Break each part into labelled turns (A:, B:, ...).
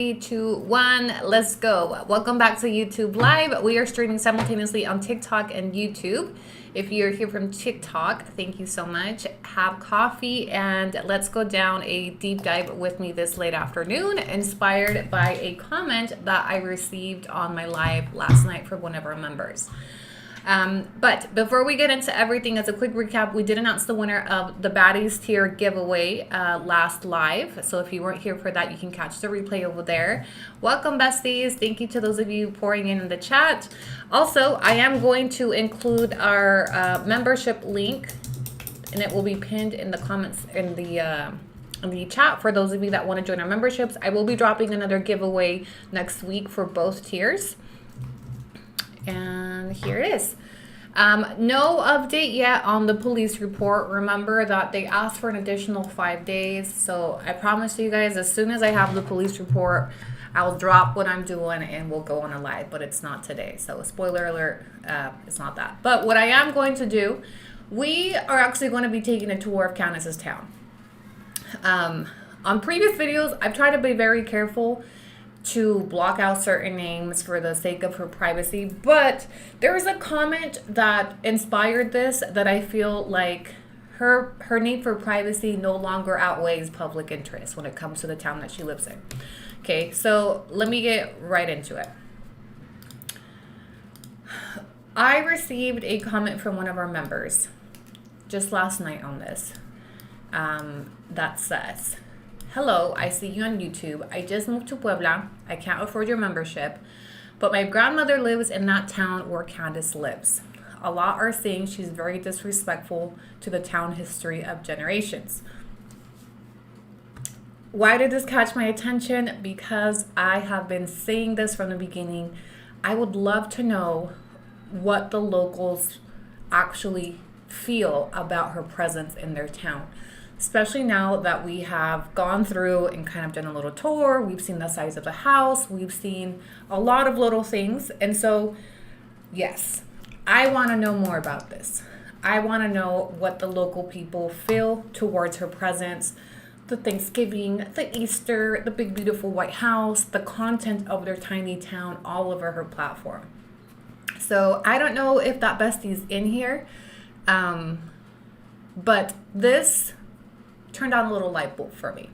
A: 3, 2, 1, let's go. Welcome back to YouTube Live. We are streaming simultaneously on TikTok and YouTube. If you're here from TikTok, thank you so much. Have coffee and let's go down a deep dive with me this late afternoon, inspired by a comment that I received on my live last night from one of our members. But before we get into everything, as a quick recap, we did announce the winner of the Baddies tier giveaway last live. So if you weren't here for that, you can catch the replay over there. Welcome, besties. Thank you to those of you pouring in the chat. Also, I am going to include our membership link, and it will be pinned in the comments in the chat for those of you that want to join our memberships. I will be dropping another giveaway next week for both tiers. And here it is. No update yet on the police report. Remember that they asked for an additional 5 days. So I promise you guys, as soon as I have the police report, I'll drop what I'm doing and we'll go on a live. But it's not today. So spoiler alert, it's not that. But what I am going to do, we are actually going to be taking a tour of Candace's town. On previous videos, I've tried to be very careful to block out certain names for the sake of her privacy, but there was a comment that inspired this that I feel like her need for privacy no longer outweighs public interest when it comes to the town that she lives in. Okay, so let me get right into it. I received a comment from one of our members just last night on this that says, "Hello, I see you on YouTube. I just moved to Puebla. I can't afford your membership, but my grandmother lives in that town where Candace lives. A lot are saying she's very disrespectful to the town history of generations." Why did this catch my attention? Because I have been saying this from the beginning. I would love to know what the locals actually feel about her presence in their town. Especially now that we have gone through and kind of done a little tour. We've seen the size of the house. We've seen a lot of little things. And so, yes, I want to know more about this. I want to know what the local people feel towards her presence, the Thanksgiving, the Easter, the big, beautiful white house, the content of their tiny town, all over her platform. So I don't know if that bestie's in here, but this turned on a little light bulb for me.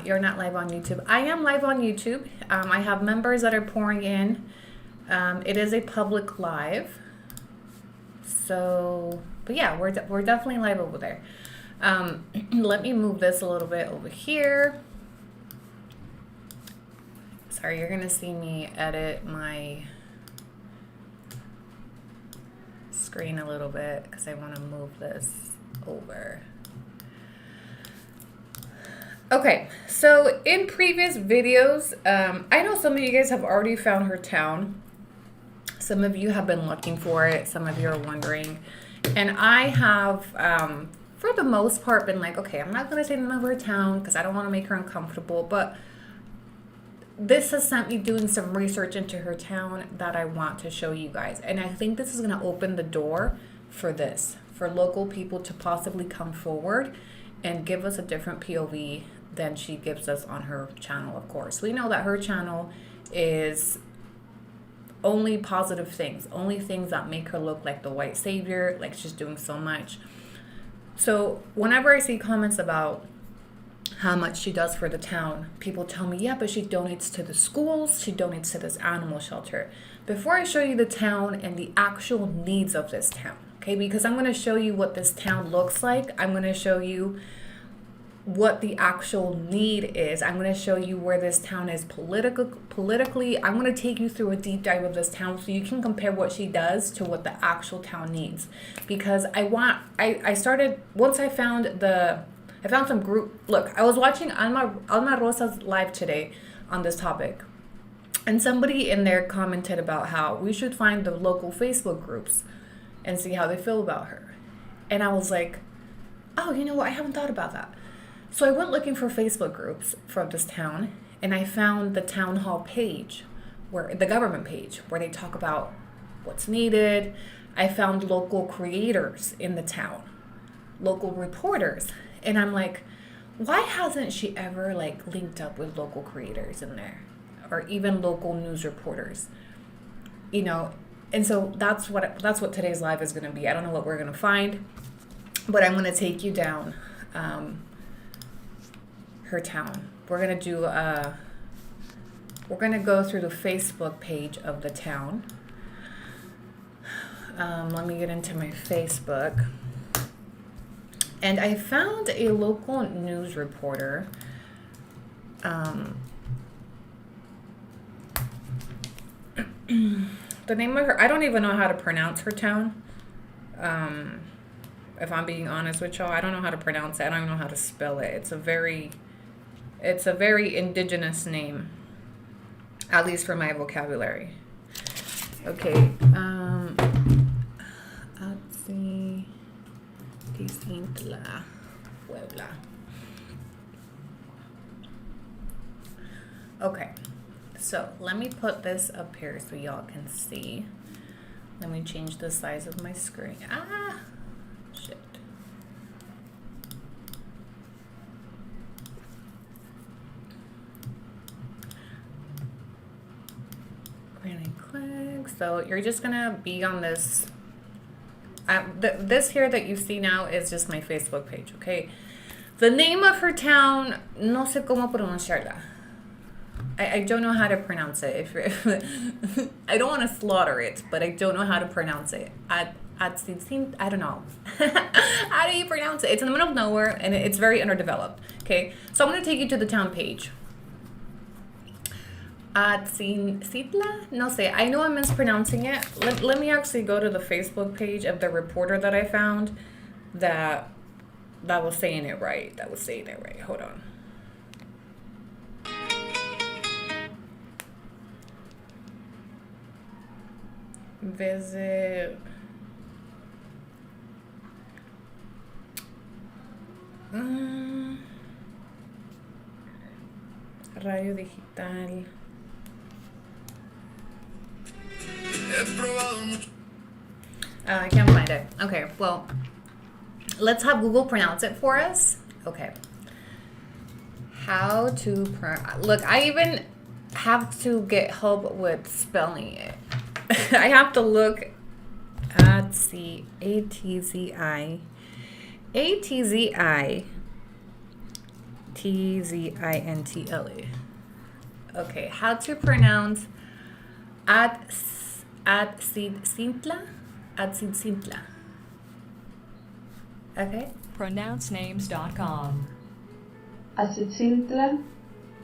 A: You're not live on YouTube. I am live on YouTube. I have members that are pouring in. It is a public live. So, but yeah, we're definitely live over there. Let me move this a little bit over here. Sorry, you're going to see me edit my screen a little bit because I want to move this over. Okay, so in previous videos, I know some of you guys have already found her town. Some of you have been looking for it. Some of you are wondering. And I have, for the most part, been like, okay, I'm not going to say the name of her town because I don't want to make her uncomfortable. But this has sent me doing some research into her town that I want to show you guys. And I think this is going to open the door for this, for local people to possibly come forward and give us a different POV than she gives us on her channel, of course. We know that her channel is only positive things, only things that make her look like the white savior, like she's doing so much. So whenever I see comments about how much she does for the town, people tell me, yeah, but she donates to the schools, she donates to this animal shelter. Before I show you the town and the actual needs of this town, okay, because I'm going to show you what this town looks like, I'm going to show you what the actual need is. I'm going to show you where this town is politically. I'm going to take you through a deep dive of this town so you can compare what she does to what the actual town needs. Because I started, once I found some group, look, I was watching Alma Rosa's live today on this topic. And somebody in there commented about how we should find the local Facebook groups and see how they feel about her. And I was like, oh, you know what? I haven't thought about that. So I went looking for Facebook groups for this town, and I found the town hall page, the government page, where they talk about what's needed. I found local creators in the town, local reporters. And I'm like, why hasn't she ever like linked up with local creators in there, or even local news reporters? You know, and so that's what today's live is going to be. I don't know what we're going to find, but I'm going to take you down her town. We're going to do we're going to go through the Facebook page of the town. Let me get into my Facebook. And I found a local news reporter. The name of her, I don't even know how to pronounce her town. If I'm being honest with y'all, I don't know how to pronounce it. I don't even know how to spell it. It's a very indigenous name, at least for my vocabulary. Okay. Atzitzintla, Puebla. Okay, so let me put this up here so y'all can see. Let me change the size of my screen. Shit. Granny click. So you're just gonna be on this. This here that you see now is just my Facebook page, okay? The name of her town, no sé cómo pronunciarla. I don't know how to pronounce it. I don't want to slaughter it, but I don't know how to pronounce it. Atzitzintla, I don't know. How do you pronounce it? It's in the middle of nowhere, and it's very underdeveloped, okay? So I'm going to take you to the town page. Atzitzintla? No sé. I know I'm mispronouncing it. Let me actually go to the Facebook page of the reporter that I found that was saying it right. Hold on. Visit. Radio Digital. I can't find it. Okay, well, let's have Google pronounce it for us. Okay. How to look, I even have to get help with spelling it. I have to look at Atzizintle. Okay, how to pronounce Atzitzintla? Atzitzintla. Okay.
B: Pronouncenames.com.
C: Atzitzintla.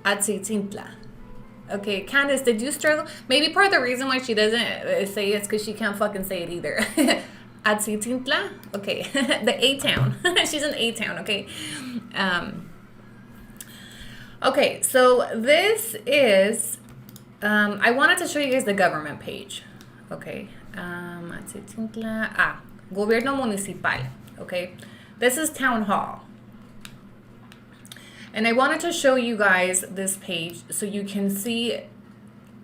A: Atzitzintla. Okay, Candace, did you struggle? Maybe part of the reason why she doesn't say it's because she can't fucking say it either. Atzitzintla? Okay, the A-town. She's in A-town, okay? Okay, so this is, I wanted to show you guys the government page. Okay, Atzitzintla, Gobierno Municipal, okay? This is Town Hall. And I wanted to show you guys this page so you can see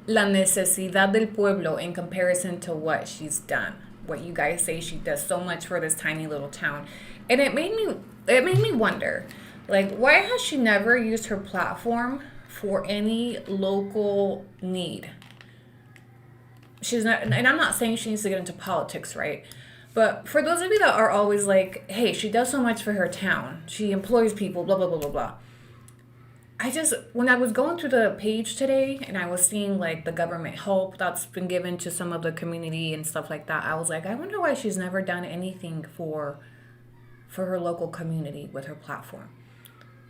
A: la necesidad del pueblo in comparison to what she's done. What you guys say she does so much for this tiny little town. And it made me wonder, like, why has she never used her platform for any local need? She's not, and I'm not saying she needs to get into politics, right? But for those of you that are always like, hey, she does so much for her town. She employs people, blah, blah, blah, blah, blah. When I was going through the page today and I was seeing like the government help that's been given to some of the community and stuff like that, I was like, I wonder why she's never done anything for her local community with her platform.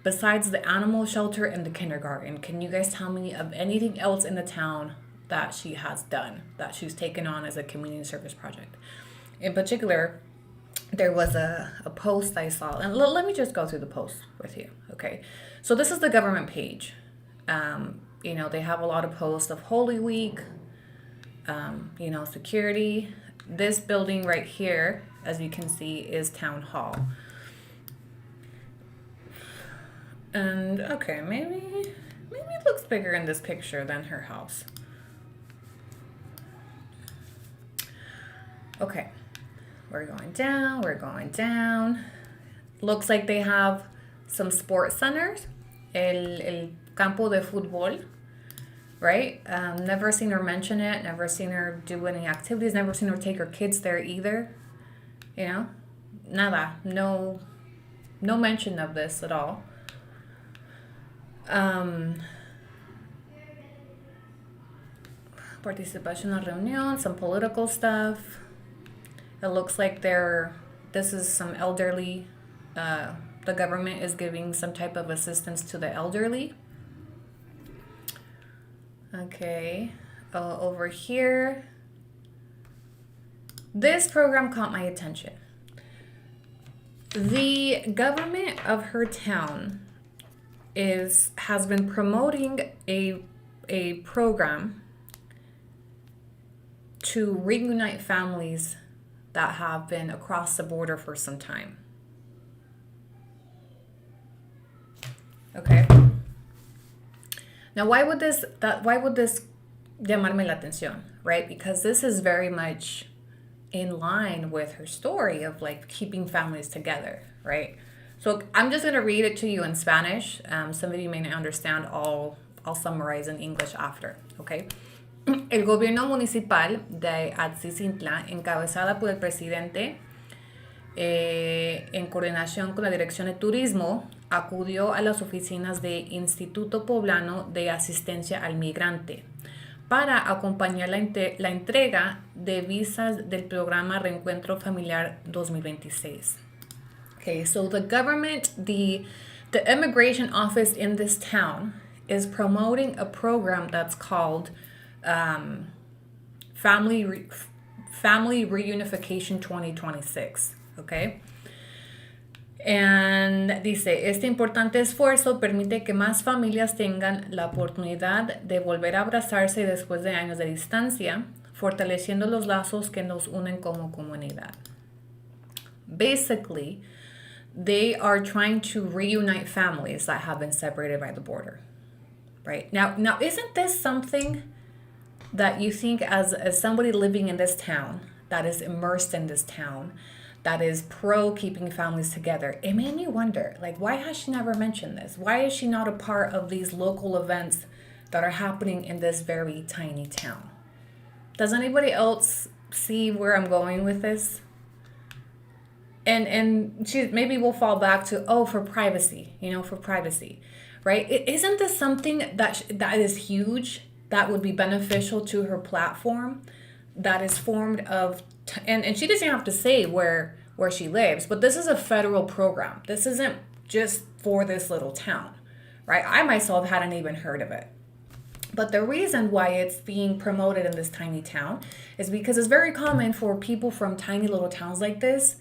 A: Besides the animal shelter and the kindergarten, can you guys tell me of anything else in the town that she has done, that she's taken on as a community service project? In particular, there was a post I saw, and let me just go through the post with you, okay? So this is the government page. You know, they have a lot of posts of Holy Week, you know, security. This building right here, as you can see, is Town Hall. And, okay, maybe it looks bigger in this picture than her house. Okay. We're going down. Looks like they have some sports centers, el campo de fútbol, right? Never seen her mention it, never seen her do any activities, never seen her take her kids there either. You know, nada, no mention of this at all. Participation en reunión, some political stuff. It looks like this is some elderly, the government is giving some type of assistance to the elderly. Okay, over here, this program caught my attention. The government of her town has been promoting a program to reunite families that have been across the border for some time. Okay. Now, why would this llamarme la atención, right? Because this is very much in line with her story of like keeping families together, right? So I'm just going to read it to you in Spanish. Some of you may not understand. I'll summarize in English after, okay? El gobierno municipal de Atzitzintla, encabezada por el presidente, en coordinación con la Dirección de Turismo, acudió a las oficinas de Instituto Poblano de Asistencia al Migrante para acompañar la entrega de visas del programa Reencuentro Familiar 2026. Okay, so the government, the immigration office in this town is promoting a program that's called Family Reunification 2026, okay? And dice, este importante esfuerzo permite que más familias tengan la oportunidad de volver a abrazarse después de años de distancia, fortaleciendo los lazos que nos unen como comunidad. Basically, they are trying to reunite families that have been separated by the border, right? Now isn't this something that you think as somebody living in this town, that is immersed in this town, that is pro keeping families together, it made me wonder, like, why has she never mentioned this? Why is she not a part of these local events that are happening in this very tiny town? Does anybody else see where I'm going with this? And she maybe we'll fall back to, for privacy, for privacy, right? Isn't this something that is huge, that would be beneficial to her platform, that is formed of, and she doesn't have to say where she lives, but this is a federal program. This isn't just for this little town, right? I myself hadn't even heard of it. But the reason why it's being promoted in this tiny town is because it's very common for people from tiny little towns like this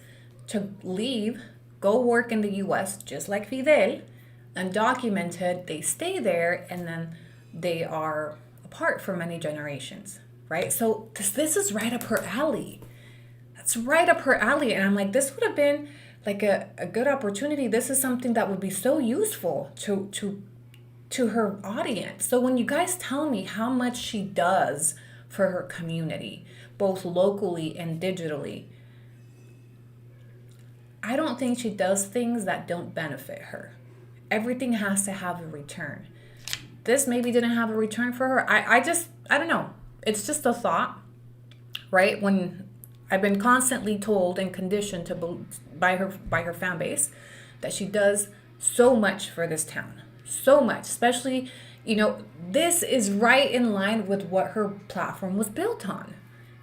A: to leave, go work in the US, just like Fidel, undocumented, they stay there, and then they are apart for many generations, right? So this is right up her alley. That's right up her alley. And I'm like, this would have been like a good opportunity. This is something that would be so useful to her audience. So when you guys tell me how much she does for her community, both locally and digitally, I don't think she does things that don't benefit her. Everything has to have a return. This maybe didn't have a return for her. I don't know. It's just a thought, right? When I've been constantly told and conditioned by her fan base that she does so much for this town. So much, especially, this is right in line with what her platform was built on.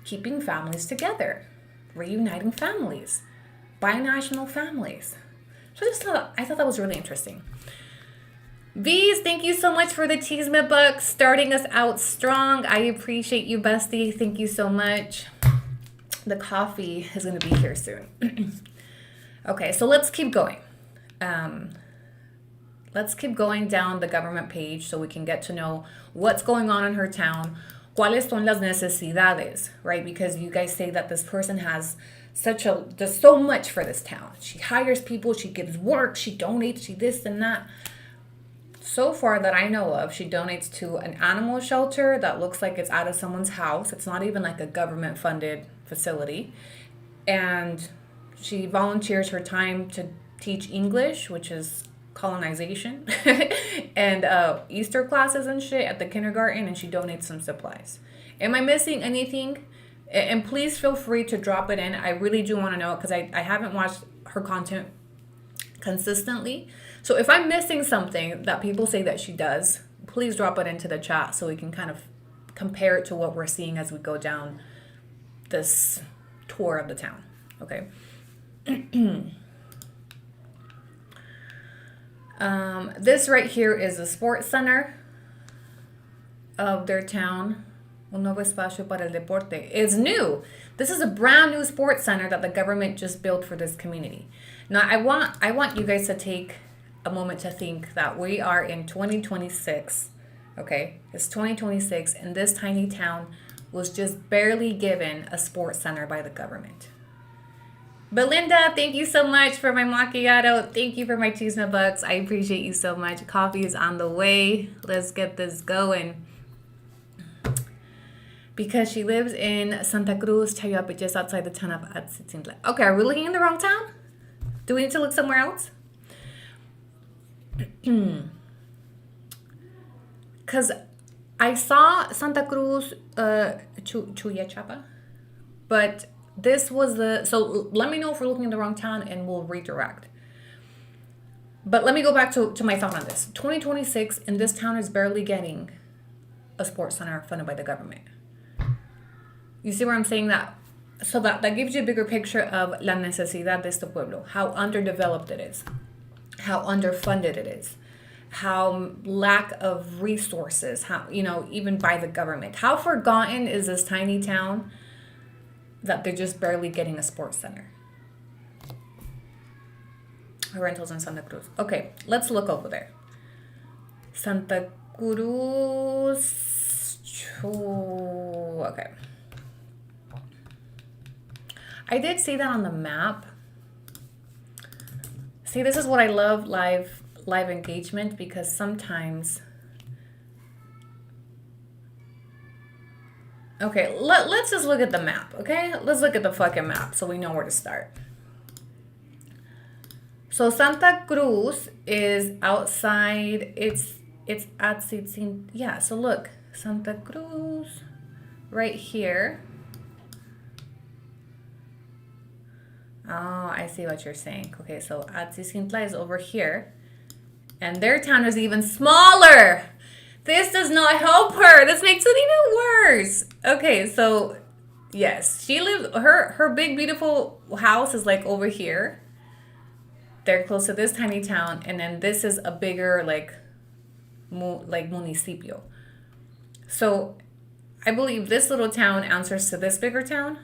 A: Keeping families together, reuniting families, binational families. So I thought that was really interesting. Bees, thank you so much for the Cheesemate book, starting us out strong. I appreciate you, bestie. Thank you so much. The coffee is going to be here soon. Okay, so let's keep going. Let's keep going down the government page so we can get to know what's going on in her town. ¿Cuáles son las necesidades, right? Because you guys say that this person has does so much for this town. She hires people, she gives work, she donates, she this and that. So far that I know of, she donates to an animal shelter that looks like it's out of someone's house. It's not even like a government-funded facility. And she volunteers her time to teach English, which is colonization and Easter classes and shit at the kindergarten, and she donates some supplies. Am I missing anything? And please feel free to drop it in. I really do want to know, because I haven't watched her content consistently. So if I'm missing something that people say that she does, please drop it into the chat so we can kind of compare it to what we're seeing as we go down this tour of the town. Okay. This right here is the sports center of their town. Un nuevo espacio para el deporte. It's new. This is a brand new sports center that the government just built for this community. Now, I want you guys to take a moment to think that we are in 2026. Okay, it's 2026, and this tiny town was just barely given a sports center by the government. Belinda, thank you so much for my macchiato. Thank you for my cheese bucks. I appreciate you so much. Coffee is on the way. Let's get this going. Because she lives in Santa Cruz, Chayape, just outside the town of Atzitzintla. Okay, are we looking in the wrong town? Do we need to look somewhere else? Because I saw Santa Cruz, Chuyachapa, but this was the, so let me know if we're looking in the wrong town and we'll redirect. But let me go back to my thought on this. 2026, and this town is barely getting a sports center funded by the government. You see where I'm saying that? So that gives you a bigger picture of la necesidad de este pueblo, how underdeveloped it is, how underfunded it is, how lack of resources, how, you know, even by the government. How forgotten is this tiny town that they're just barely getting a sports center? Rentals in Santa Cruz. Okay, let's look over there. Santa Cruz. Okay. I did see that on the map. See, this is what I love live engagement, because sometimes. Okay, let's just look at the map, okay? Let's look at the fucking map so we know where to start. So Santa Cruz is outside, it's Atzitzintla. Yeah, so look, Santa Cruz right here. Oh, I see what you're saying. Okay, so Atzitzintla is over here. And their town is even smaller. This does not help her. This makes it even worse. Okay, so yes, she lives, her big beautiful house is like over here. They're close to this tiny town, and then this is a bigger like municipio. So I believe this little town answers to this bigger town,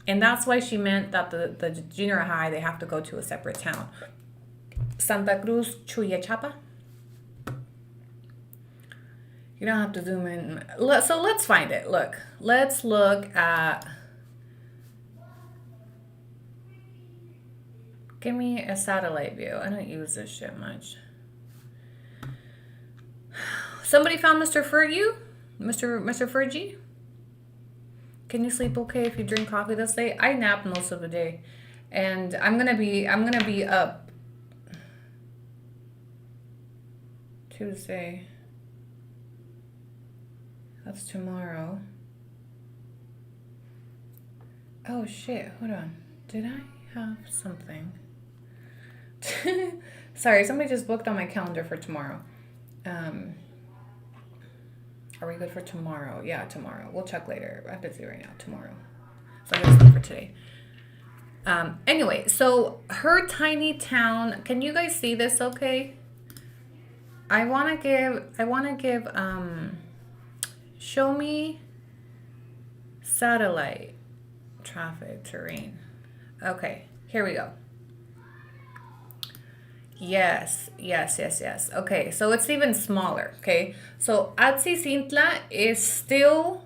A: and that's why she meant that the junior high, they have to go to a separate town. Santa Cruz, Chuyachapa. You don't have to zoom in. So let's find it. Look, let's look at. Give me a satellite view. I don't use this shit much. Somebody found Mr. Fergie? Mr. Fergie? Can you sleep okay if you drink coffee this day? I nap most of the day. And I'm gonna be up Tuesday. That's tomorrow. Oh shit, hold on. Did I have something? Sorry, somebody just booked on my calendar for tomorrow. Are we good for tomorrow? Yeah, tomorrow. We'll check later. I'm busy right now. Tomorrow. So I'm gonna sleep for today. Anyway, so her tiny town. Can you guys see this? Okay. I wanna give. Show me satellite traffic terrain. Okay, here we go. Yes. Okay, so it's even smaller, okay? So Atzitzintla is still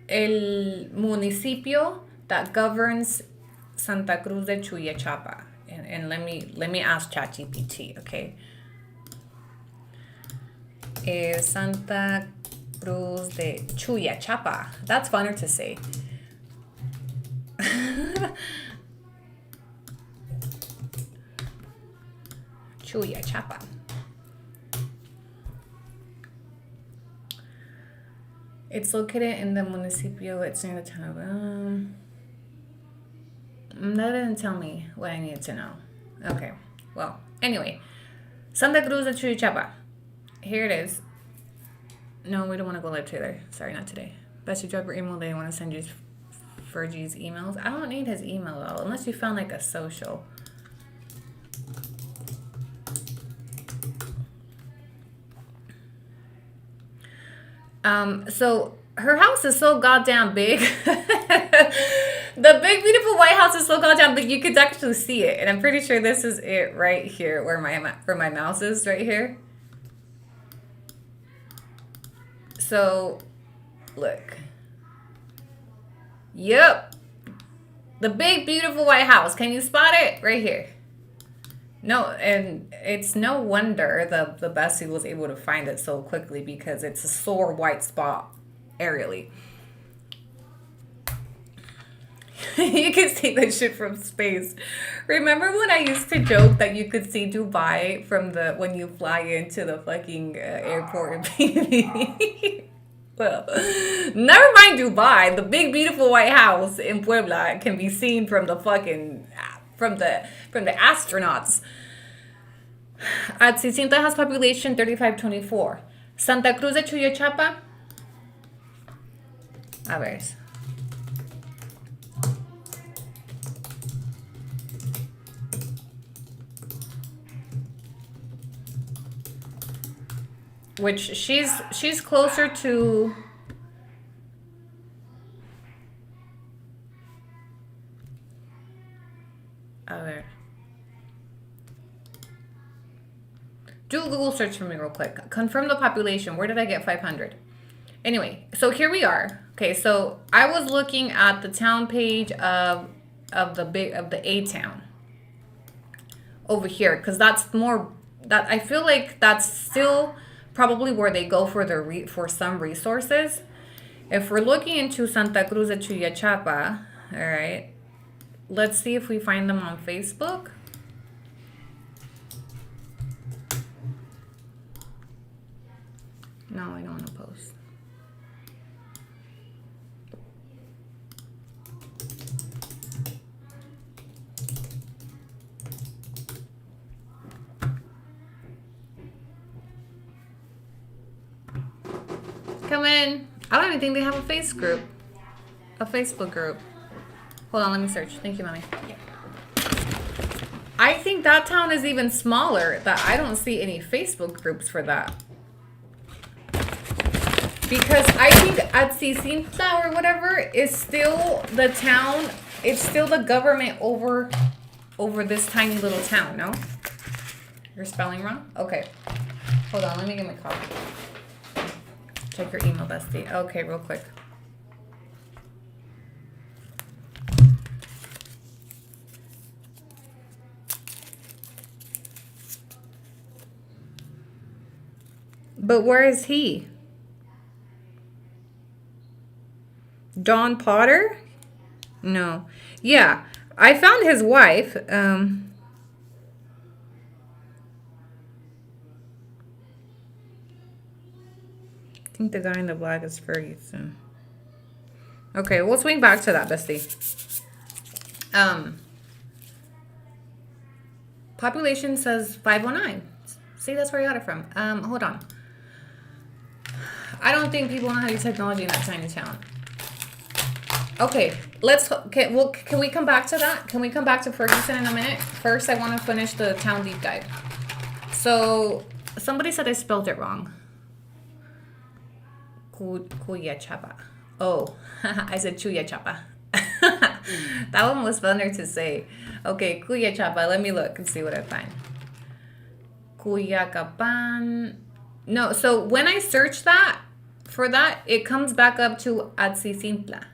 A: el municipio that governs Santa Cruz de Chuyachapa. And let me ask ChatGPT, okay? Is Santa Cruz de Chuyachapa. That's funner to say. Chuyachapa. It's located in the municipio. It's near the town of... that didn't tell me what I needed to know. Okay. Well, anyway. Santa Cruz de Chuyachapa. Here it is. No, we don't want to go live together. Sorry, not today. Best you drop your email. They want to send you Fergie's emails. I don't need his email though, unless you found like a social. So her house is so goddamn big. The big beautiful White House is so goddamn big you could actually see it, and I'm pretty sure this is it right here where my mouse is right here. So look. Yep. The big beautiful White House. Can you spot it? Right here. No, and it's no wonder the bestie was able to find it so quickly, because it's a sore white spot aerially. You can see that shit from space. Remember when I used to joke that you could see Dubai from when you fly into the fucking airport in Well, never mind Dubai. The big beautiful White House in Puebla can be seen from the fucking from the astronauts. Atzitzintla has population 3524. Santa Cruz de Chuyachapa. A ver. Which she's closer to... A ver. Do a Google search for me real quick. Confirm the population. Where did I get 500? Anyway, so here we are. Okay, so I was looking at the town page of the A town over here, because that's more that I feel like that's still probably where they go for for some resources. If we're looking into Santa Cruz de Chuyachapa, all right, let's see if we find them on Facebook. No, I don't want to post. Come in. I don't even think they have a Facebook group. Hold on, let me search. Thank you, mommy. I think that town is even smaller. That I don't see any Facebook groups for that. Because I think Atzitzintla or whatever is still the town. It's still the government over this tiny little town, no? You're spelling wrong? Okay. Hold on, let me get my copy. Check your email, bestie. Okay, real quick. But where is he? Don Potter? No. Yeah, I found his wife. I think the guy in the black is Ferguson. Okay, we'll swing back to that, bestie. Population says 509. See, that's where I got it from. Hold on. I don't think people know how to use technology in that tiny town. Okay, can we come back to that? Can we come back to Ferguson in a minute? First, I want to finish the town deep dive. So, somebody said I spelled it wrong. Chuyachapa. Oh, I said Chuyachapa. That one was funner to say. Okay, Chuyachapa. Let me look and see what I find. Cuyacapan. No, so when I search that, for that, it comes back up to Atzitzintla.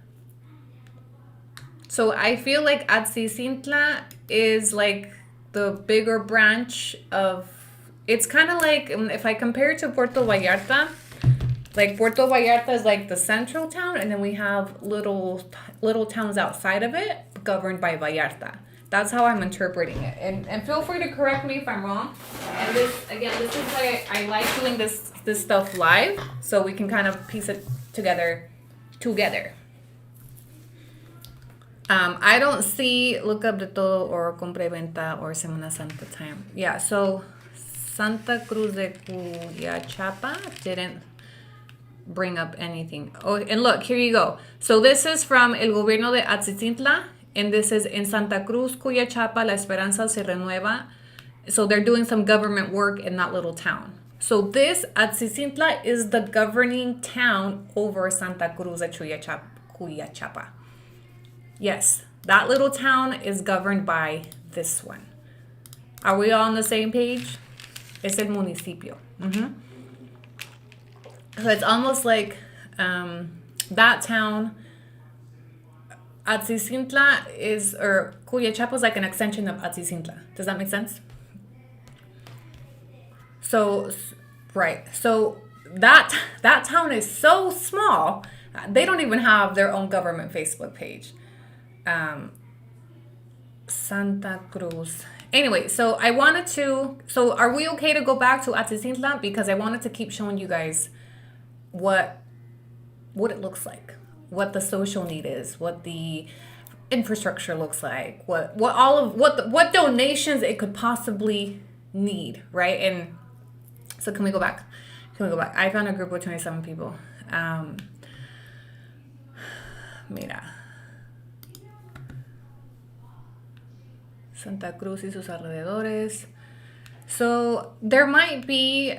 A: So I feel like Atzitzintla is like the bigger branch of... It's kind of like, if I compare it to Puerto Vallarta, like Puerto Vallarta is like the central town, and then we have little towns outside of it governed by Vallarta. That's how I'm interpreting it. And feel free to correct me if I'm wrong. And this is why I like doing this stuff live, so we can kind of piece it together. I don't see look up de todo or compra y venta or Semana Santa time. Yeah, so Santa Cruz de Cuyachapa didn't bring up anything. Oh, and look, here you go. So this is from El Gobierno de Atzitzintla, and this is in Santa Cruz, Cuyachapa, La Esperanza se renueva. So they're doing some government work in that little town. So this Atzitzintla is the governing town over Santa Cruz de Cuyachapa. Yes, that little town is governed by this one. Are we all on the same page? Es el municipio. So it's almost like that town, Atzitzintla or Cuyachapa is like an extension of Atzitzintla. Does that make sense? So, right. So that town is so small, they don't even have their own government Facebook page. Santa Cruz. Anyway, so are we okay to go back to Atzitzintla? Because I wanted to keep showing you guys what it looks like, what the social need is, what the infrastructure looks like, what donations it could possibly need, right? And so can we go back? I found a group with 27 people. Mira. Santa Cruz y sus alrededores. So there might be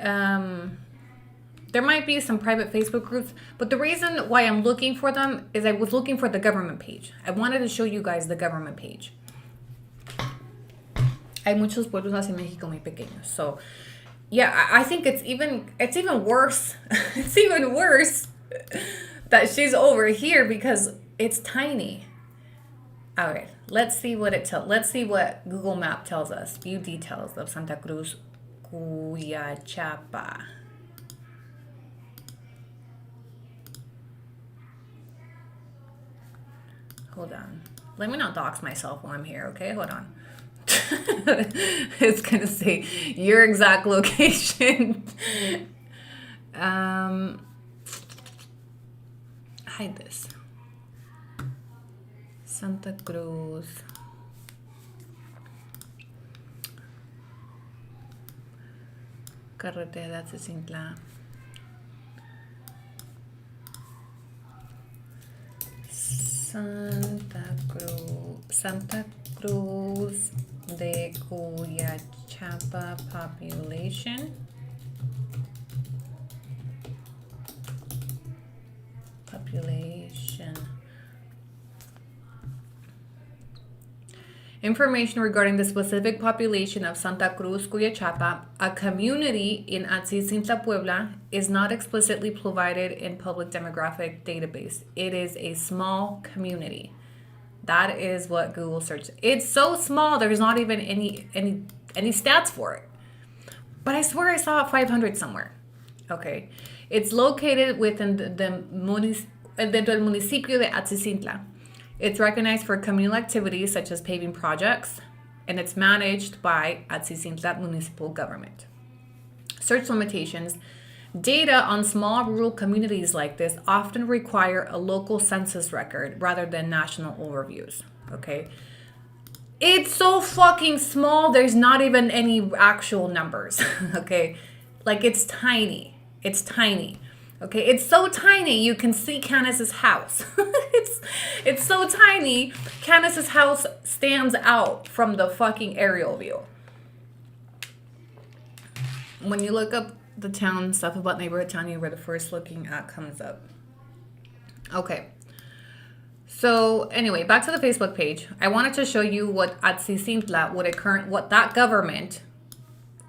A: some private Facebook groups, but the reason why I'm looking for them is I was looking for the government page. I wanted to show you guys the government page. Hay muchos pueblos así en México muy pequeños. So yeah, I think it's even worse. It's even worse that she's over here because it's tiny. All right, let's see what Google Map tells us. View details of Santa Cruz, Cuyachapa. Hold on. Let me not dox myself while I'm here, okay? Hold on. It's gonna say your exact location. Hide this. Santa Cruz. Carretera de Atzitzintla. Santa Cruz de Cuyachapa population. Information regarding the specific population of Santa Cruz, Cuyachapa, a community in Atzitzintla, Puebla, is not explicitly provided in public demographic database. It is a small community. That is what Google searched. It's so small, there's not even any stats for it. But I swear I saw 500 somewhere. Okay. It's located within the municipio de Atzitzintla. It's recognized for communal activities such as paving projects, and it's managed by Atzitzintla municipal government. Search limitations. Data on small rural communities like this often require a local census record rather than national overviews. Okay. It's so fucking small, there's not even any actual numbers. Okay. Like it's tiny. It's tiny. Okay, it's so tiny you can see Candace's house. it's so tiny, Candace's house stands out from the fucking aerial view. When you look up the town stuff about neighborhood town, where the first looking at comes up. Okay. So anyway, back to the Facebook page. I wanted to show you what Atzitzintla, what that government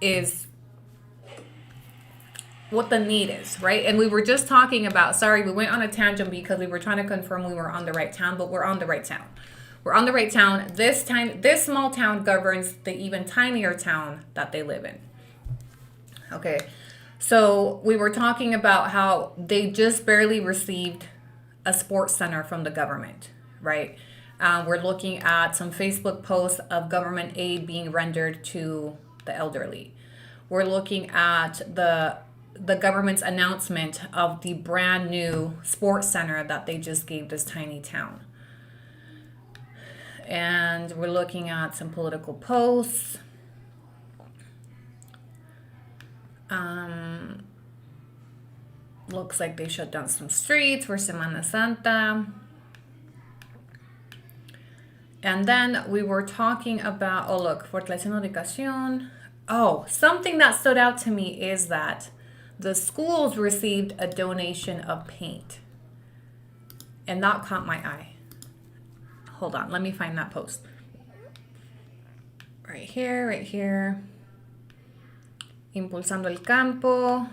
A: is, what the need is, right? And we were just talking about, we went on a tangent because we were trying to confirm we were on the right town, but we're on the right town. We're on the right town. This small town governs the even tinier town that they live in. Okay. So we were talking about how they just barely received a sports center from the government, right? We're looking at some Facebook posts of government aid being rendered to the elderly. We're looking at the government's announcement of the brand new sports center that they just gave this tiny town. And we're looking at some political posts. Looks like they shut down some streets for Semana Santa. And then we were talking about, oh look, fortaleciendo educación. Oh, something that stood out to me is that the schools received a donation of paint. And that caught my eye. Hold on, let me find that post. Right here, right here. Impulsando el campo.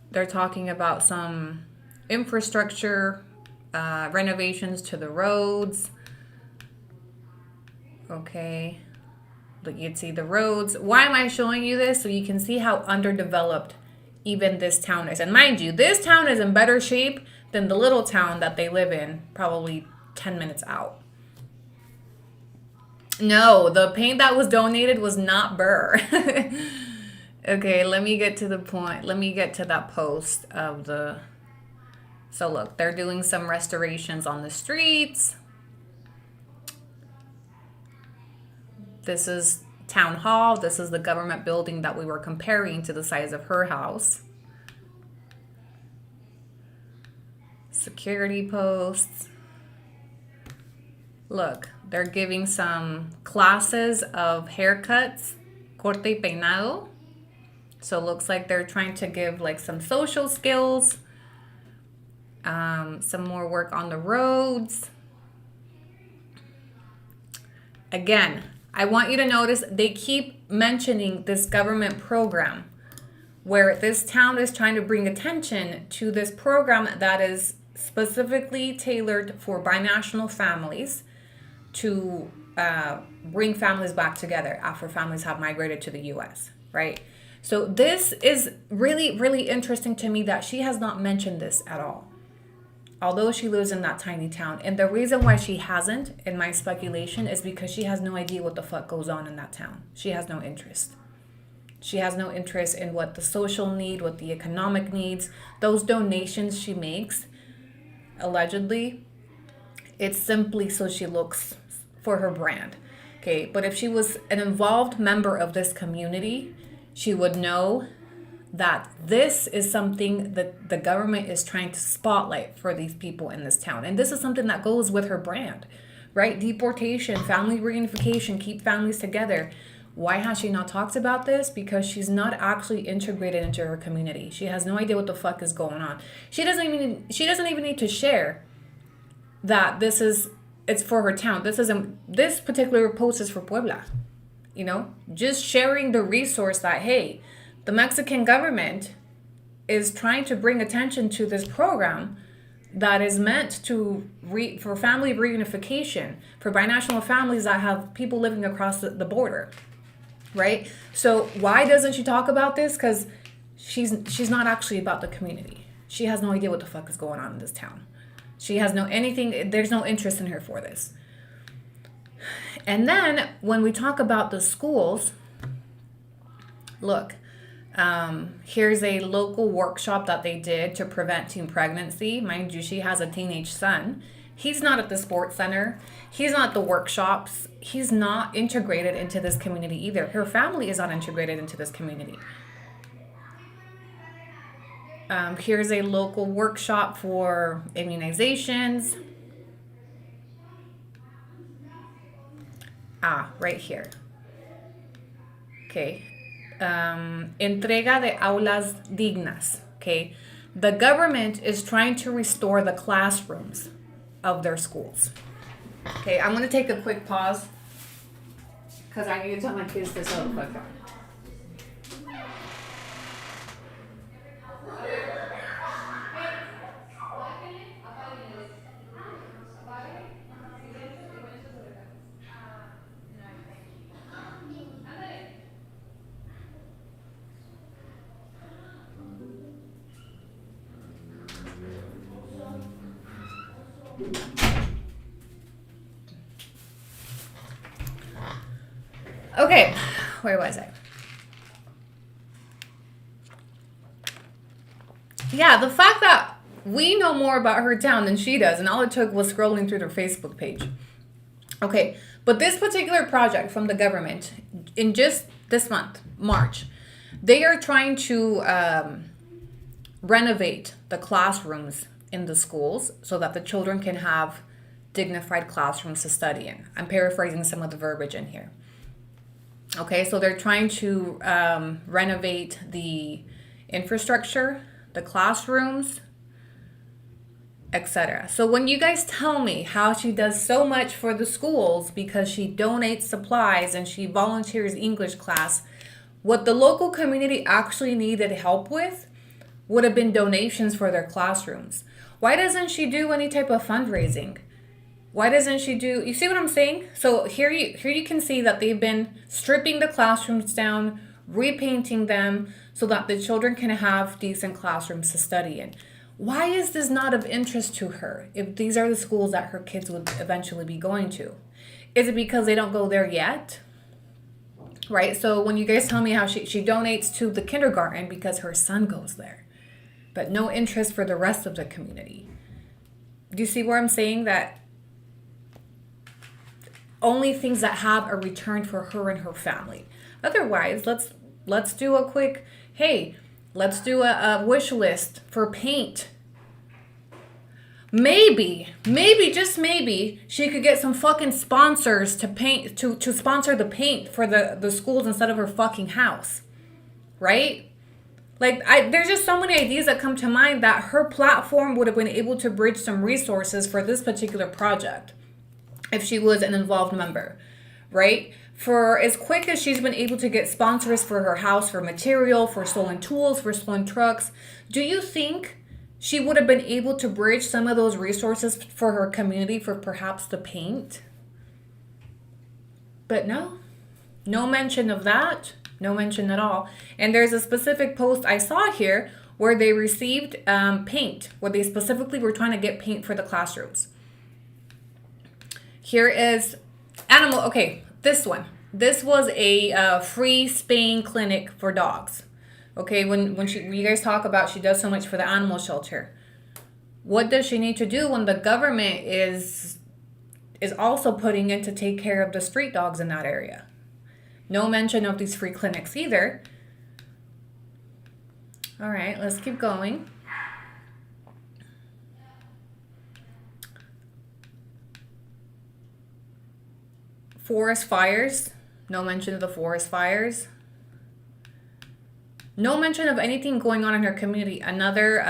A: They're talking about some infrastructure, renovations to the roads. Okay. Look, you'd see the roads. Why am I showing you this? So you can see how underdeveloped even this town is. And mind you, this town is in better shape than the little town that they live in, probably 10 minutes out. No, the paint that was donated was not Burr. Okay, let me get to the point. Let me get to that post of the... So look, they're doing some restorations on the streets. This is Town Hall. This is the government building that we were comparing to the size of her house. Security posts. Look, they're giving some classes of haircuts, corte y peinado. So it looks like they're trying to give like some social skills, some more work on the roads. Again, I want you to notice they keep mentioning this government program where this town is trying to bring attention to this program that is specifically tailored for binational families to bring families back together after families have migrated to the U.S., right? So this is really, really interesting to me that she has not mentioned this at all, although she lives in that tiny town. And the reason why she hasn't, in my speculation, is because she has no idea what the fuck goes on in that town. She has no interest. She has no interest in what the social need, what the economic needs, those donations she makes, allegedly, it's simply so she looks for her brand. Okay, but if she was an involved member of this community, she would know that this is something that the government is trying to spotlight for these people in this town. And this is something that goes with her brand, right? Deportation, family reunification, keep families together. Why has she not talked about this? Because she's not actually integrated into her community. She has no idea what the fuck is going on. She doesn't even need to share that it's for her town. This particular post is for Puebla. You know, just sharing the resource that, hey, the Mexican government is trying to bring attention to this program that is meant for family reunification, for binational families that have people living across the border, right? So why doesn't she talk about this? Because she's not actually about the community. She has no idea what the fuck is going on in this town. She has there's no interest in her for this. And then when we talk about the schools, look, here's a local workshop that they did to prevent teen pregnancy. Mind you, she has a teenage son. He's not at the sports center. He's not at the workshops. He's not integrated into this community either. Her family is not integrated into this community. Here's a local workshop for immunizations. Right here. Okay. Entrega de aulas dignas. Okay. The government is trying to restore the classrooms of their schools. Okay, I'm going to take a quick pause because I need to tell my kids this real quick. Okay, where was I? Yeah, the fact that we know more about her town than she does, and all it took was scrolling through their Facebook page. Okay, but this particular project from the government, in just this month, March, they are trying to renovate the classrooms in the schools so that the children can have dignified classrooms to study in. I'm paraphrasing some of the verbiage in here. Okay, so they're trying to renovate the infrastructure, the classrooms, etc. So when you guys tell me how she does so much for the schools because she donates supplies and she volunteers English class, what the local community actually needed help with would have been donations for their classrooms. Why doesn't she do any type of fundraising? Why doesn't she do, you see what I'm saying? So here you can see that they've been stripping the classrooms down, repainting them so that the children can have decent classrooms to study in. Why is this not of interest to her if these are the schools that her kids would eventually be going to? Is it because they don't go there yet? Right? So when you guys tell me how she donates to the kindergarten because her son goes there, but no interest for the rest of the community. Do you see where I'm saying that only things that have a return for her and her family? Otherwise, let's do a quick, hey, let's do a wish list for paint. Maybe, just maybe, she could get some fucking sponsors to paint, to sponsor the paint for the schools instead of her fucking house. Right? Like, there's just so many ideas that come to mind that her platform would have been able to bridge some resources for this particular project if she was an involved member, right? For as quick as she's been able to get sponsors for her house, for material, for stolen tools, for stolen trucks, do you think she would have been able to bridge some of those resources for her community for perhaps the paint? But no mention of that. No mention at all. And there's a specific post I saw here where they received paint, where they specifically were trying to get paint for the classrooms. Here is animal. Okay, this one. This was a free spaying clinic for dogs. Okay, when you guys talk about she does so much for the animal shelter, what does she need to do when the government is also putting in to take care of the street dogs in that area? No mention of these free clinics either. All right, let's keep going. Forest fires. No mention of the forest fires. No mention of anything going on in her community. Another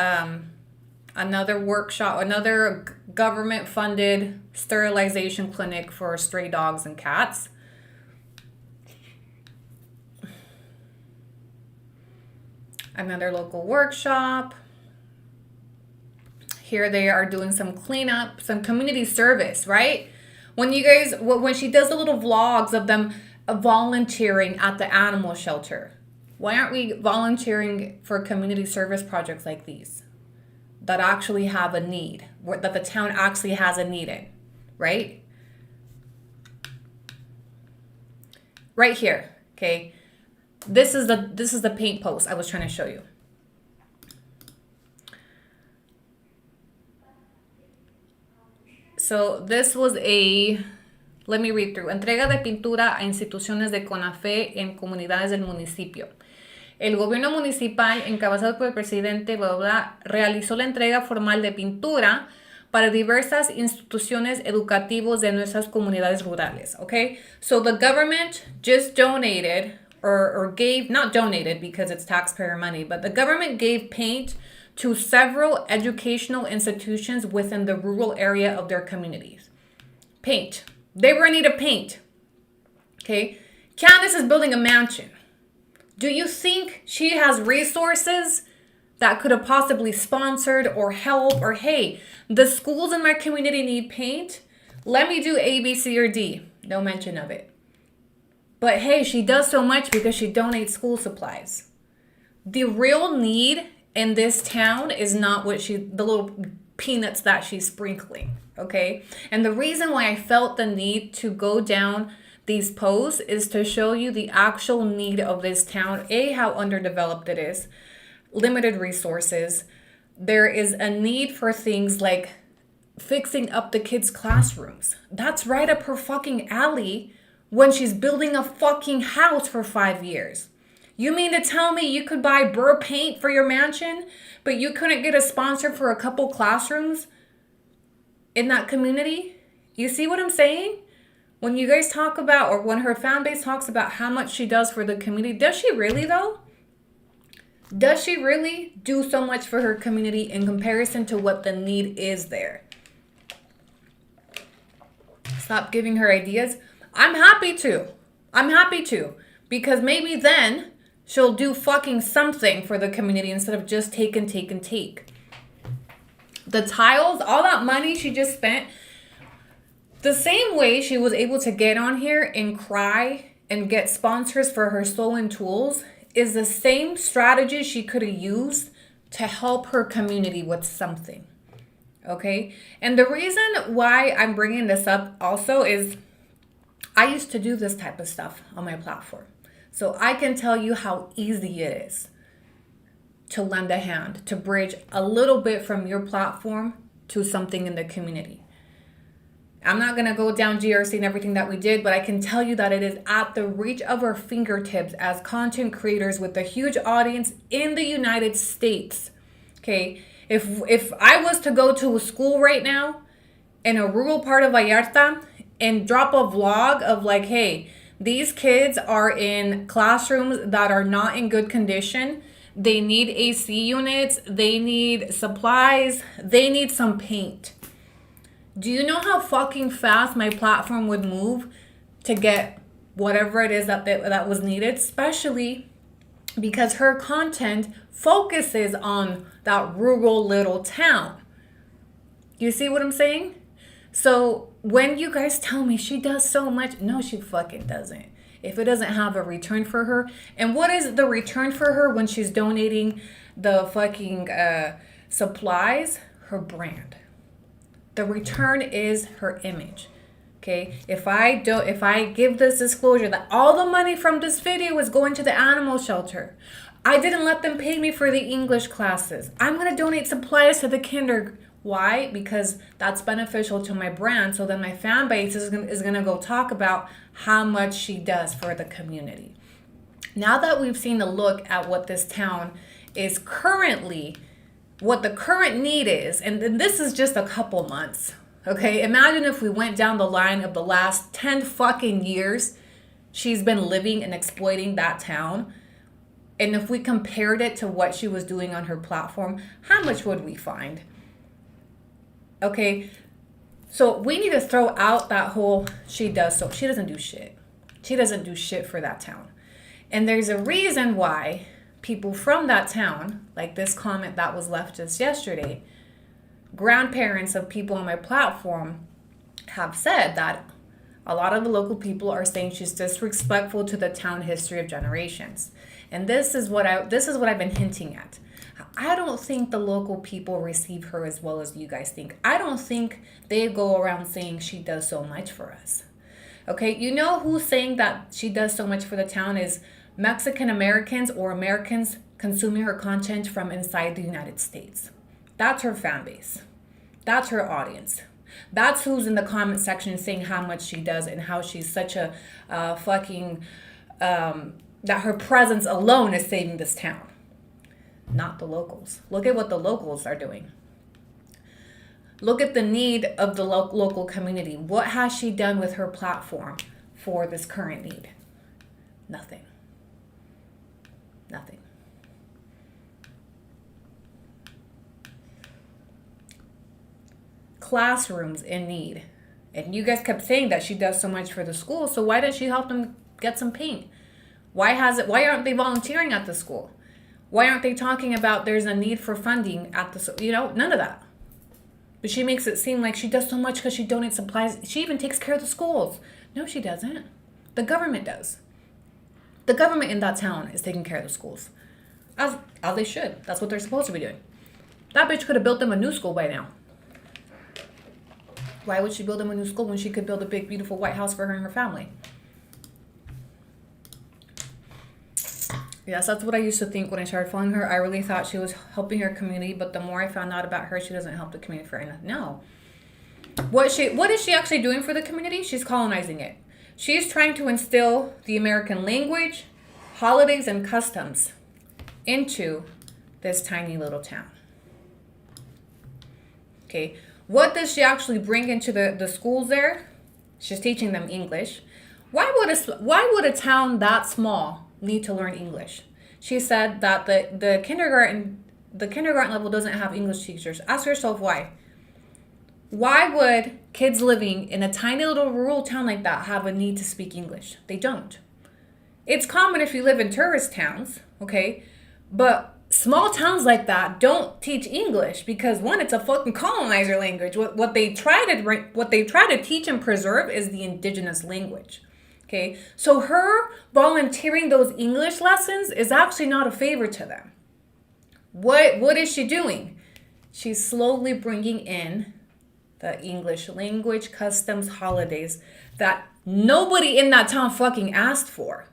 A: workshop, another government-funded sterilization clinic for stray dogs and cats. Another local workshop. Here they are doing some cleanup, some community service, right? When she does the little vlogs of them volunteering at the animal shelter, why aren't we volunteering for community service projects like these that actually have a need, that the town actually has a need in, right? Right here, okay? This is the paint post I was trying to show you. So this was let me read through. Entrega de pintura a instituciones de CONAFE en comunidades del municipio. El gobierno municipal, encabezado por el presidente, bla, bla, bla, realizó la entrega formal de pintura para diversas instituciones educativas de nuestras comunidades rurales. Okay? So the government just donated, or gave, not donated because it's taxpayer money, but the government gave paint to several educational institutions within the rural area of their communities. Paint. They were in need of paint. Okay? Candace is building a mansion. Do you think she has resources that could have possibly sponsored or helped, or hey, the schools in my community need paint? Let me do A, B, C, or D. No mention of it. But hey, she does so much because she donates school supplies. The real need in this town is not what the little peanuts that she's sprinkling, okay? And the reason why I felt the need to go down these posts is to show you the actual need of this town. How underdeveloped it is, limited resources. There is a need for things like fixing up the kids' classrooms. That's right up her fucking alley when she's building a fucking house for 5 years. You mean to tell me you could buy Burr paint for your mansion, but you couldn't get a sponsor for a couple classrooms in that community? You see what I'm saying? When you guys talk about, or when her fan base talks about how much she does for the community, does she really though? Does she really do so much for her community in comparison to what the need is there? Stop giving her ideas. I'm happy to. Because maybe then she'll do fucking something for the community instead of just take. The tiles, all that money she just spent, the same way she was able to get on here and cry and get sponsors for her stolen tools is the same strategy she could have used to help her community with something. Okay? And the reason why I'm bringing this up also is I used to do this type of stuff on my platform. So I can tell you how easy it is to lend a hand, to bridge a little bit from your platform to something in the community. I'm not going to go down GRC and everything that we did, but I can tell you that it is at the reach of our fingertips as content creators with a huge audience in the United States. Okay, if I was to go to a school right now in a rural part of Vallarta and drop a vlog of like, hey, these kids are in classrooms that are not in good condition. They need AC units. They need supplies. They need some paint. Do you know how fucking fast my platform would move to get whatever it is that was needed? Especially because her content focuses on that rural little town. You see what I'm saying? So when you guys tell me she does so much, no, she fucking doesn't. If it doesn't have a return for her. And what is the return for her when she's donating the fucking supplies? Her brand. The return is her image. Okay, if I give this disclosure that all the money from this video is going to the animal shelter, I didn't let them pay me for the English classes, I'm gonna donate supplies to the kinder. Why? Because that's beneficial to my brand. So then my fan base is gonna go talk about how much she does for the community. Now that we've seen a look at what this town is currently, what the current need is, and this is just a couple months, okay? Imagine if we went down the line of the last 10 fucking years she's been living and exploiting that town, and if we compared it to what she was doing on her platform, how much would we find? Okay, so we need to throw out that whole she doesn't do shit. She doesn't do shit for that town. And there's a reason why people from that town, like this comment that was left just yesterday, grandparents of people on my platform have said that a lot of the local people are saying she's disrespectful to the town history of generations. And this is what I've been hinting at. I don't think the local people receive her as well as you guys think. I don't think they go around saying she does so much for us. Okay, you know who's saying that she does so much for the town is Mexican Americans or Americans consuming her content from inside the United States. That's her fan base. That's her audience. That's who's in the comment section saying how much she does and how she's such a that her presence alone is saving this town. Not the locals. Look at what the locals are doing. Look at the need of the local community. What has she done with her platform for this current need? Nothing. Nothing. Classrooms in need. And you guys kept saying that she does so much for the school, so why didn't she help them get some paint? Why aren't they volunteering at the school? Why aren't they talking about there's a need for funding at the, none of that. But she makes it seem like she does so much because she donates supplies. She even takes care of the schools. No, she doesn't. The government does. The government in that town is taking care of the schools. As they should. That's what they're supposed to be doing. That bitch could have built them a new school by now. Why would she build them a new school when she could build a big, beautiful White House for her and her family? Yes, that's what I used to think when I started following her. I really thought she was helping her community, but the more I found out about her, she doesn't help the community for anything. No. What is she actually doing for the community? She's colonizing it. She's trying to instill the American language, holidays, and customs into this tiny little town. Okay. What does she actually bring into the schools there? She's teaching them English. Why would a town that small need to learn English? She said that the kindergarten level doesn't have English teachers. Ask yourself why. Why would kids living in a tiny little rural town like that have a need to speak English? They don't. It's common if you live in tourist towns, okay? But small towns like that don't teach English because, one, it's a fucking colonizer language. What they try to teach and preserve is the indigenous language. Okay, so her volunteering those English lessons is actually not a favor to them. What is she doing? She's slowly bringing in the English language, customs, holidays that nobody in that town fucking asked for.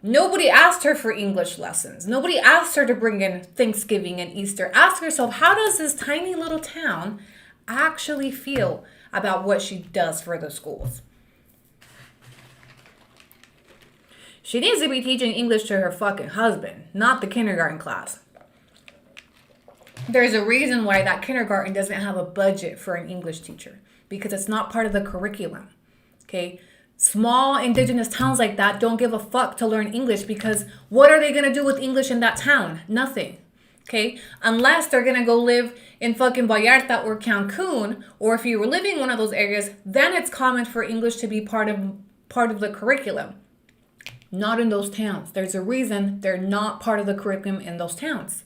A: Nobody asked her for English lessons. Nobody asked her to bring in Thanksgiving and Easter. Ask yourself, how does this tiny little town actually feel about what she does for the schools? She needs to be teaching English to her fucking husband, not the kindergarten class. There's a reason why that kindergarten doesn't have a budget for an English teacher, because it's not part of the curriculum. Okay? Small indigenous towns like that don't give a fuck to learn English because what are they going to do with English in that town? Nothing. Okay? Unless they're going to go live in fucking Vallarta or Cancun, or if you were living in one of those areas, then it's common for English to be part of the curriculum. Not in those towns. There's a reason they're not part of the curriculum in those towns.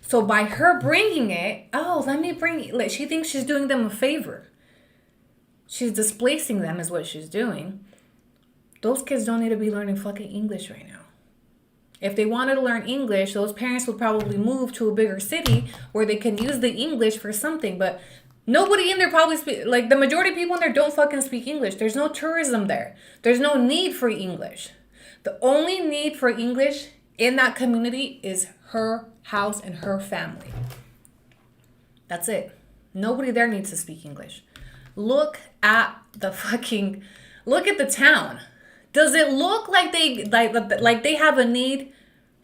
A: So by her bringing it, she thinks she's doing them a favor. She's displacing them is what she's doing. Those kids don't need to be learning fucking English right now. If they wanted to learn English, those parents would probably move to a bigger city where they can use the English for something. But nobody in there probably the majority of people in there don't fucking speak English. There's no tourism there. There's no need for English. The only need for English in that community is her house and her family. That's it. Nobody there needs to speak English. Look at the town. Does it look like they have a need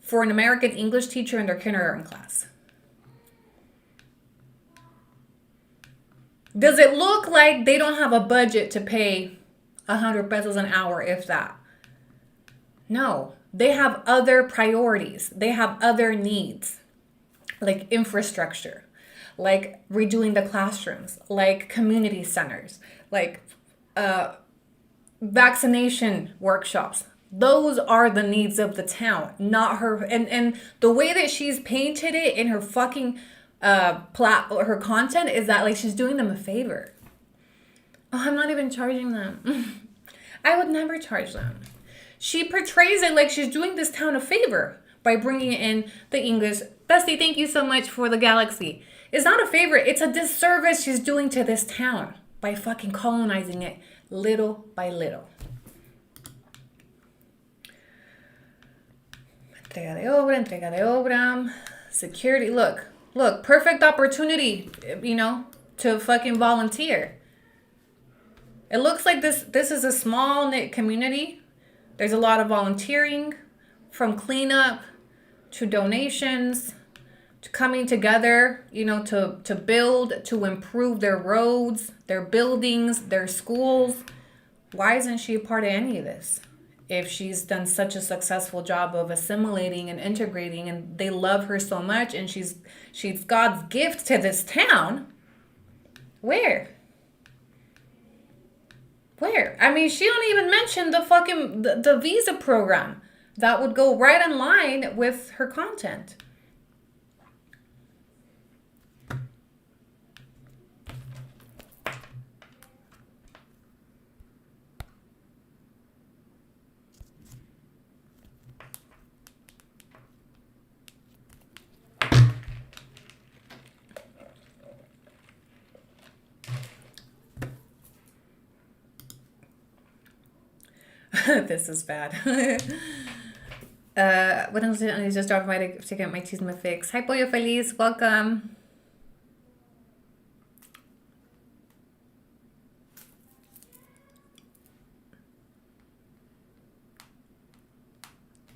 A: for an American English teacher in their kindergarten class? Does it look like they don't have a budget to pay 100 pesos an hour, if that? No, they have other priorities. They have other needs, like infrastructure, like redoing the classrooms, like community centers, like vaccination workshops. Those are the needs of the town, not her. And the way that she's painted it in her fucking her content is that like she's doing them a favor. Oh, I'm not even charging them. I would never charge them. She portrays it like she's doing this town a favor by bringing in the English. Bestie, thank you so much for the galaxy. It's not a favor. It's a disservice she's doing to this town by fucking colonizing it little by little. Entrega de obra. Security. Look, perfect opportunity, to fucking volunteer. It looks like this is a small knit community. There's a lot of volunteering, from cleanup to donations to coming together, to build, to improve their roads, their buildings, their schools. Why isn't she a part of any of this? If she's done such a successful job of assimilating and integrating, and they love her so much, and she's God's gift to this town, where? I mean, she don't even mention the fucking the visa program that would go right in line with her content. This is bad. Buenos días, I just dropped by to get my chisme fix. Hi, Pollo Feliz. Welcome.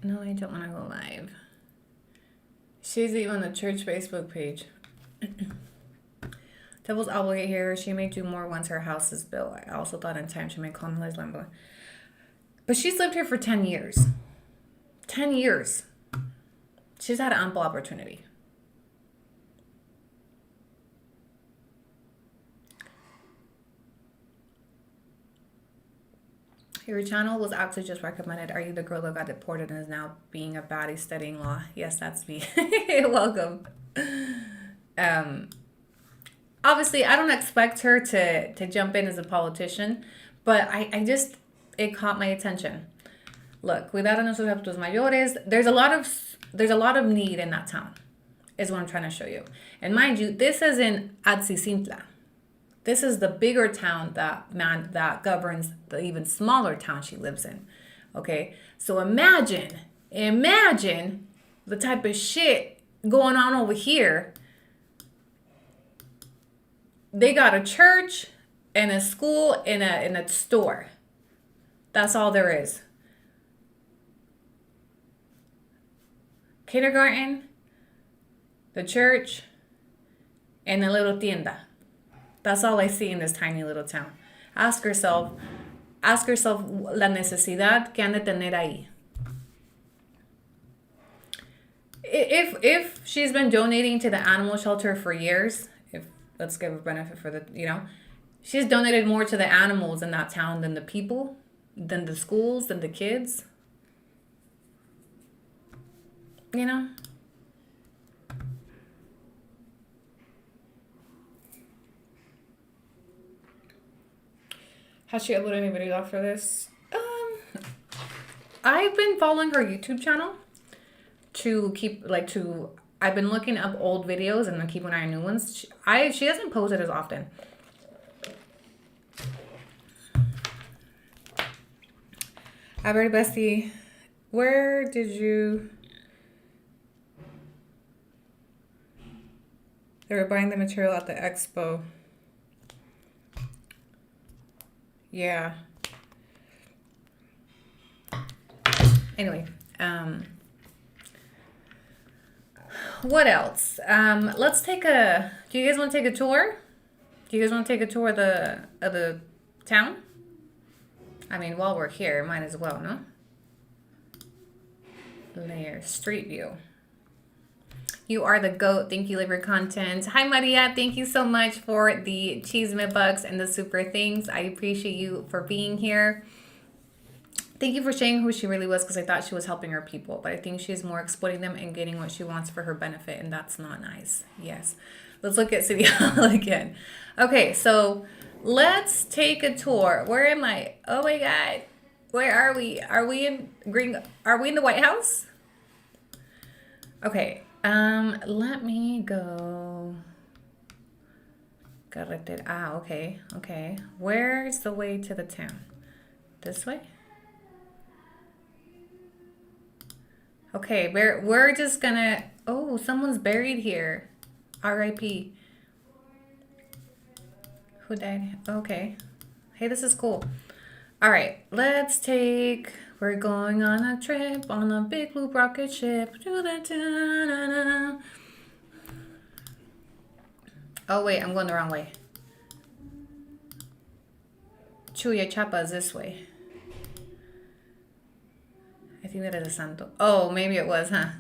A: No, I don't want to go live. She's even on the church Facebook page. Devil's obligate here. She may do more once her house is built. I also thought in time she may colonize Lambo. But she's lived here for 10 years. 10 years. She's had ample opportunity. Your channel was actually just recommended. Are you the girl that got deported and is now being a baddie studying law? Yes, that's me. Welcome. Obviously, I don't expect her to jump in as a politician, but I just, it caught my attention. Look, cuidar a nuestros adultos mayores. There's a lot of need in that town, is what I'm trying to show you. And mind you, this is in Atzitzintla. This is the bigger town that governs the even smaller town she lives in. Okay? So imagine the type of shit going on over here. They got a church and a school and a store. That's all there is. Kindergarten, the church, and a little tienda. That's all I see in this tiny little town. Ask yourself la necesidad que han de tener ahí. If she's been donating to the animal shelter for years, let's give a benefit for she's donated more to the animals in that town than the people, than the schools, than the kids. Has she uploaded any videos after this? I've been following her YouTube channel I've been looking up old videos and then keep an eye on new ones. She doesn't post it as often. A ver, Bestie, where did you... They were buying the material at the expo. Yeah. Anyway, what else? Let's take a... Do you guys want to take a tour? Do you guys want to take a tour of the town? I mean, while we're here, might as well, no? Layer, street view. You are the GOAT. Thank you, live your content. Hi, Maria. Thank you so much for the chisme bucks and the super things. I appreciate you for being here. Thank you for sharing who she really was, because I thought she was helping her people, but I think she's more exploiting them and getting what she wants for her benefit, and that's not nice. Yes. Let's look at City Hall again. Okay, so let's take a tour. Where am I? Oh my God. Where are we? Are we in the White House? Okay. Let me go. Carretera. Ah, okay. Okay. Where's the way to the town? This way? Okay, we're just gonna... Oh, someone's buried here. R.I.P. Who died? Okay. Hey, this is cool. All right, let's take... We're going on a trip on a big blue rocket ship. Oh, wait, I'm going the wrong way. Chuya Chapa is this way. I think that is a santo. Oh, maybe it was, huh?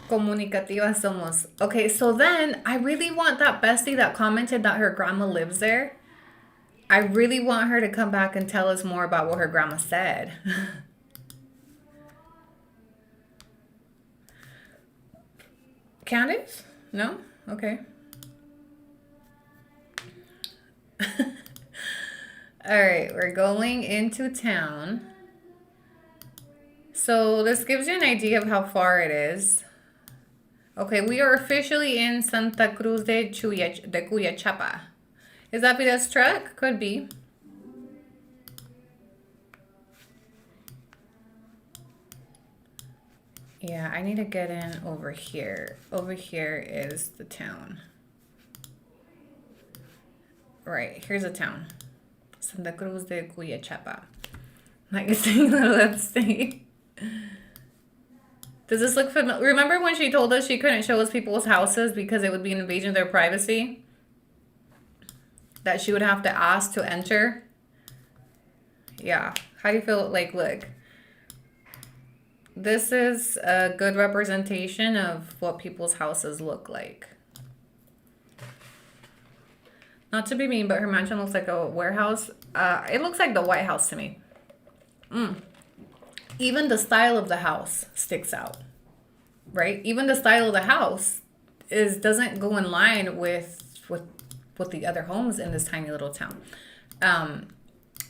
A: Comunicativa somos. Okay, so then I really want that bestie that commented that her grandma lives there. I really want her to come back and tell us more about what her grandma said. Candace? No? Okay. All right, we're going into town. So this gives you an idea of how far it is. Okay, we are officially in Santa Cruz de Cuyachapa. Is that Fidel's truck? Could be. Yeah, I need to get in over here. Over here is the town. Right, here's a town. Santa Cruz de Cuyachapa. Like a single upstate. Does this look familiar? Remember when she told us she couldn't show us people's houses because it would be an invasion of their privacy? That she would have to ask to enter? Yeah. How do you feel? Like, look. This is a good representation of what people's houses look like. Not to be mean, but her mansion looks like a warehouse. It looks like the White House to me. Even the style of the house sticks out, right? Even the style of the house doesn't go in line with the other homes in this tiny little town.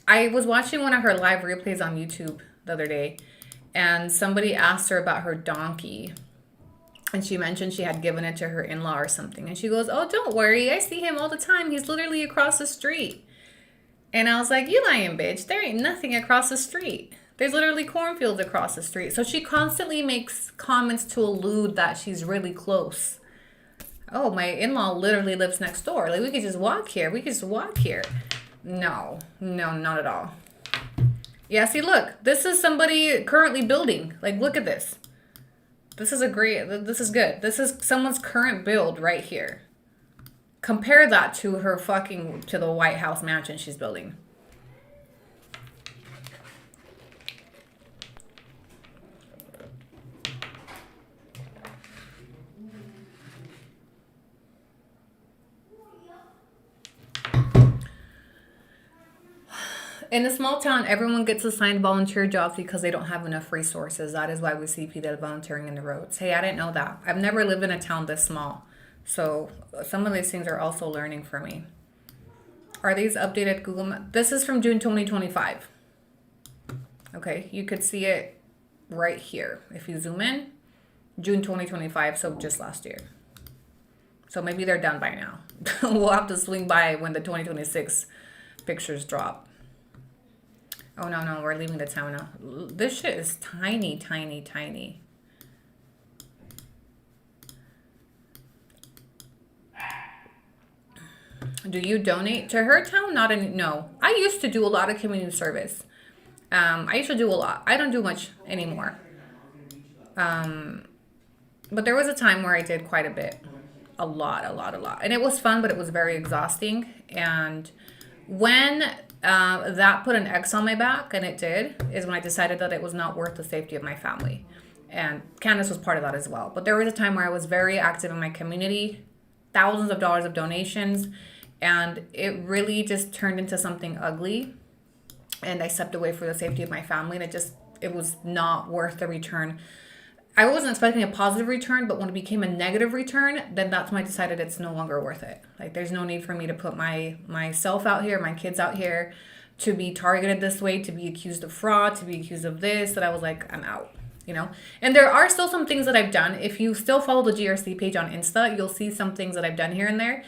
A: I was watching one of her live replays on YouTube the other day, and somebody asked her about her donkey. And she mentioned she had given it to her in-law or something. And she goes, oh, don't worry. I see him all the time. He's literally across the street. And I was like, you lying bitch. There ain't nothing across the street. There's literally cornfields across the street. So she constantly makes comments to allude that she's really close. Oh, my in-law literally lives next door. Like, we could just walk here. We could just walk here. No, not at all. Yeah, see, look. This is somebody currently building. Like, look at this. This is good. This is someone's current build right here. Compare that to to the White House mansion she's building. In a small town, everyone gets assigned volunteer jobs because they don't have enough resources. That is why we see Fidel volunteering in the roads. Hey, I didn't know that. I've never lived in a town this small. So some of these things are also learning for me. Are these updated Google Maps? This is from June 2025. Okay, you could see it right here. If you zoom in, June 2025, so just last year. So maybe they're done by now. We'll have to swing by when the 2026 pictures drop. Oh, no, we're leaving the town now. This shit is tiny, tiny, tiny. Do you donate to her town? No. I used to do a lot of community service. I used to do a lot. I don't do much anymore. But there was a time where I did quite a bit. A lot. And it was fun, but it was very exhausting. And when that put an X on my back, and it did, is when I decided that it was not worth the safety of my family. And Candace was part of that as well. But there was a time where I was very active in my community, thousands of dollars of donations, and it really just turned into something ugly. And I stepped away for the safety of my family, and it was not worth the return. I wasn't expecting a positive return, but when it became a negative return, then that's when I decided it's no longer worth it. Like, there's no need for me to put myself out here, my kids out here, to be targeted this way, to be accused of fraud, to be accused of this, that I was like, I'm out, you know? And there are still some things that I've done. If you still follow the GRC page on Insta, you'll see some things that I've done here and there,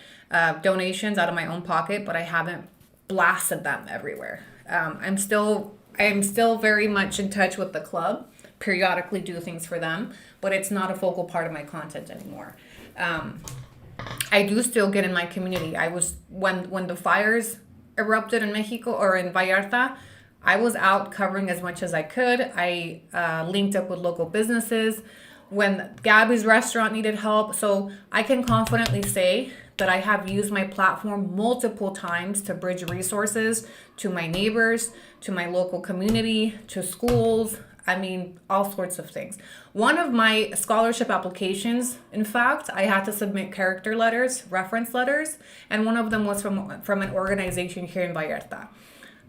A: donations out of my own pocket, but I haven't blasted them everywhere. I'm still very much in touch with the club, periodically do things for them, but it's not a focal part of my content anymore. I do still get in my community. I was, when the fires erupted in Mexico or in Vallarta, I was out covering as much as I could. I linked up with local businesses when Gabby's restaurant needed help. So I can confidently say that I have used my platform multiple times to bridge resources to my neighbors, to my local community, to schools. I mean, all sorts of things. One of my scholarship applications, in fact, I had to submit character letters, reference letters, and one of them was from an organization here in Vallarta.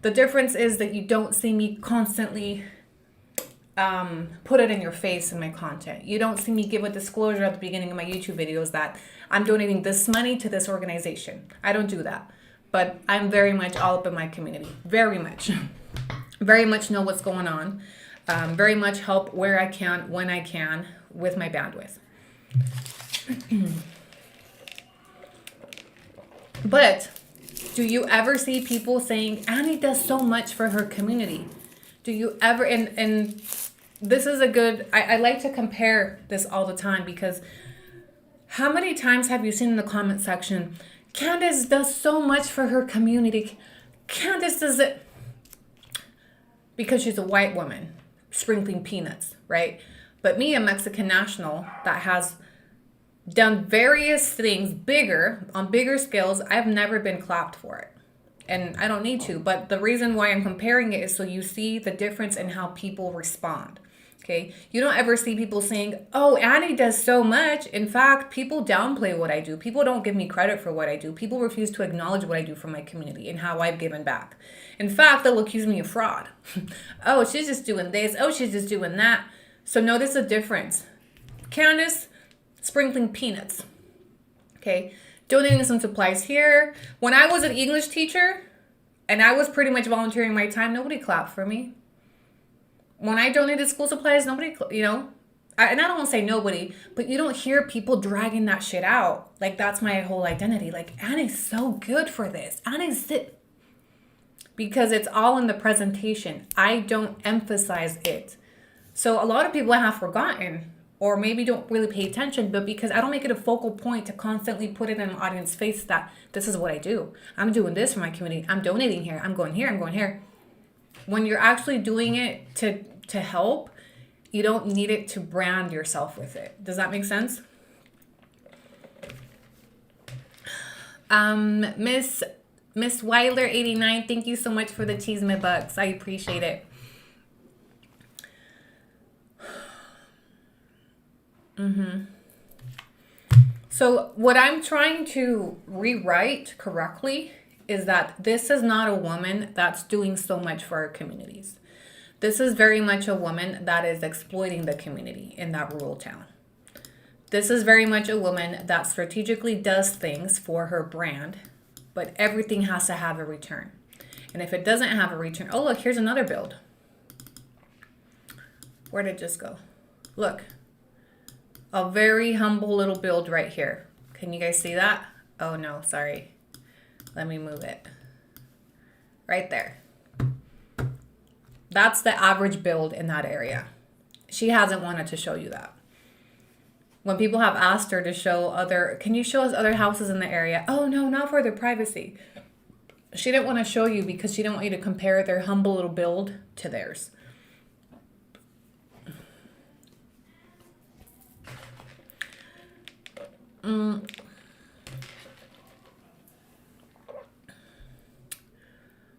A: The difference is that you don't see me constantly put it in your face in my content. You don't see me give a disclosure at the beginning of my YouTube videos that I'm donating this money to this organization. I don't do that. But I'm very much all up in my community. Very much. Very much know what's going on. Very much help where I can, when I can, with my bandwidth. But do you ever see people saying, Annie does so much for her community? Do you ever, and this is a good, I like to compare this all the time because how many times have you seen in the comment section, Candace does so much for her community. Candace does it because she's a white woman sprinkling peanuts, right? But me, a Mexican national that has done various things bigger, on bigger scales, I've never been clapped for it. And I don't need to. But the reason why I'm comparing it is so you see the difference in how people respond. Okay, you don't ever see people saying, oh, Annie does so much. In fact, people downplay what I do. People don't give me credit for what I do. People refuse to acknowledge what I do for my community and how I've given back. In fact, they'll accuse me of fraud. Oh, she's just doing this. Oh, she's just doing that. So notice the difference. Candace, sprinkling peanuts. Okay, donating some supplies here. When I was an English teacher and I was pretty much volunteering my time, nobody clapped for me. When I donated school supplies, nobody, and I don't want to say nobody, but you don't hear people dragging that shit out. Like, that's my whole identity. Like, Annie's so good for this. Annie's it. Because it's all in the presentation. I don't emphasize it. So a lot of people have forgotten or maybe don't really pay attention, but because I don't make it a focal point to constantly put it in an audience's face that this is what I do. I'm doing this for my community. I'm donating here. I'm going here. I'm going here. When you're actually doing it to help, you don't need it to brand yourself with it. Does that make sense? Miss Weiler 89, thank you so much for the Cheesemate bucks. I appreciate it. So what I'm trying to rewrite correctly is that this is not a woman that's doing so much for our communities. This is very much a woman that is exploiting the community in that rural town. This is very much a woman that strategically does things for her brand, but everything has to have a return. And if it doesn't have a return, oh, look, here's another build. Where did it just go? Look, a very humble little build right here. Can you guys see that? Oh no, sorry. Let me move it. Right there. That's the average build in that area. She hasn't wanted to show you that. When people have asked her to show can you show us other houses in the area? Oh no, not for their privacy. She didn't want to show you because she didn't want you to compare their humble little build to theirs.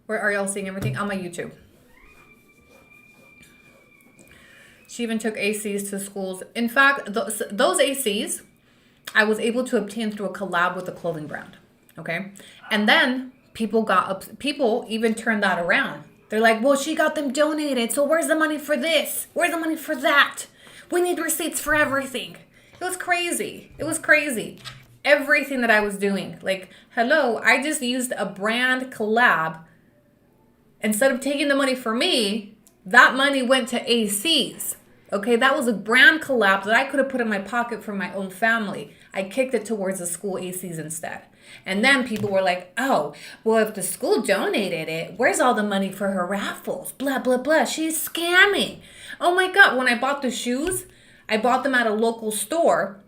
A: Where are y'all seeing everything? On my YouTube. She even took ACs to schools. In fact, those ACs, I was able to obtain through a collab with a clothing brand. Okay? And then people even turned that around. They're like, well, she got them donated, so where's the money for this? Where's the money for that? We need receipts for everything. It was crazy. It was crazy. Everything that I was doing. Like, hello, I just used a brand collab. Instead of taking the money for me, that money went to ACs. Okay, that was a brand collab that I could have put in my pocket for my own family. I kicked it towards the school ACs instead. And then people were like, oh, well, if the school donated it, where's all the money for her raffles? Blah, blah, blah. She's scamming. Oh my God, when I bought the shoes, I bought them at a local store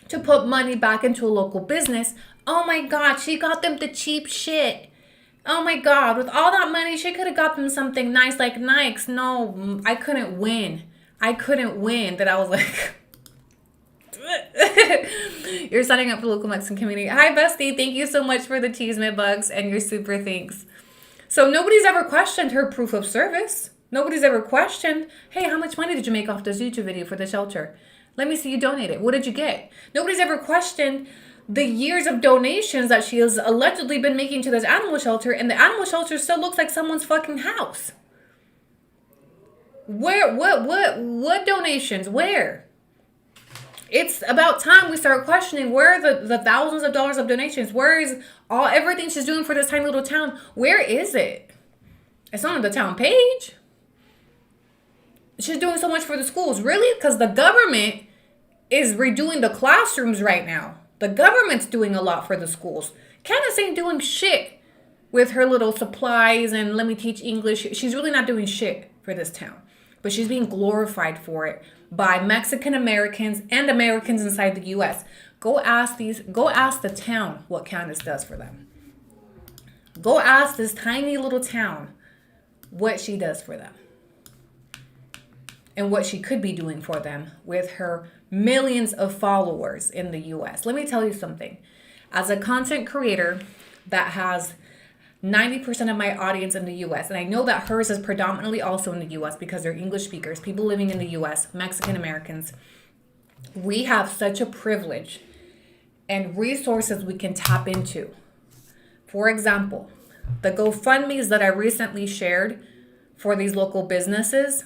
A: to put money back into a local business. Oh my God, she got them the cheap shit. Oh my God, with all that money, she could have got them something nice like Nikes. No, I couldn't win. That I was like, you're signing up for the local Mexican community. Hi, bestie. Thank you so much for the Cheesemate bucks and your super thanks. So nobody's ever questioned her proof of service. Nobody's ever questioned, hey, how much money did you make off this YouTube video for the shelter? Let me see you donate it. What did you get? Nobody's ever questioned the years of donations that she has allegedly been making to this animal shelter, and the animal shelter still looks like someone's fucking house. What donations? Where? It's about time we start questioning where are the thousands of dollars of donations. Where is everything she's doing for this tiny little town? Where is it? It's not on the town page. She's doing so much for the schools. Really? Because the government is redoing the classrooms right now. The government's doing a lot for the schools. Candace ain't doing shit with her little supplies and let me teach English. She's really not doing shit for this town. but she's being glorified for it by Mexican Americans and Americans inside the US. Go ask the town what Candace does for them. Go ask this tiny little town what she does for them. And what she could be doing for them with her millions of followers in the US. Let me tell you something. As a content creator that has 90% of my audience in the US, and I know that hers is predominantly also in the US because they're English speakers, people living in the US, Mexican Americans, we have such a privilege and resources we can tap into. For example, the GoFundMes that I recently shared for these local businesses,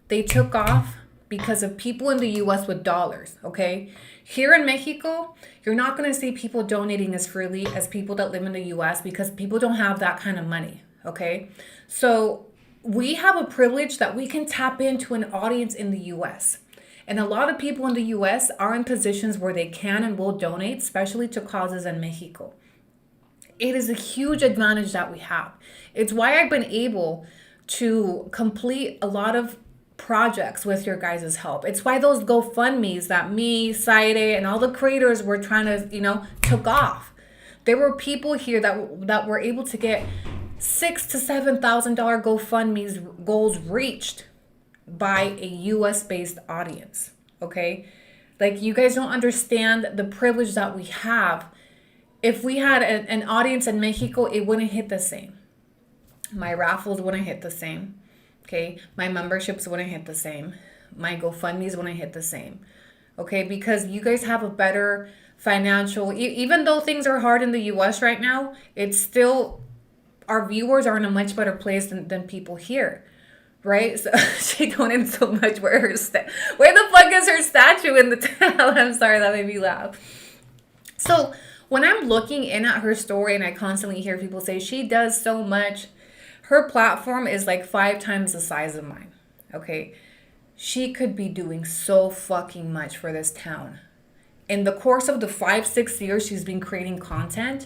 A: they took off because of people in the US with dollars, okay? Here in Mexico, you're not going to see people donating as freely as people that live in the US because people don't have that kind of money, okay? So we have a privilege that we can tap into an audience in the US. And a lot of people in the US are in positions where they can and will donate, especially to causes in Mexico. It is a huge advantage that we have. It's why I've been able to complete a lot of projects with your guys' help. It's why those GoFundMes that me, Saide, and all the creators were trying to, took off. There were people here that were able to get $6,000 to $7,000 GoFundMes goals reached by a US-based audience, okay? Like, you guys don't understand the privilege that we have. If we had an audience in Mexico, it wouldn't hit the same. My raffles wouldn't hit the same. Okay, my memberships wouldn't hit the same. My GoFundMes wouldn't hit the same. Okay, because you guys have a better financial, even though things are hard in the US right now, it's still, our viewers are in a much better place than people here, right? So she donated so much. Where the fuck is her statue in the town? I'm sorry, that made me laugh. So when I'm looking in at her story and I constantly hear people say she does so much, her platform is like 5 times the size of mine, okay? She could be doing so fucking much for this town. In the course of the 5-6 years she's been creating content,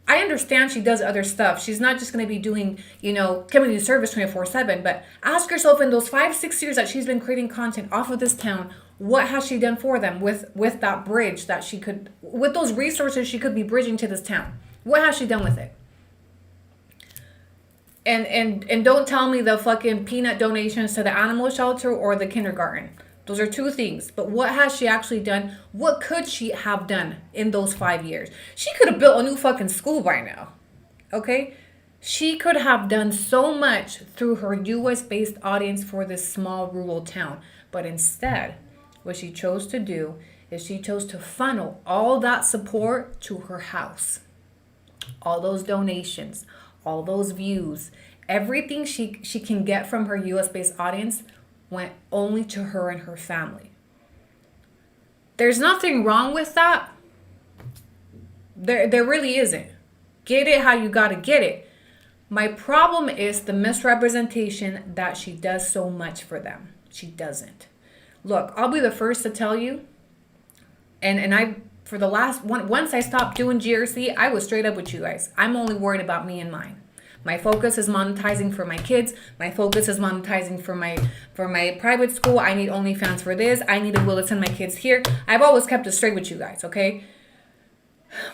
A: I understand she does other stuff. She's not just going to be doing, community service 24/7, but ask yourself in those 5-6 years that she's been creating content off of this town, what has she done for them with that bridge that she could, with those resources she could be bridging to this town? What has she done with it? And don't tell me the fucking peanut donations to the animal shelter or the kindergarten. Those are 2 things. But what has she actually done? What could she have done in those 5 years? She could have built a new fucking school by now. Okay? She could have done so much through her US-based audience for this small rural town. But instead, what she chose to do is she chose to funnel all that support to her house. All those donations, all those views, everything she can get from her US-based audience went only to her and her family. There's nothing wrong with that. There really isn't. Get it how you gotta get it. My problem is the misrepresentation that she does so much for them. She doesn't. Look, I'll be the first to tell you, and I, for the last one, once I stopped doing GRC, I was straight up with you guys. I'm only worried about me and mine. My focus is monetizing for my kids. My focus is monetizing for my private school. I need OnlyFans for this. I need a will to send my kids here. I've always kept it straight with you guys, okay?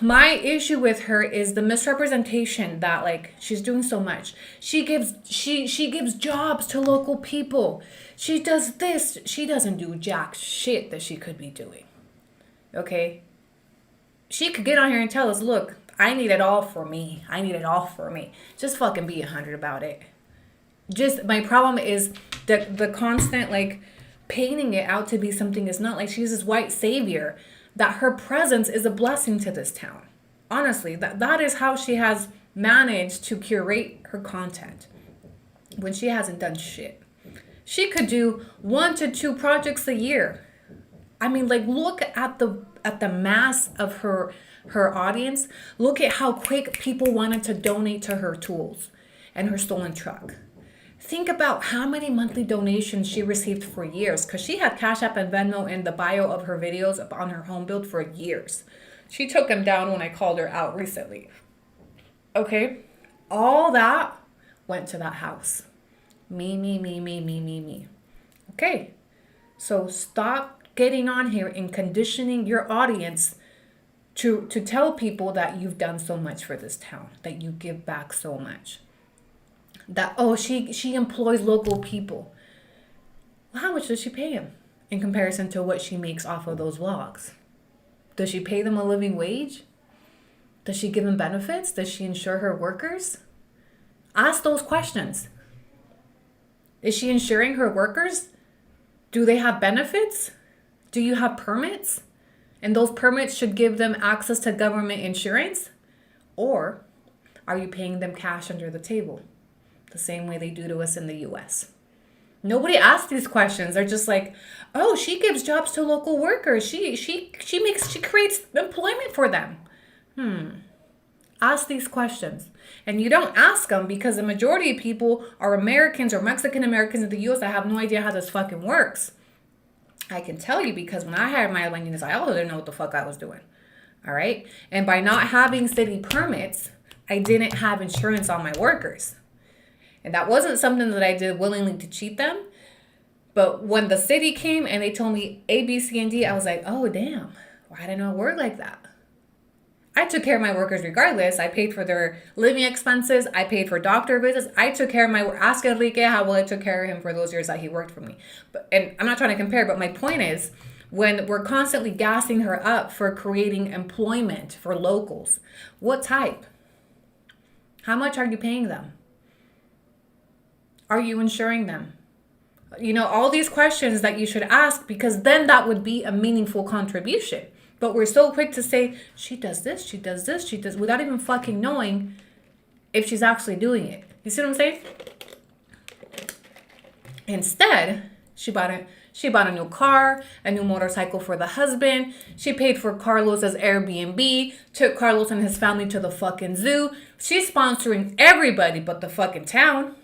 A: My issue with her is the misrepresentation that, like, she's doing so much. She gives jobs to local people. She does this. She doesn't do jack shit that she could be doing. Okay? She could get on here and tell us, look, I need it all for me. I need it all for me. Just fucking be 100 about it. Just, my problem is the constant, like, painting it out to be something it's not. Like, she's this white savior, that her presence is a blessing to this town. Honestly, that is how she has managed to curate her content when she hasn't done shit. She could do 1 to 2 projects a year. I mean, like, look at the mass of her audience. Look at how quick people wanted to donate to her tools and her stolen truck. Think about how many monthly donations she received for years, because she had Cash App and Venmo in the bio of her videos on her home build for years. She took them down when I called her out recently. Okay? All that went to that house. Me, me, me, me, me, me, me. Okay. So stop getting on here and conditioning your audience to tell people that you've done so much for this town, that you give back so much. That, oh, she employs local people. Well, how much does she pay him in comparison to what she makes off of those vlogs? Does she pay them a living wage? Does she give them benefits? Does she insure her workers? Ask those questions. Is she insuring her workers? Do they have benefits? Do you have permits? And those permits should give them access to government insurance? Or are you paying them cash under the table? The same way they do to us in the US. Nobody asks these questions. They're just like, oh, she gives jobs to local workers. She creates employment for them. Ask these questions. And you don't ask them because the majority of people are Americans or Mexican Americans in the US that have no idea how this fucking works. I can tell you because when I hired my unionist, I also didn't know what the fuck I was doing. All right? And by not having city permits, I didn't have insurance on my workers. And that wasn't something that I did willingly to cheat them. But when the city came and they told me A, B, C, and D, I was like, oh, damn. Why didn't I work like that? I took care of my workers regardless. I paid for their living expenses. I paid for doctor visits. I took care of my work. Ask Enrique how well I took care of him for those years that he worked for me. And I'm not trying to compare, but my point is, when we're constantly gassing her up for creating employment for locals, what type? How much are you paying them? Are you insuring them? You know, all these questions that you should ask, because then that would be a meaningful contribution. But we're so quick to say, she does this, she does this, she does, without even fucking knowing if she's actually doing it. You see what I'm saying? Instead, she bought a new car, a new motorcycle for the husband. She paid for Carlos's Airbnb, took Carlos and his family to the fucking zoo. She's sponsoring everybody but the fucking town.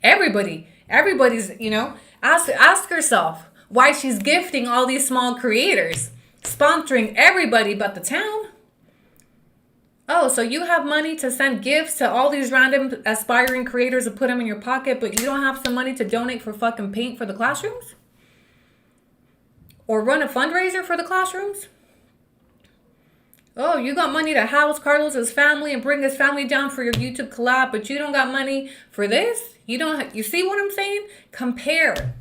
A: Everybody's, you know, ask herself why she's gifting all these small creators, sponsoring everybody but the town. Oh, so you have money to send gifts to all these random aspiring creators to put them in your pocket, but you don't have some money to donate for fucking paint for the classrooms? Or run a fundraiser for the classrooms? Oh, you got money to house Carlos's family and bring his family down for your YouTube collab, but you don't got money for this? You see what I'm saying? Compare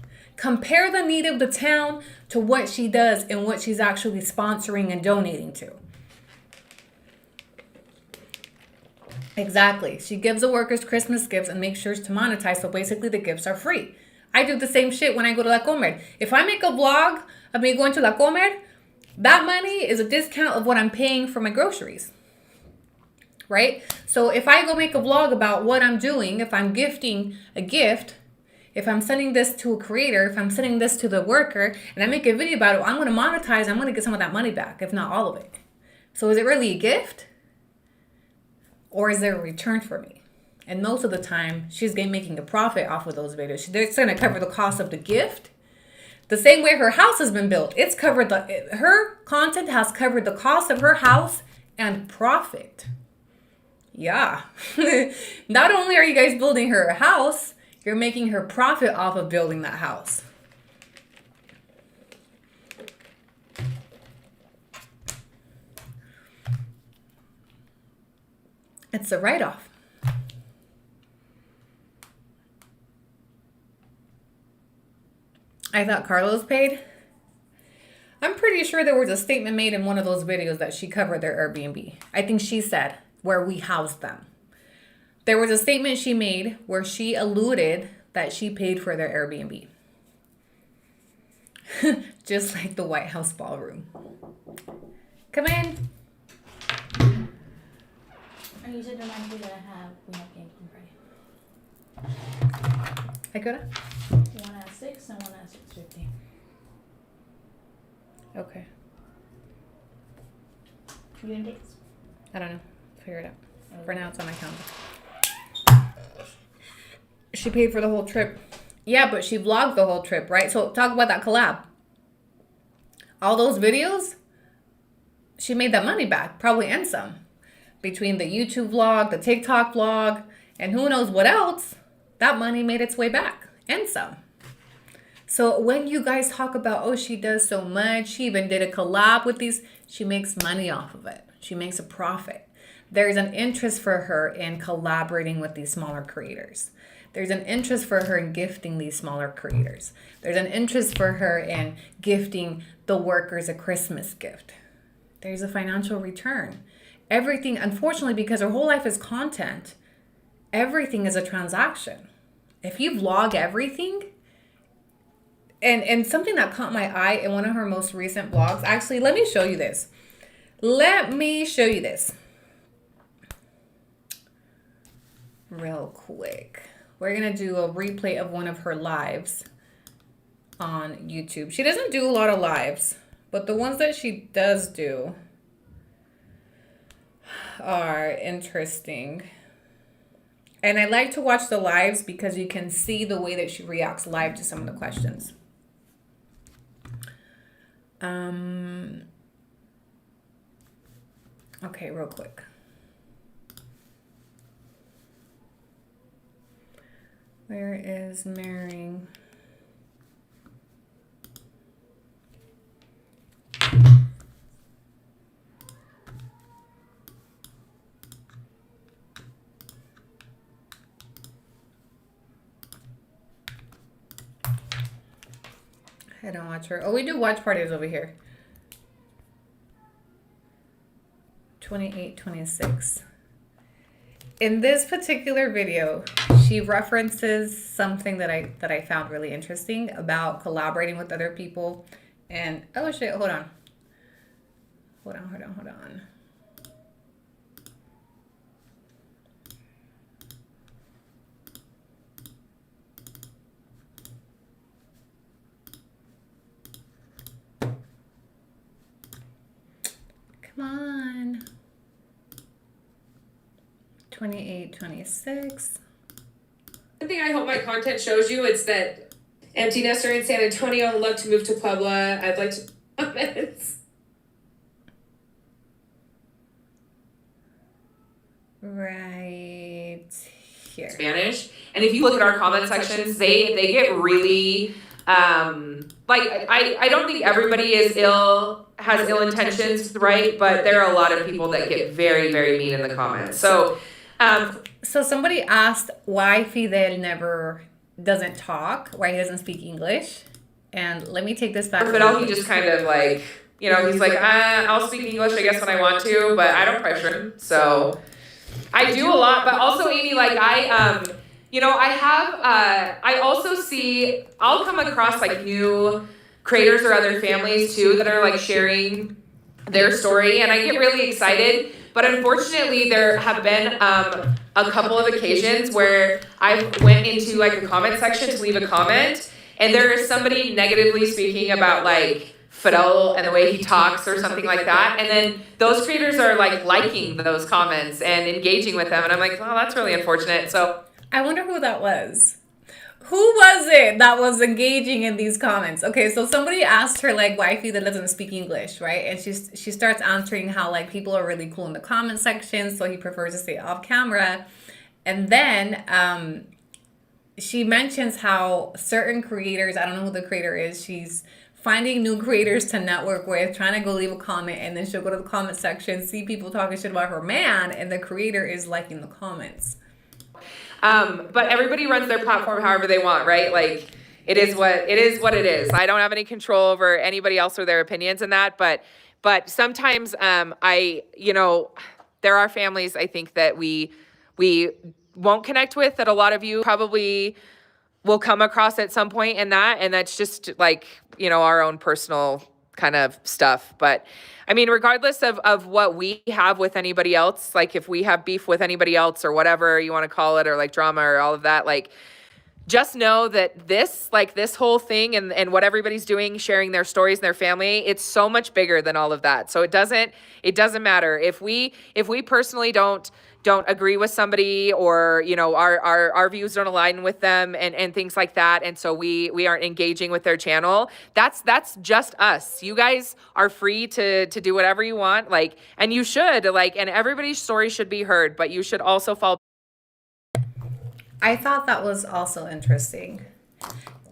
A: the need of the town to what she does and what she's actually sponsoring and donating to. Exactly. She gives the workers Christmas gifts and makes sure to monetize, so basically the gifts are free. I do the same shit when I go to La Comer. If I make a vlog of me going to La Comer, that money is a discount of what I'm paying for my groceries. Right? So if I go make a vlog about what I'm doing, if I'm gifting a gift, if I'm sending this to a creator, if I'm sending this to the worker, and I make a video about it, I'm going to monetize, I'm going to get some of that money back, if not all of it. So is it really a gift? Or is there a return for me? And most of the time, she's making a profit off of those videos. It's going to cover the cost of the gift. The same way her house has been built. It's covered her content has covered the cost of her house and profit. Yeah. Not only are you guys building her a house, you're making her profit off of building that house. It's a write-off. I thought Carlos paid. I'm pretty sure there was a statement made in one of those videos that she covered their Airbnb. I think she said where we housed them. There was a statement she made where she alluded that she paid for their Airbnb. Just like the White House ballroom. Come in.
C: And you said remind me that we have games on Friday.
A: I could.
C: One at 6 and one at 6:50.
A: Okay.
C: You and dates?
A: I don't know. Figure it out. For now, it's on my calendar. She paid for the whole trip. Yeah, but she vlogged the whole trip, right? So talk about that collab. All those videos, she made that money back, probably and some. Between the YouTube vlog, the TikTok vlog, and who knows what else. that money made its way back and some. So when you guys talk about, oh, she does so much, she even did a collab with these, she makes money off of it. She makes a profit. There's an interest for her in collaborating with these smaller creators. There's an interest for her in gifting these smaller creators. There's an interest for her in gifting the workers a Christmas gift. There's a financial return. Everything, unfortunately, because her whole life is content, everything is a transaction. If you vlog everything, and something that caught my eye in one of her most recent vlogs, actually, let me show you this. Let me show you this real quick. We're going to do a replay of one of her lives on YouTube. She doesn't do a lot of lives, but the ones that she does do are interesting. And I like to watch the lives because you can see the way that she reacts live to some of the questions. Okay, real quick. Where is Mary? I don't watch her. Oh, we do watch parties over here. 28, 26. In this particular video, she references something that I found really interesting about collaborating with other people. And oh shit, hold on. Hold on. Come on. 28, 26.
D: One thing I hope my content shows you is that empty nester in San Antonio, love to move to Puebla. I'd like to comments.
A: Right here.
D: Spanish. And if you look at our comment sections, they get really I don't think everybody has ill intentions, right? But there are a lot of people that get very, very mean in the comments. So
A: somebody asked why Fidel never doesn't talk, why he doesn't speak English. And let me take this back.
D: Fidel, he just kind of like, he's like, I'll speak English, I guess, when I want to, but I don't pressure him. So I do a lot, but also, Amy, like I also see, I'll come across like new creators or other families too that are like sharing their story, and I get really excited. But unfortunately, there have been a couple of occasions where I went into like a comment section to leave a comment, and there is somebody negatively speaking about like Fidel and the way he talks or something like that, and then those creators are like liking those comments and engaging with them, and I'm like, oh, that's really unfortunate. So
A: I wonder who that was. Who was it that was engaging in these comments? Okay, so somebody asked her like why Fidel doesn't speak English, right? And she starts answering how like people are really cool in the comment section, so he prefers to stay off camera. And then she mentions how certain creators, I don't know who the creator is, she's finding new creators to network with, trying to go leave a comment, and then she'll go to the comment section, see people talking shit about her man, and the creator is liking the comments.
D: But everybody runs their platform however they want, right? Like it is what it is. I don't have any control over anybody else or their opinions in that, but sometimes there are families I think that we won't connect with, that a lot of you probably will come across at some point in that, and that's just like, our own personal kind of stuff. But I mean, regardless of what we have with anybody else, like if we have beef with anybody else or whatever you want to call it, or like drama or all of that, like just know that this whole thing and what everybody's doing, sharing their stories and their family, it's so much bigger than all of that. So it doesn't matter if we personally don't agree with somebody, or our views don't align with them and things like that, and so we aren't engaging with their channel. That's just us. You guys are free to do whatever you want, like, and you should, like, and everybody's story should be heard, but you should also follow.
A: I thought that was also interesting.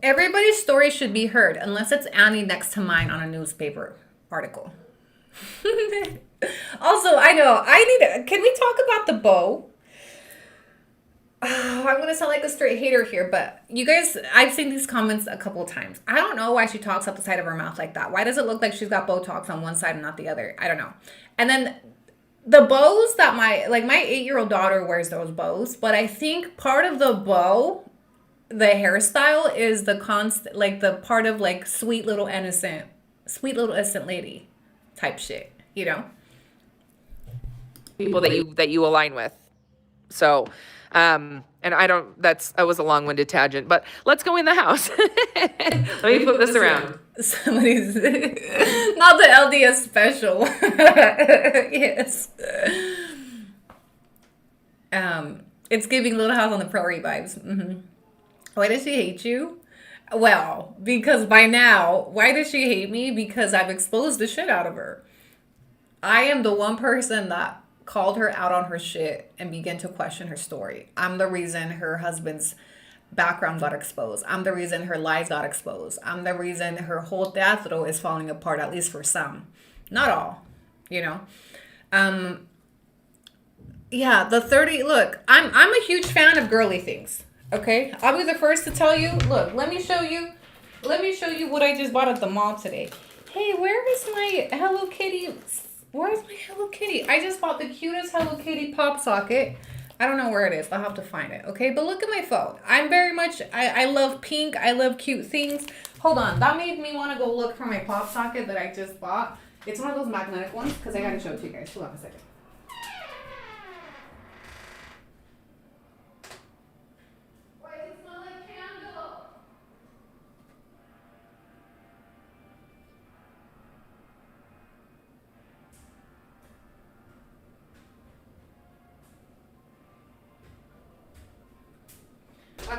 A: Everybody's story should be heard, unless it's Annie next to mine on a newspaper article. Also, I know, can we talk about the bow? Oh, I'm going to sound like a straight hater here, but you guys, I've seen these comments a couple of times. I don't know why she talks out the side of her mouth like that. Why does it look like she's got Botox on one side and not the other? I don't know. And then the bows that my 8-year-old daughter wears those bows, but I think part of the bow, the hairstyle is the the part of like sweet little innocent lady type shit, you know?
D: People that you align with. So, and that was a long-winded tangent, but let's go in the house. Let me flip this around.
A: Somebody's not the LDS special. Yes. It's giving Little House on the Prairie vibes. Mm-hmm. Why does she hate you? Well, because by now, why does she hate me? Because I've exposed the shit out of her. I am the one person that called her out on her shit and began to question her story. I'm the reason her husband's background got exposed. I'm the reason her lies got exposed. I'm the reason her whole teatro is falling apart, at least for some. Not all, you know? Yeah, look, I'm a huge fan of girly things. Okay? I'll be the first to tell you, look, let me show you what I just bought at the mall today. Hey, where is my Hello Kitty? Where's my Hello Kitty? I just bought the cutest Hello Kitty pop socket. I don't know where it is. I'll have to find it. Okay, but look at my phone. I'm very much, I love pink. I love cute things. Hold on. That made me want to go look for my pop socket that I just bought. It's one of those magnetic ones because I got to show it to you guys. Hold on a second. Why does it smell like candle?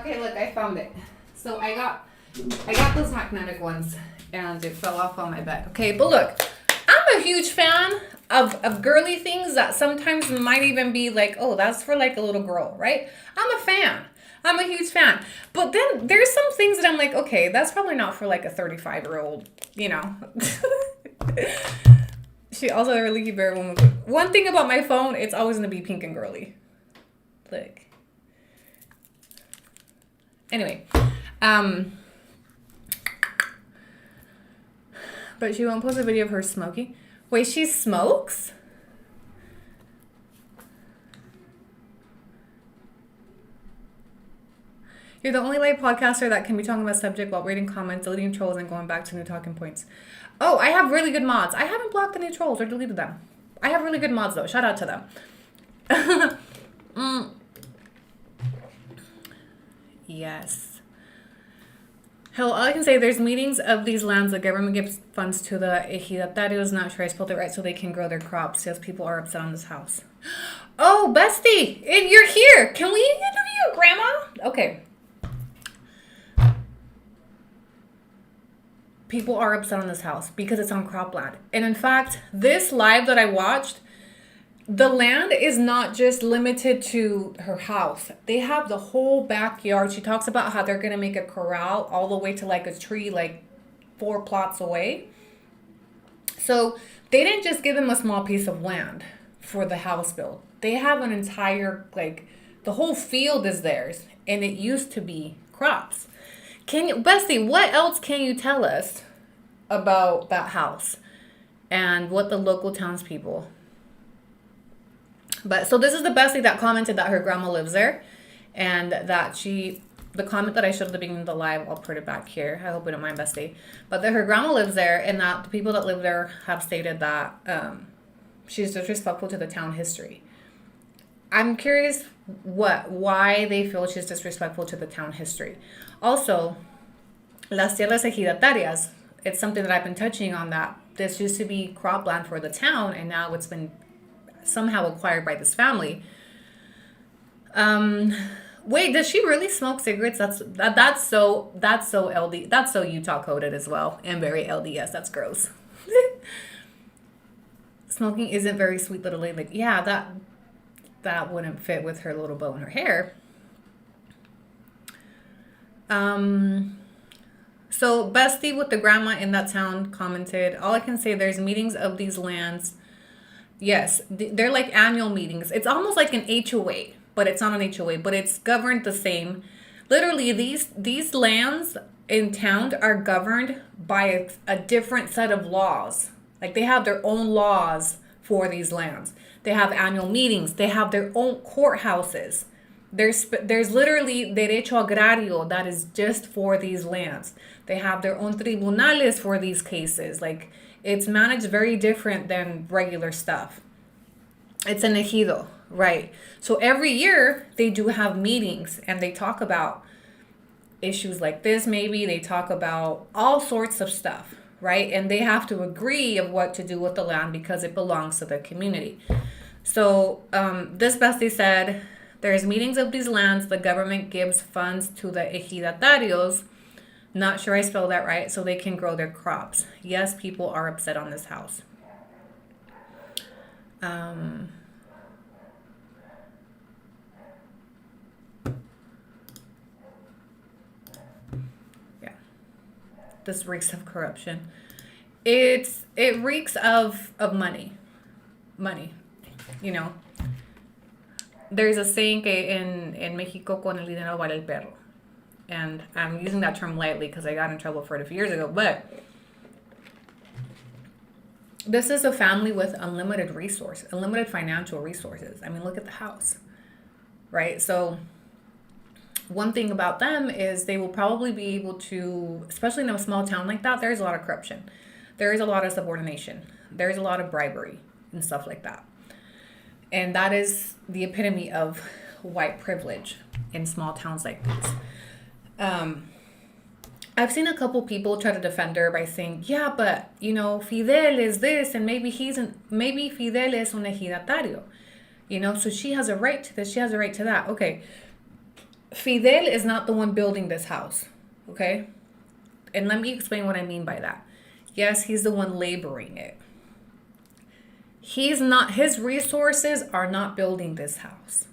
A: Okay, look, I found it. So I got those magnetic ones and it fell off on my bed. Okay, but look, I'm a huge fan of girly things that sometimes might even be like, oh, that's for like a little girl, right? I'm a fan. I'm a huge fan. But then there's some things that I'm like, okay, that's probably not for like a 35-year-old, you know. She also a really cute bear woman. One thing about my phone, it's always gonna be pink and girly. Look. Anyway, but she won't post a video of her smoking. Wait, she smokes? You're the only live podcaster that can be talking about subject while reading comments, deleting trolls, and going back to new talking points. Oh, I have really good mods. I haven't blocked any trolls or deleted them. I have really good mods, though. Shout out to them. Yes. Hell, all I can say, there's meetings of these lands. The government gives funds to the ejidatarios. Not sure I spelled it right, so they can grow their crops. Yes, people are upset on this house. Oh, bestie, and you're here. Can we interview your grandma? Okay. People are upset on this house because it's on cropland. And in fact, this live that I watched, the land is not just limited to her house. They have the whole backyard. She talks about how they're going to make a corral all the way to like a tree, like 4 plots away. So they didn't just give them a small piece of land for the house build. They have an entire, like, the whole field is theirs. And it used to be crops. Bestie, what else can you tell us about that house and what the local townspeople? But so this is the bestie that commented that her grandma lives there, and that the comment that I showed at the beginning of the live, I'll put it back here. I hope you don't mind, bestie. But that her grandma lives there, and that the people that live there have stated that she's disrespectful to the town history. I'm curious why they feel she's disrespectful to the town history. Also, las tierras ejidatarias, it's something that I've been touching on, that this used to be cropland for the town, and now it's been somehow acquired by this family. Wait, does she really smoke cigarettes? That's so LD. That's so Utah coded as well, and very LDS. That's gross. Smoking isn't very sweet little lady. Like, yeah, that wouldn't fit with her little bow in her hair. So Bestie with the grandma in that town commented, all I can say, there's meetings of these lands. Yes, they're like annual meetings. It's almost like an HOA, but it's not an HOA, but it's governed the same. Literally, these lands in town are governed by a different set of laws. Like they have their own laws for these lands. They have annual meetings. They have their own courthouses. There's literally derecho agrario that is just for these lands. They have their own tribunales for these cases. Like it's managed very different than regular stuff. It's an ejido, right? So every year they do have meetings and they talk about issues like this. Maybe they talk about all sorts of stuff, right? And they have to agree of what to do with the land because it belongs to the community. So this bestie said, there's meetings of these lands. The government gives funds to the ejidatarios. Not sure I spelled that right. So they can grow their crops. Yes, people are upset on this house. Yeah. This reeks of corruption. It reeks of money. Money. You know. There's a saying in Mexico, con el dinero vale el perro. And I'm using that term lightly because I got in trouble for it a few years ago. But this is a family with unlimited financial resources. I mean, look at the house, right? So one thing about them is they will probably be able to, especially in a small town like that, there's a lot of corruption. There is a lot of subordination. There's a lot of bribery and stuff like that. And that is the epitome of white privilege in small towns like these. I've seen a couple people try to defend her by saying, yeah, but, you know, Fidel is this, and maybe Fidel is un ejidatario. You know, so she has a right to this, she has a right to that. Okay. Fidel is not the one building this house. Okay? And let me explain what I mean by that. Yes, he's the one laboring it. His resources are not building this house.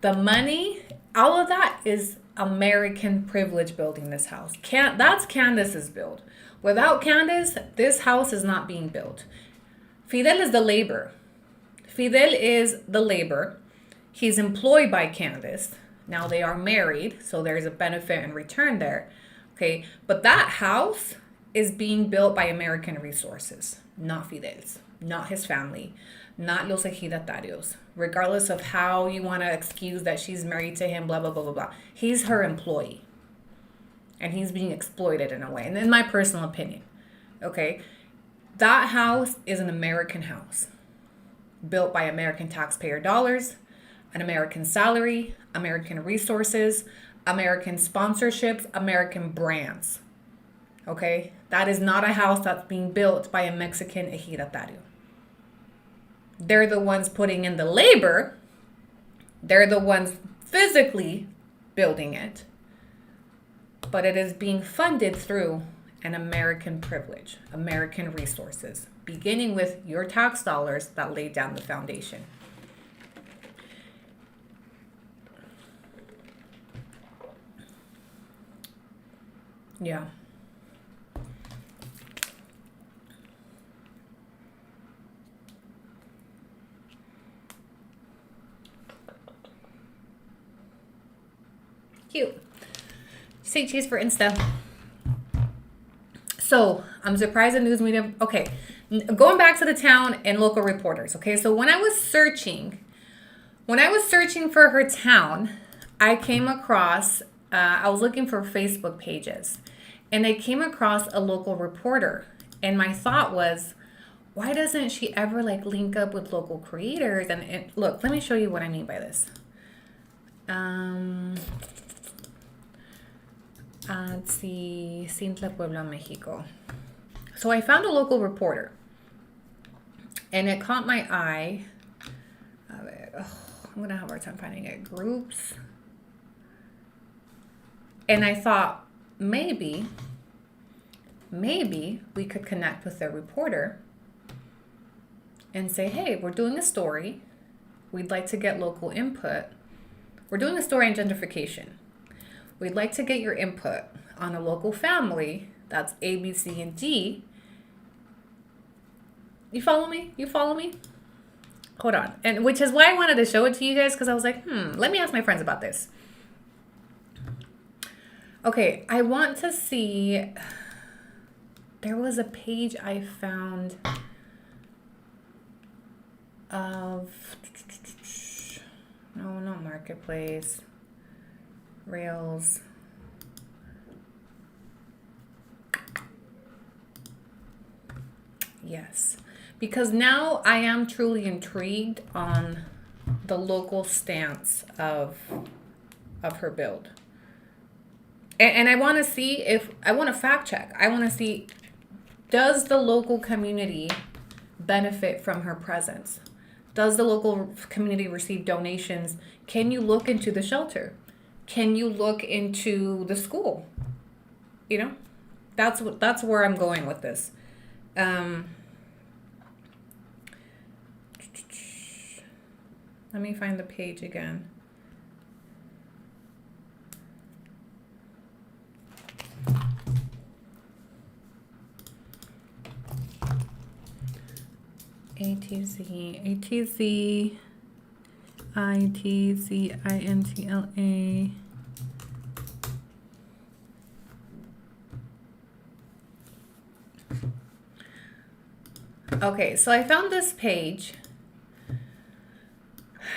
A: The money, all of that is American privilege building this house. That's Candace's build. Without Candace, this house is not being built. Fidel is the labor. He's employed by Candace. Now they are married, so there's a benefit in return there. Okay, but that house is being built by American resources, not Fidel's. Not his family, not los ejidatarios, regardless of how you want to excuse that she's married to him, blah, blah, blah, blah, blah. He's her employee. And he's being exploited in a way. And in my personal opinion, okay, that house is an American house built by American taxpayer dollars, an American salary, American resources, American sponsorships, American brands. Okay, that is not a house that's being built by a Mexican ejidatario. They're the ones putting in the labor. They're the ones physically building it. But it is being funded through an American privilege, American resources, beginning with your tax dollars that laid down the foundation. Yeah. Cute. Say cheese for Insta. So I'm surprised the news media. Okay, going back to the town and local reporters. Okay, so when I was searching for her town, I came across. I was looking for Facebook pages, and I came across a local reporter. And my thought was, why doesn't she ever link up with local creators? And look, let me show you what I mean by this. Atzitzintla, Puebla, Mexico. So I found a local reporter, and it caught my eye. I'm gonna have a hard time finding it. Groups. And I thought maybe we could connect with the reporter and say, hey, we're doing a story. We'd like to get local input. We're doing a story on gentrification. We'd like to get your input on a local family that's A, B, C, and D. You follow me? You follow me? Hold on. And which is why I wanted to show it to you guys, because I was like, let me ask my friends about this. Okay, I want to see. There was a page I found of, no, not Marketplace, Rails. Yes, because now I am truly intrigued on the local stance of her build. And I want to see I want to fact check. I want to see, does the local community benefit from her presence? Does the local community receive donations? Can you look into the shelter? Can you look into the school? You know, that's where I'm going with this. Let me find the page again. ATZINTLA. Okay, so I found this page.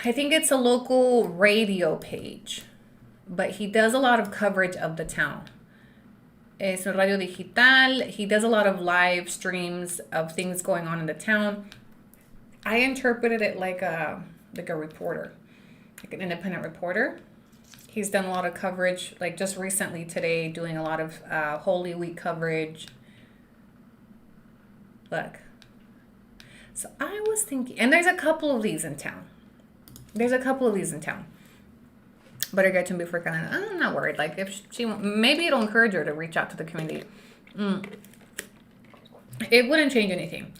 A: I think it's a local radio page, but he does a lot of coverage of the town. Es un radio digital. He does a lot of live streams of things going on in the town. I interpreted it like a reporter, like an independent reporter. He's done a lot of coverage, like just recently today, doing a lot of Holy Week coverage. Look. So I was thinking, and there's a couple of these in town. Better get to him before kind of, I'm not worried. Like if she, maybe it'll encourage her to reach out to the community. It wouldn't change anything.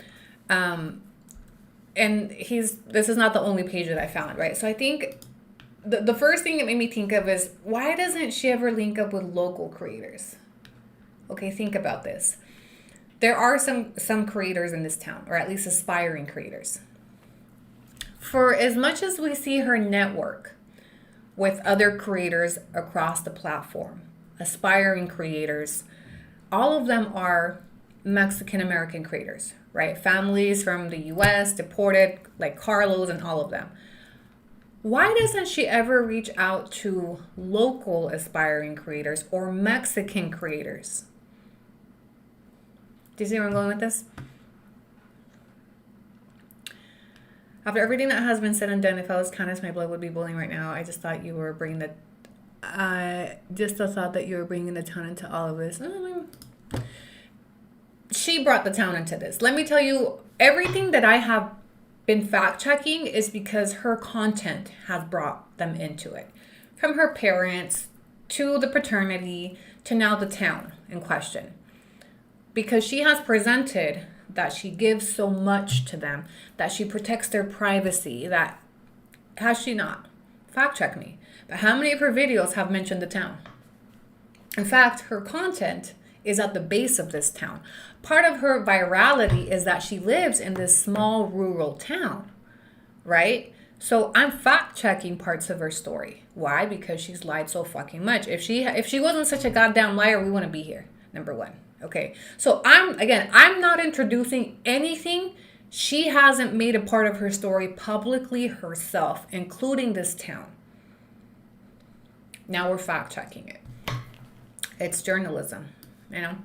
A: And this is not the only page that I found, right? So I think the first thing it made me think of is, why doesn't she ever link up with local creators? Okay, think about this. There are some creators in this town, or at least aspiring creators. For as much as we see her network with other creators across the platform, aspiring creators, all of them are Mexican American creators, right? Families from the US, deported, like Carlos and all of them. Why doesn't she ever reach out to local aspiring creators or Mexican creators? Do you see where I'm going with this? After everything that has been said and done, if I was Candace, my blood would be boiling right now. I just thought you were bringing the town into all of this. She brought the town into this. Let me tell you, everything that I have been fact checking is because her content has brought them into it. From her parents to the paternity to now the town in question. Because she has presented that she gives so much to them, that she protects their privacy, that, has she not? Fact check me. But how many of her videos have mentioned the town? In fact, her content is at the base of this town. Part of her virality is that she lives in this small rural town, right? So I'm fact checking parts of her story. Why? Because she's lied so fucking much. If she wasn't such a goddamn liar, we wouldn't be here. Number one. Okay, so I'm not introducing anything she hasn't made a part of her story publicly herself, including this town. Now we're fact checking it. It's journalism, you know.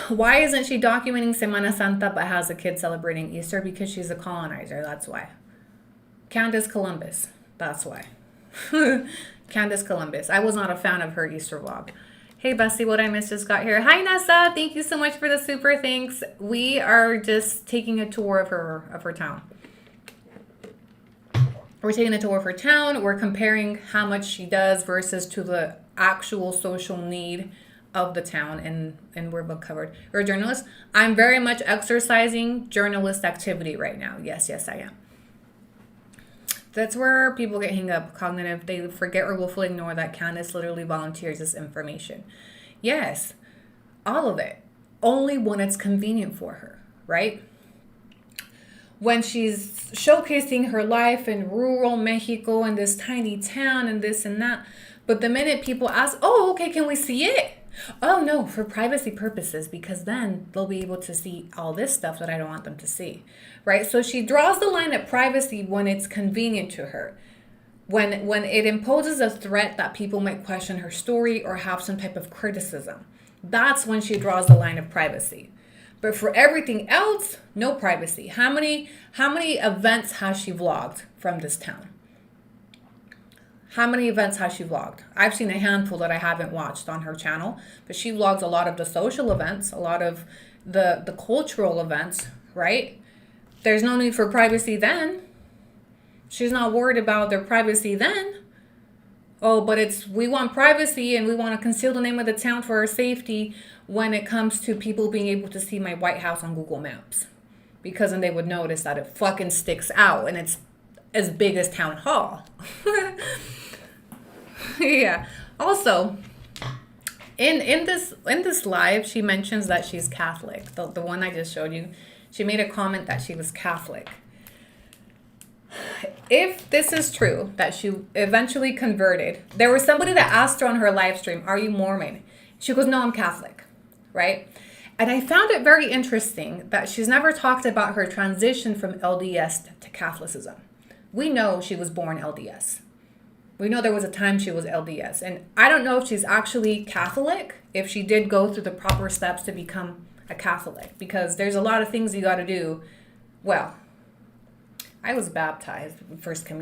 A: Why isn't she documenting Semana Santa but has a kid celebrating Easter? Because she's a colonizer, that's why. Candace Columbus, that's why. Candace Columbus. I was not a fan of her Easter vlog. Hey, Bessie, what I missed just got here. Hi, Nessa. Thank you so much for the super thanks. We are just taking a tour of her town. We're taking a tour of her town. We're comparing how much she does versus to the actual social need of the town, and we're book covered. You're a journalist. I'm very much exercising journalist activity right now. Yes, I am. That's where people get hung up, cognitive. They forget or willfully ignore that Candace literally volunteers this information. Yes, all of it. Only when it's convenient for her, right? When she's showcasing her life in rural Mexico and this tiny town and this and that. But the minute people ask, oh, okay, can we see it? Oh, no, for privacy purposes, because then they'll be able to see all this stuff that I don't want them to see, right? So she draws the line at privacy when it's convenient to her. When it imposes a threat that people might question her story or have some type of criticism. That's when she draws the line of privacy. But for everything else, no privacy. How many events has she vlogged from this town? How many events has she vlogged? I've seen a handful that I haven't watched on her channel, but she vlogs a lot of the social events, a lot of the cultural events, right? There's no need for privacy then. She's not worried about their privacy then. Oh, but we want privacy and we want to conceal the name of the town for our safety when it comes to people being able to see my White House on Google Maps. Because then they would notice that it fucking sticks out and it's as big as Town Hall. Yeah. Also, in this live, she mentions that she's Catholic. The one I just showed you, she made a comment that she was Catholic. If this is true, that she eventually converted, there was somebody that asked her on her live stream, are you Mormon? She goes, no, I'm Catholic, right? And I found it very interesting that she's never talked about her transition from LDS to Catholicism. We know she was born LDS. We know there was a time she was LDS. And I don't know if she's actually Catholic, if she did go through the proper steps to become a Catholic. Because there's a lot of things you got to do. Well, I was baptized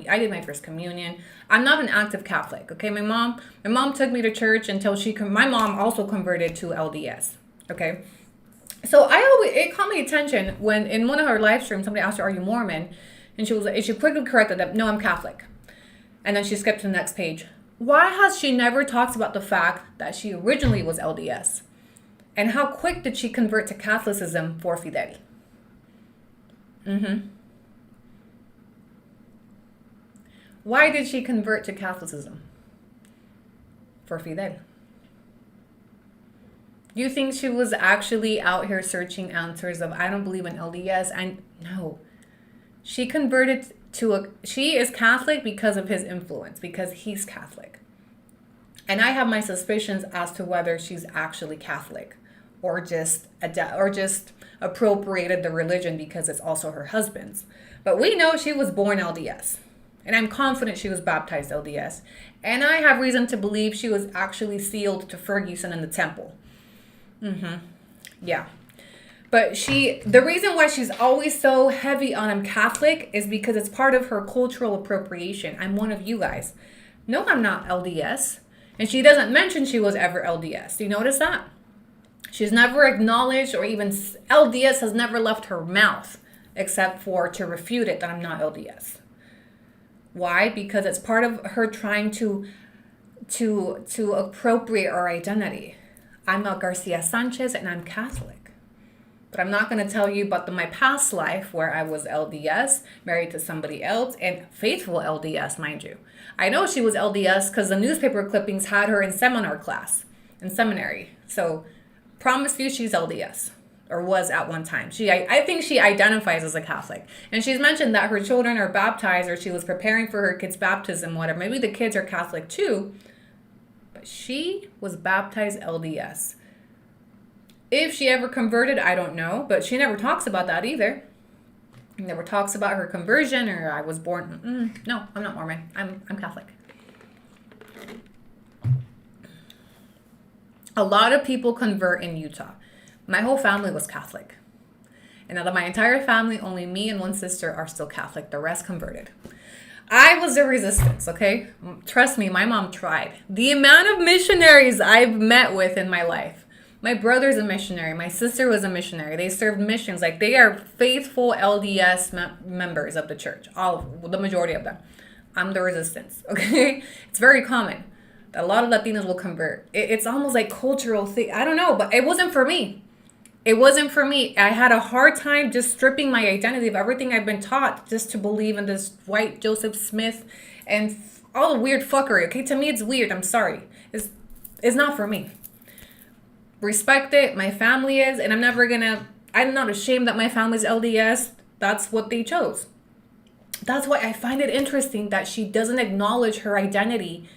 A: I did my first communion. I'm not an active Catholic, okay? My mom took me to church until my mom also converted to LDS, okay? So it caught my attention when in one of her live streams, somebody asked her, are you Mormon? And she quickly corrected that, no, I'm Catholic. And then she skipped to the next page. Why has she never talked about the fact that she originally was LDS? And how quick did she convert to Catholicism for Fidel? Why did she convert to Catholicism for Fidel? You think she was actually out here searching answers of, I don't believe in LDS? No. She converted she is Catholic because of his influence, because he's Catholic. And I have my suspicions as to whether she's actually Catholic or just appropriated the religion because it's also her husband's. But we know she was born LDS. And I'm confident she was baptized LDS. And I have reason to believe she was actually sealed to Ferguson in the temple. Yeah. But the reason why she's always so heavy on I'm Catholic is because it's part of her cultural appropriation. I'm one of you guys. No, I'm not LDS. And she doesn't mention she was ever LDS. Do you notice that? She's never acknowledged, or even LDS has never left her mouth except for to refute it that I'm not LDS. Why? Because it's part of her trying to appropriate our identity. I'm a Garcia Sanchez and I'm Catholic. But I'm not going to tell you about my past life where I was LDS, married to somebody else, and faithful LDS, mind you. I know she was LDS because the newspaper clippings had her in seminary. So promise you she's LDS, or was at one time. I think she identifies as a Catholic. And she's mentioned that her children are baptized, or she was preparing for her kids' baptism, whatever. Maybe the kids are Catholic too. But she was baptized LDS. If she ever converted, I don't know. But she never talks about that either. Never talks about her conversion or I was born. No, I'm not Mormon. I'm Catholic. A lot of people convert in Utah. My whole family was Catholic. And out of my entire family, only me and one sister are still Catholic. The rest converted. I was the resistance, okay? Trust me, my mom tried. The amount of missionaries I've met with in my life. My brother's a missionary. My sister was a missionary. They served missions. Like, they are faithful LDS members of the church. The majority of them. I'm the resistance, okay? It's very common that a lot of Latinos will convert. It's almost like cultural thing. I don't know, but it wasn't for me. It wasn't for me. I had a hard time just stripping my identity of everything I've been taught just to believe in this white Joseph Smith and all the weird fuckery. Okay, to me it's weird. I'm sorry. It's not for me. Respect it. My family is, and I'm not ashamed that my family's LDS. That's what they chose. That's why I find it interesting that she doesn't acknowledge her identity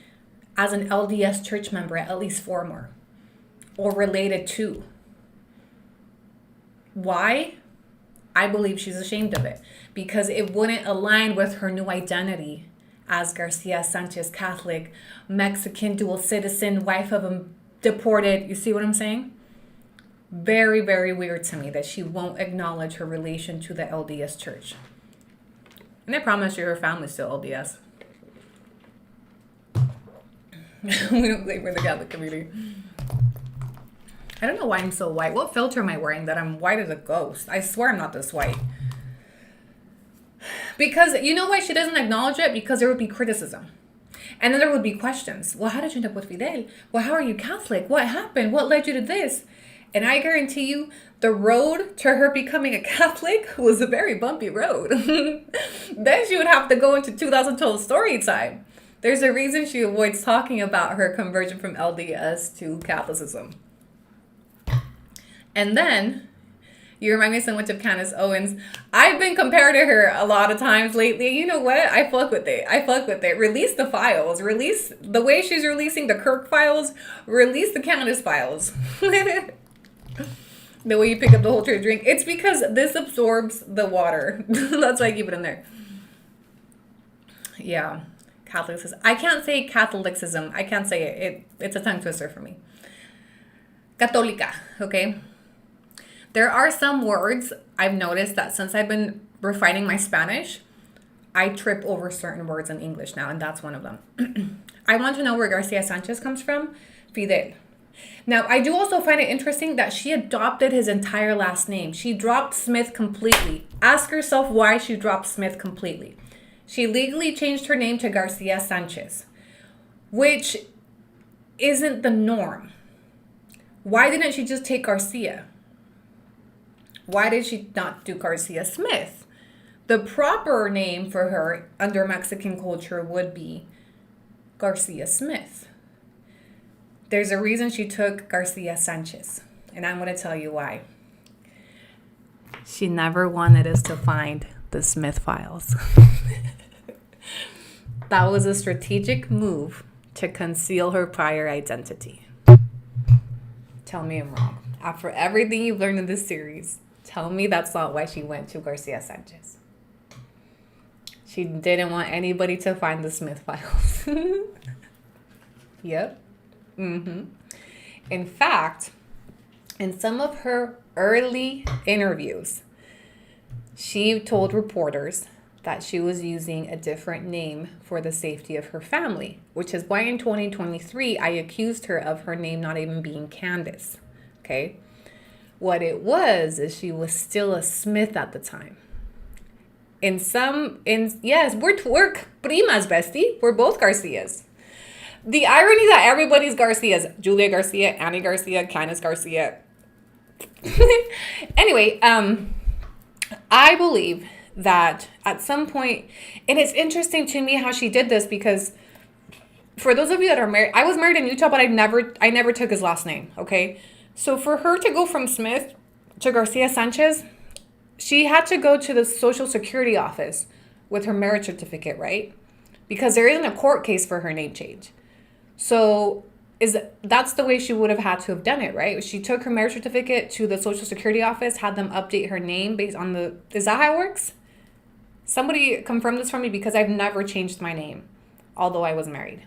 A: as an LDS church member, at least former, or related to. Why? I believe she's ashamed of it because it wouldn't align with her new identity as Garcia Sanchez, Catholic, Mexican dual citizen, wife of a deported. You see what I'm saying? Very, very weird to me that she won't acknowledge her relation to the LDS church. And I promise you her family's still LDS. We don't claim for the Catholic community. I don't know why I'm so white. What filter am I wearing that I'm white as a ghost? I swear I'm not this white. Because you know why she doesn't acknowledge it? Because there would be criticism. And then there would be questions. Well, how did you end up with Fidel? Well, how are you Catholic? What happened? What led you to this? And I guarantee you, the road to her becoming a Catholic was a very bumpy road. Then she would have to go into 2012 story time. There's a reason she avoids talking about her conversion from LDS to Catholicism. And then, you remind me so much of Candace Owens. I've been compared to her a lot of times lately. You know what? I fuck with it. Release the files. Release the way she's releasing the Kirk files. Release the Candace files. The way you pick up the whole tray of drink. It's because this absorbs the water. That's why I keep it in there. Yeah. Catholicism. I can't say Catholicism. I can't say it. It's a tongue twister for me. Católica. Okay. There are some words I've noticed that since I've been refining my Spanish, I trip over certain words in English now, and that's one of them. I want to know where Garcia Sanchez comes from. Fidel. Now, I do also find it interesting that she adopted his entire last name. She dropped Smith completely. Ask yourself why she dropped Smith completely. She legally changed her name to Garcia Sanchez, which isn't the norm. Why didn't she just take Garcia? Why did she not do Garcia Smith? The proper name for her under Mexican culture would be Garcia Smith. There's a reason she took Garcia Sanchez, and I'm going to tell you why. She never wanted us to find the Smith files. That was a strategic move to conceal her prior identity. Tell me I'm wrong. After everything you've learned in this series, tell me that's not why she went to Garcia Sanchez. She didn't want anybody to find the Smith files. Yep. In fact, in some of her early interviews, she told reporters that she was using a different name for the safety of her family, which is why in 2023, I accused her of her name not even being Candace. Okay. What it was is she was still a Smith at the time. Yes, we're primas, bestie. We're both Garcias. The irony that everybody's Garcias, Julia Garcia, Annie Garcia, Candace Garcia. Anyway, I believe that at some point, and it's interesting to me how she did this because for those of you that are married, I was married in Utah, but I never took his last name. Okay. So for her to go from Smith to Garcia Sanchez, she had to go to the Social Security office with her marriage certificate, right? Because there isn't a court case for her name change. So that's the way she would have had to have done it, right? She took her marriage certificate to the Social Security office, had them update her name based on is that how it works? Somebody confirm this for me because I've never changed my name, although I was married.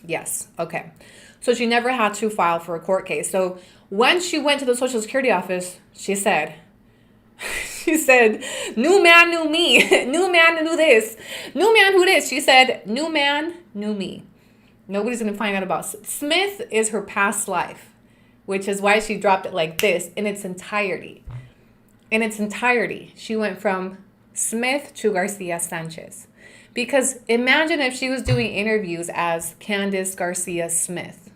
A: Yes, okay. So she never had to file for a court case. So when she went to the Social Security office, she said, new man, new me. New man, new this. New man, who this? She said, new man, new me. Nobody's going to find out about Smith is her past life, which is why she dropped it like this in its entirety. In its entirety, she went from Smith to Garcia Sanchez. Because imagine if she was doing interviews as Candace Garcia Smith.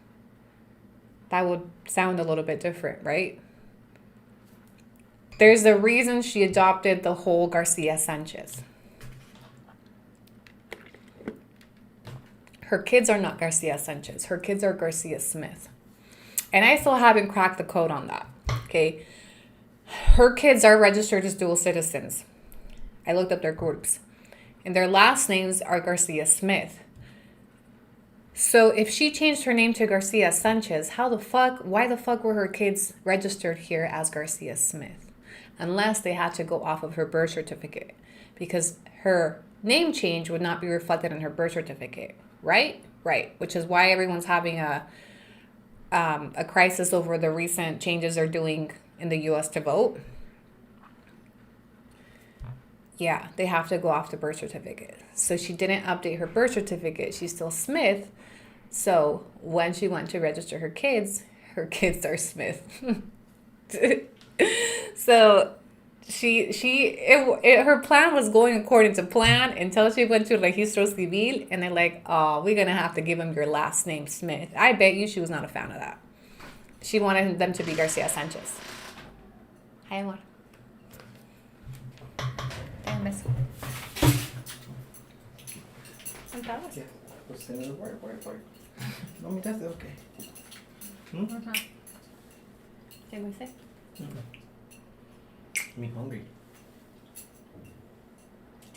A: that would sound a little bit different, right? There's a reason she adopted the whole Garcia Sanchez. Her kids are not Garcia Sanchez. Her kids are Garcia Smith. And I still haven't cracked the code on that, okay? Her kids are registered as dual citizens. I looked up their groups. And their last names are Garcia Smith. So if she changed her name to Garcia Sanchez, why the fuck were her kids registered here as Garcia Smith? Unless they had to go off of her birth certificate. Because her name change would not be reflected in her birth certificate. Right? Right. Which is why everyone's having a crisis over the recent changes they're doing in the U.S. to vote. Yeah, they have to go off the birth certificate. So she didn't update her birth certificate. She's still Smith. So when she went to register her kids are Smith. So her plan was going according to plan until she went to Registro Civil, and they're like, oh, we're going to have to give him your last name, Smith. I bet you she was not a fan of that. She wanted them to be Garcia Sanchez. Hi, amor. Ten beso. ¿Sentados?
E: Yeah. Pues work. No miraste, okay.
A: ¿Qué me dice?
E: Me hungry.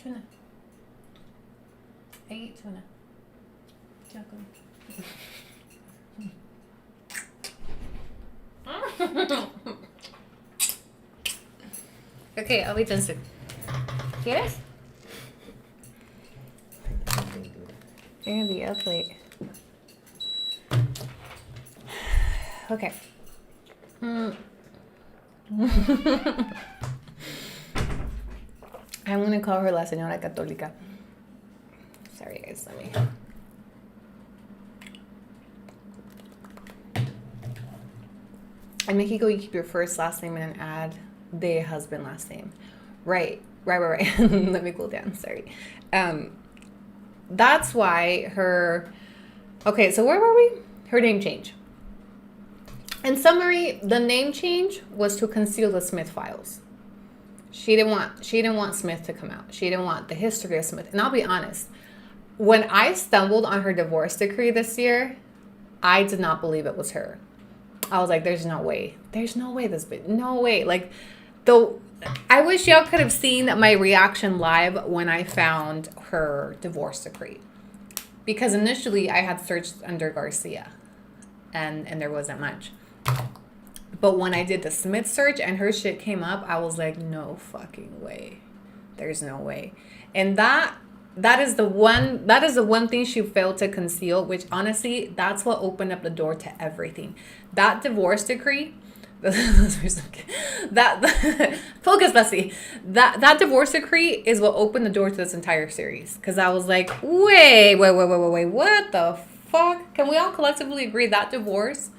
A: Tuna. I eat tuna. Chocolate. Okay, I'll be done soon. ¿Quieres? You're gonna be up late. Okay. I'm gonna call her La Señora Católica. Sorry guys, let me. In Mexico, you keep your first last name and then add the husband last name. Right. Let me cool down. Sorry. That's why her. Okay, so where were we? Her name change. In summary, the name change was to conceal the Smith files. She didn't want Smith to come out. She didn't want the history of Smith. And I'll be honest, when I stumbled on her divorce decree this year, I did not believe it was her. I was like, there's no way. There's no way this bitch. No way. Like, though, I wish y'all could have seen my reaction live when I found her divorce decree. Because initially I had searched under Garcia and there wasn't much. But when I did the Smith search and her shit came up, I was like, no fucking way. There's no way. And that is the one thing she failed to conceal, which honestly, that's what opened up the door to everything. That divorce decree, focus, Bessie. That divorce decree is what opened the door to this entire series. Because I was like, wait, what the fuck? Can we all collectively agree that divorce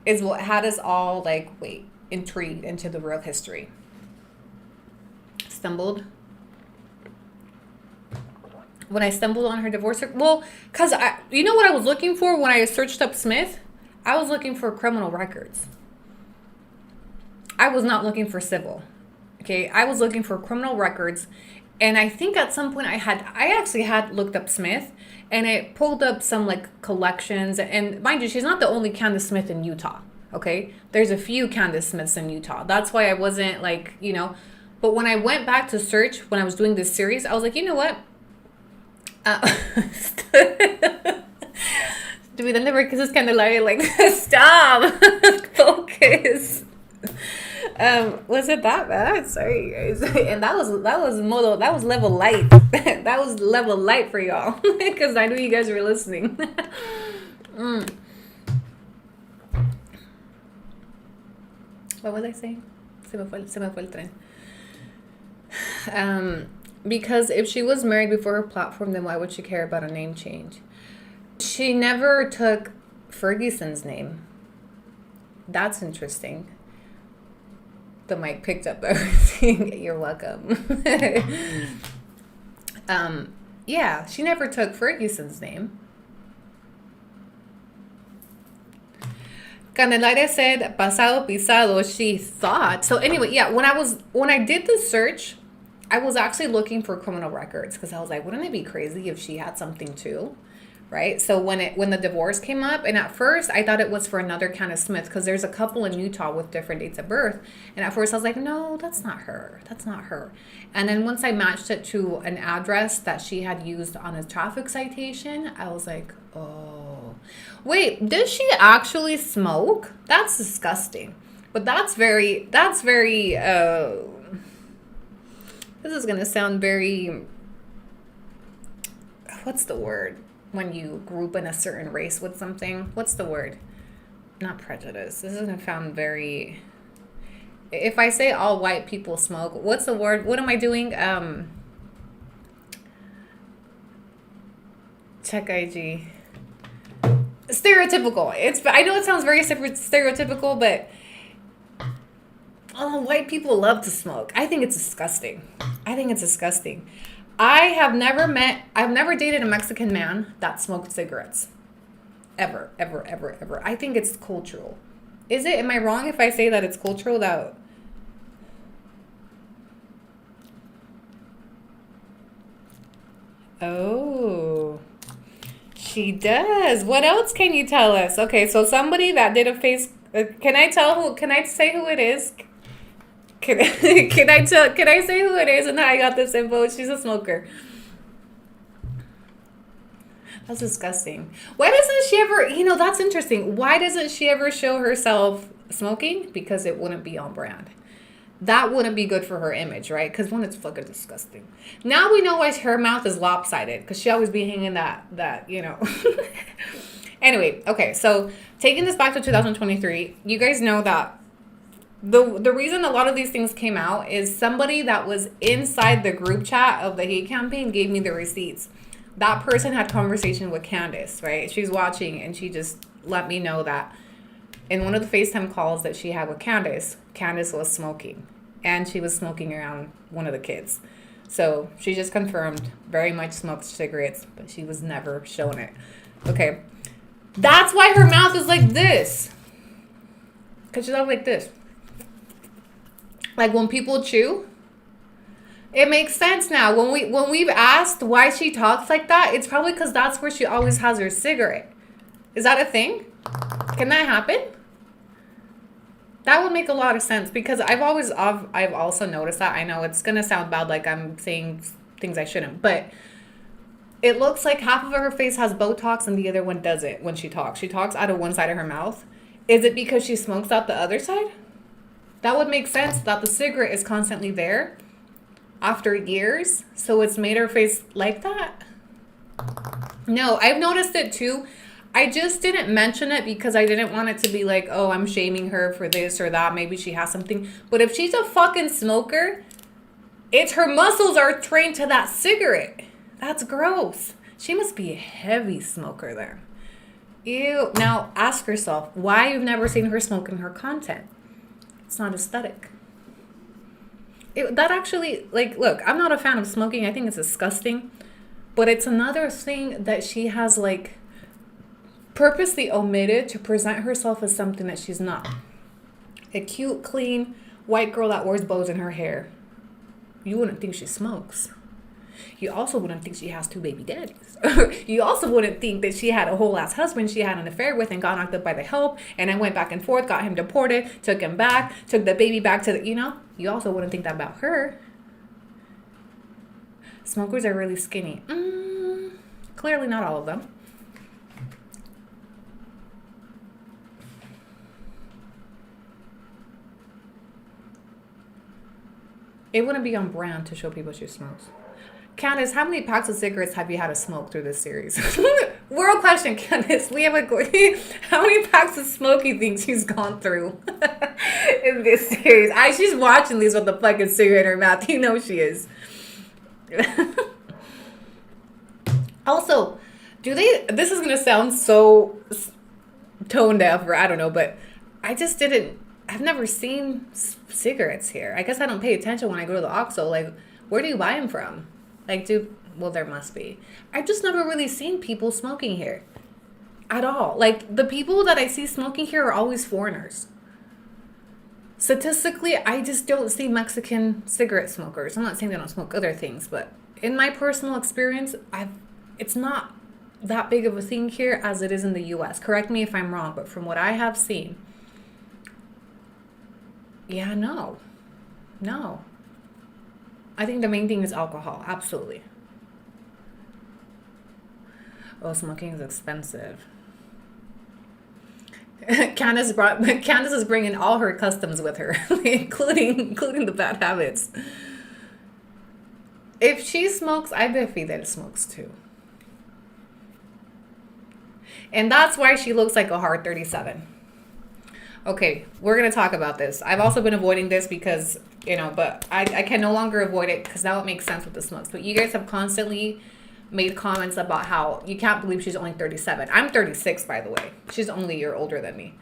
A: is what had us all like, intrigued into the real history? When I stumbled on her divorce, well, because you know what I was looking for when I searched up Smith? I was looking for criminal records. I was not looking for civil. Okay, I was looking for criminal records. And I think at some point I actually had looked up Smith, and it pulled up some like collections. And mind you, she's not the only Candace Smith in Utah. Okay, there's a few Candace Smiths in Utah. That's why I wasn't like, but when I went back to search when I was doing this series, I was like, you know what? Duvidando porque eso es Candelaria, like, stop. Focus. Was it that bad? Sorry guys. And that was level light. That was level light for y'all. Because I knew you guys were listening. What was I saying? Se me fue el tren. Because if she was married before her platform, then why would she care about a name change? She never took Ferguson's name. That's interesting. The mic picked up everything. You're welcome. Yeah, she never took Ferguson's name. Candelaria said pasado pisado. She thought so. Anyway, yeah. When I did the search, I was actually looking for criminal records because I was like, wouldn't it be crazy if she had something too? Right. So when the divorce came up, and at first I thought it was for another Candace Smith because there's a couple in Utah with different dates of birth, and at first I was like, no, that's not her. That's not her. And then once I matched it to an address that she had used on a traffic citation, I was like, oh, wait, does she actually smoke? That's disgusting. But that's very. This is gonna sound very. What's the word? When you group in a certain race with something, what's the word? Not prejudice. This is gonna sound very. If I say all white people smoke, what's the word? What am I doing? Check IG. Stereotypical. I know it sounds very stereotypical, but white people love to smoke. I think it's disgusting. I've never dated a Mexican man that smoked cigarettes. Ever. I think it's cultural. Is it? Am I wrong if I say that it's cultural that... Oh, she does. What else can you tell us? Okay, so somebody that did a face... Can I say who it is? Can I say who it is and how I got this info? She's a smoker. That's disgusting. Why doesn't she ever, that's interesting. Why doesn't she ever show herself smoking? Because it wouldn't be on brand. That wouldn't be good for her image, right? Because one, it's fucking disgusting. Now we know why her mouth is lopsided. Because she always be hanging that. Anyway, okay. So taking this back to 2023, you guys know that the reason a lot of these things came out is somebody that was inside the group chat of the hate campaign gave me the receipts. That person had conversation with Candace, right? She's watching and she just let me know that in one of the FaceTime calls that she had with Candace was smoking. And she was smoking around one of the kids. So she just confirmed very much smoked cigarettes, but she was never showing it. Okay. That's why her mouth is like this. Because she's all like this. Like when people chew, it makes sense now. When we've asked why she talks like that, it's probably because that's where she always has her cigarette. Is that a thing? Can that happen? That would make a lot of sense because I've also noticed that. I know it's gonna sound bad, like I'm saying things I shouldn't, but it looks like half of her face has Botox and the other one doesn't when she talks. She talks out of one side of her mouth. Is it because she smokes out the other side? That would make sense that the cigarette is constantly there after years, so it's made her face like that. No, I've noticed it too. I just didn't mention it because I didn't want it to be like, oh, I'm shaming her for this or that. Maybe she has something. But if she's a fucking smoker, it's her muscles are trained to that cigarette. That's gross. She must be a heavy smoker there. Ew. Now ask yourself why you've never seen her smoke in her content. It's not aesthetic. That actually, like, look, I'm not a fan of smoking. I think it's disgusting. But it's another thing that she has, like, purposely omitted to present herself as something that she's not. A cute, clean, white girl that wears bows in her hair. You wouldn't think she smokes. You also wouldn't think she has 2 baby daddies. You also wouldn't think that she had a whole ass husband she had an affair with and got knocked up by the Help and then went back and forth, got him deported, took him back, took the baby back to the, you also wouldn't think that about her. Smokers are really skinny. Clearly not all of them. It wouldn't be on brand to show people she smokes. Candace, how many packs of cigarettes have you had to smoke through this series? World question, Candace. How many packs of smoky things she's gone through in this series? She's watching these with the fucking cigarette in her mouth. You know she is. Also, this is going to sound so tone deaf or I don't know, but I've never seen cigarettes here. I guess I don't pay attention when I go to the OXXO. Like, where do you buy them from? Like, well, there must be. I've just never really seen people smoking here. at all. Like, the people that I see smoking here are always foreigners. Statistically, I just don't see Mexican cigarette smokers. I'm not saying they don't smoke other things, but in my personal experience, it's not that big of a thing here as it is in the US. Correct me if I'm wrong, but from what I have seen, yeah, no. I think the main thing is alcohol. Absolutely. Oh, smoking is expensive. Candace is bringing all her customs with her, including the bad habits. If she smokes, I bet Fidel smokes too. And that's why she looks like a hard 37. Okay, we're going to talk about this. I've also been avoiding this because, but I can no longer avoid it because now it makes sense with the smokes. But you guys have constantly made comments about how you can't believe she's only 37. I'm 36, by the way. She's only a year older than me.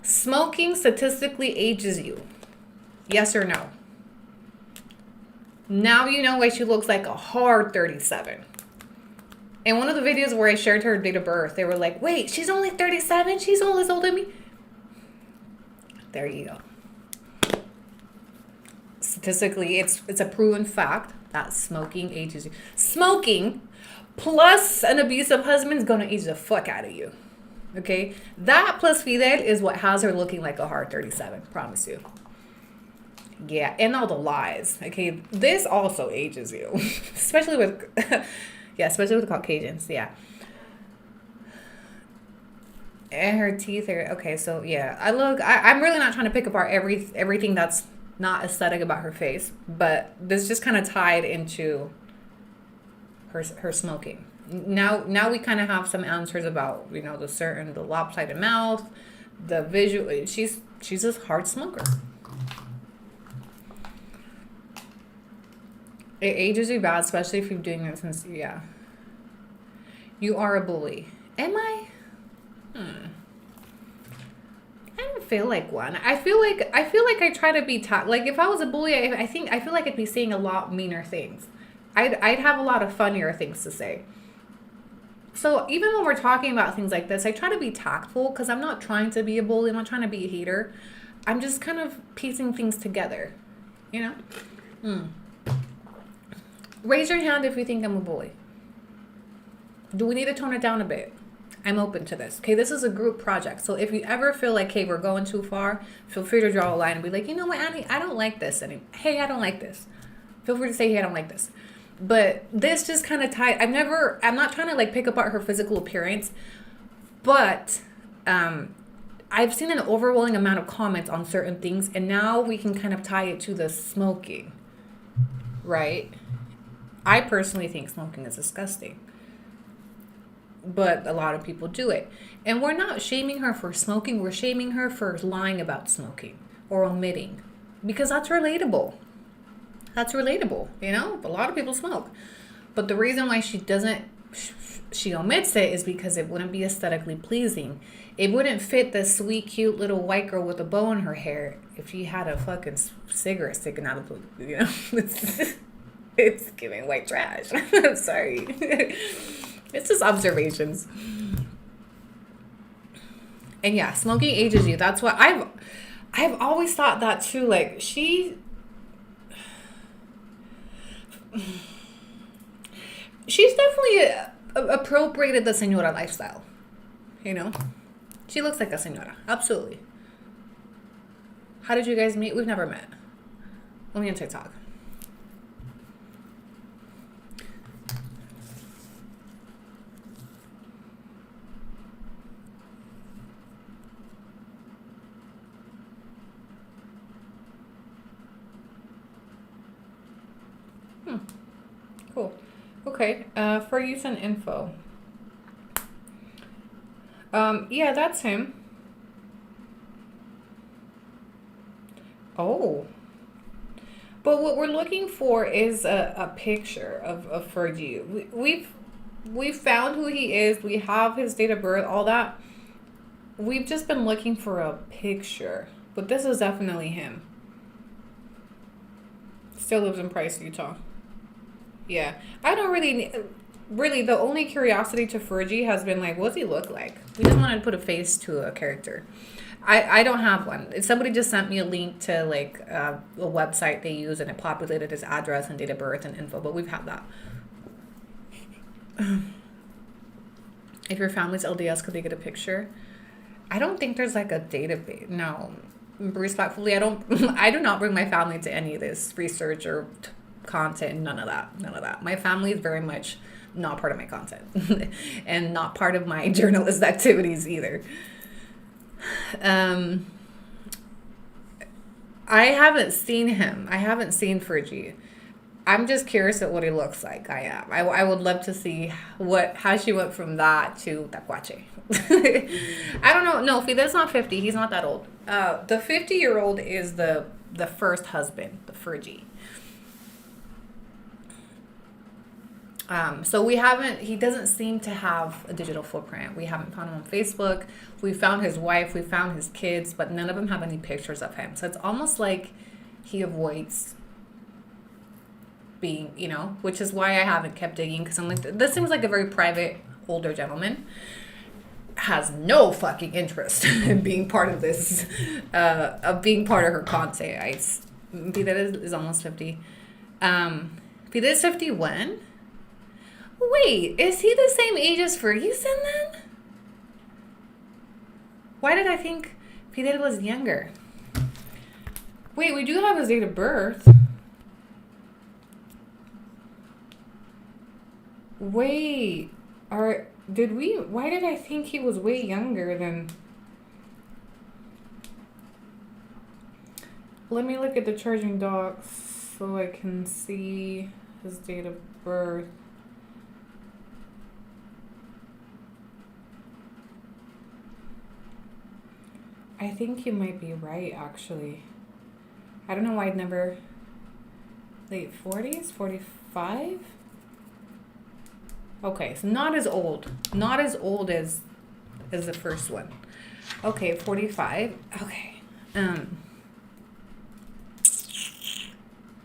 A: Smoking statistically ages you. Yes or no? Now you know why she looks like a hard 37. In one of the videos where I shared her date of birth, they were like, wait, she's only 37? She's almost as old as me? There you go. Statistically, it's a proven fact that smoking ages you. Smoking plus an abusive husband is going to age the fuck out of you. Okay? That plus Fidel is what has her looking like a hard 37. Promise you. Yeah, and all the lies. Okay? This also ages you. Especially with... especially with the Caucasians. Yeah. And her teeth are... Okay, so yeah. I'm really not trying to pick apart everything that's not aesthetic about her face, but this just kind of tied into her smoking. Now we kind of have some answers about the lopsided mouth, the visual. She's a hard smoker. It ages you bad, especially if you're doing it since you are a bully. Am I? I don't feel like one. I feel like I try to be like if I was a bully, I feel like I'd be saying a lot meaner things. I'd have a lot of funnier things to say. So even when we're talking about things like this, I try to be tactful because I'm not trying to be a bully. I'm not trying to be a hater. I'm just kind of piecing things together, Raise your hand if you think I'm a bully. Do we need to tone it down a bit? I'm open to this. Okay, this is a group project. So if you ever feel like, hey, we're going too far, feel free to draw a line and be like, you know what, Annie, I don't like this. And hey, I don't like this. Feel free to say, hey, I don't like this. But this just kind of tied. I'm not trying to like pick apart her physical appearance, but I've seen an overwhelming amount of comments on certain things, and now we can kind of tie it to the smoking, right? I personally think smoking is disgusting, but a lot of people do it. And we're not shaming her for smoking. We're shaming her for lying about smoking or omitting, because that's relatable. That's relatable, A lot of people smoke. But the reason why she omits it is because it wouldn't be aesthetically pleasing. It wouldn't fit the sweet, cute little white girl with a bow in her hair if she had a fucking cigarette sticking out of the, It's giving white trash. I'm sorry. It's just observations. And yeah, smoking ages you. That's what I've always thought that too. Like she's definitely appropriated the señora lifestyle. She looks like a señora. Absolutely. How did you guys meet? We've never met. Only on TikTok. Cool. Okay. For use and info. Yeah, that's him. Oh. But what we're looking for is a picture of Fergie. We've found who he is. We have his date of birth, all that. We've just been looking for a picture. But this is definitely him. Still lives in Price, Utah. Yeah. I don't really... really, the only curiosity to Fergie has been like, what's he look like? We just wanted to put a face to a character. I don't have one. Somebody just sent me a link to like a website they use, and it populated his address and date of birth and info, but we've had that. If your family's LDS, could they get a picture? I don't think there's like a database. No, respectfully, I do not bring my family to any of this research or content. None of that. My family is very much not part of my content and not part of my journalist activities either. I haven't seen him. I haven't seen Fergie. I'm just curious at what he looks like. I would love to see how she went from that to Tacuache. I don't know. No, Fidel's not 50. He's not that old. The 50-year-old is the first husband, the Fergie. So he doesn't seem to have a digital footprint. We haven't found him on Facebook. We found his wife, we found his kids, but none of them have any pictures of him. So it's almost like he avoids being, which is why I haven't kept digging, because I'm like, this seems like a very private older gentleman. Has no fucking interest in being part of this, of being part of her content. Fidel is almost 50. Fidel is 51. Wait, is he the same age as Ferguson then? Why did I think Fidel was younger? Wait, we do have his date of birth. Wait, why did I think he was way younger than... Let me look at the charging docs so I can see his date of birth. I think you might be right, actually. I don't know why I'd never... Late 40s? 45? Okay, so not as old. Not as old as the first one. Okay, 45. Okay.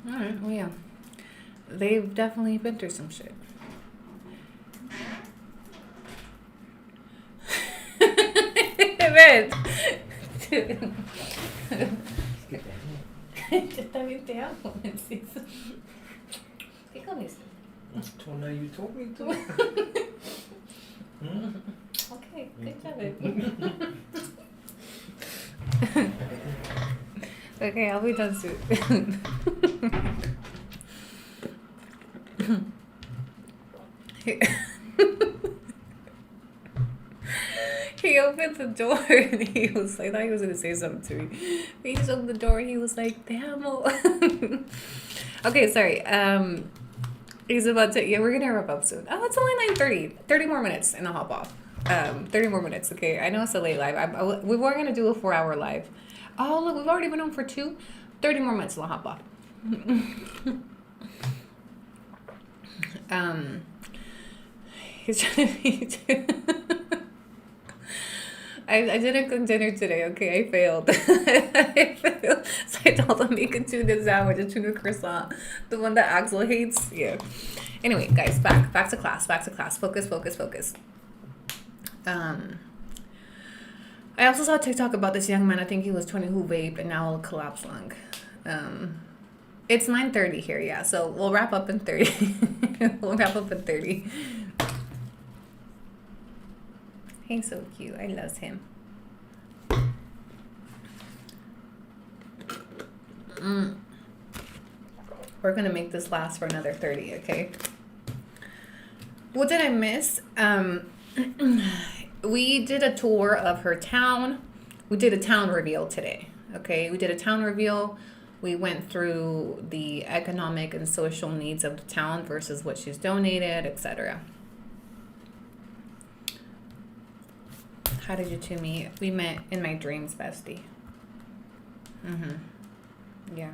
A: Alright, well, yeah. They've definitely been through some shit. Ven. Yo también te amo, Narciso. ¿Qué comes?
E: Tuna, you told me to.
A: Okay, good job. Okay, I'll be done soon. He opened the door and he was like, I thought he was going to say something to me. He just opened the door and he was like, damn. Okay, sorry. He's about to, yeah, we're going to wrap up soon. Oh, it's only 9:30. 30 more minutes and I'll hop off. 30 more minutes, okay? I know it's a late live. We were going to do a 4-hour live. Oh, look, we've already been on for 2. 30 more minutes and I'll hop off. He's trying to I didn't cook dinner today, okay? I failed. So I told him make a tuna sandwich, a tuna croissant. The one that Axel hates. Yeah. Anyway, guys, back to class. Focus. I also saw a TikTok about this young man, I think he was 20, who vaped and now collapse lung. It's 9:30 here, yeah. So we'll wrap up in 30. He's so cute. I love him. We're gonna make this last for another 30, okay? What did I miss? We did a tour of her town. We did a town reveal today, okay? We did a town reveal. We went through the economic and social needs of the town versus what she's donated, etc. How did you two meet? We met in my dreams, bestie. Yeah.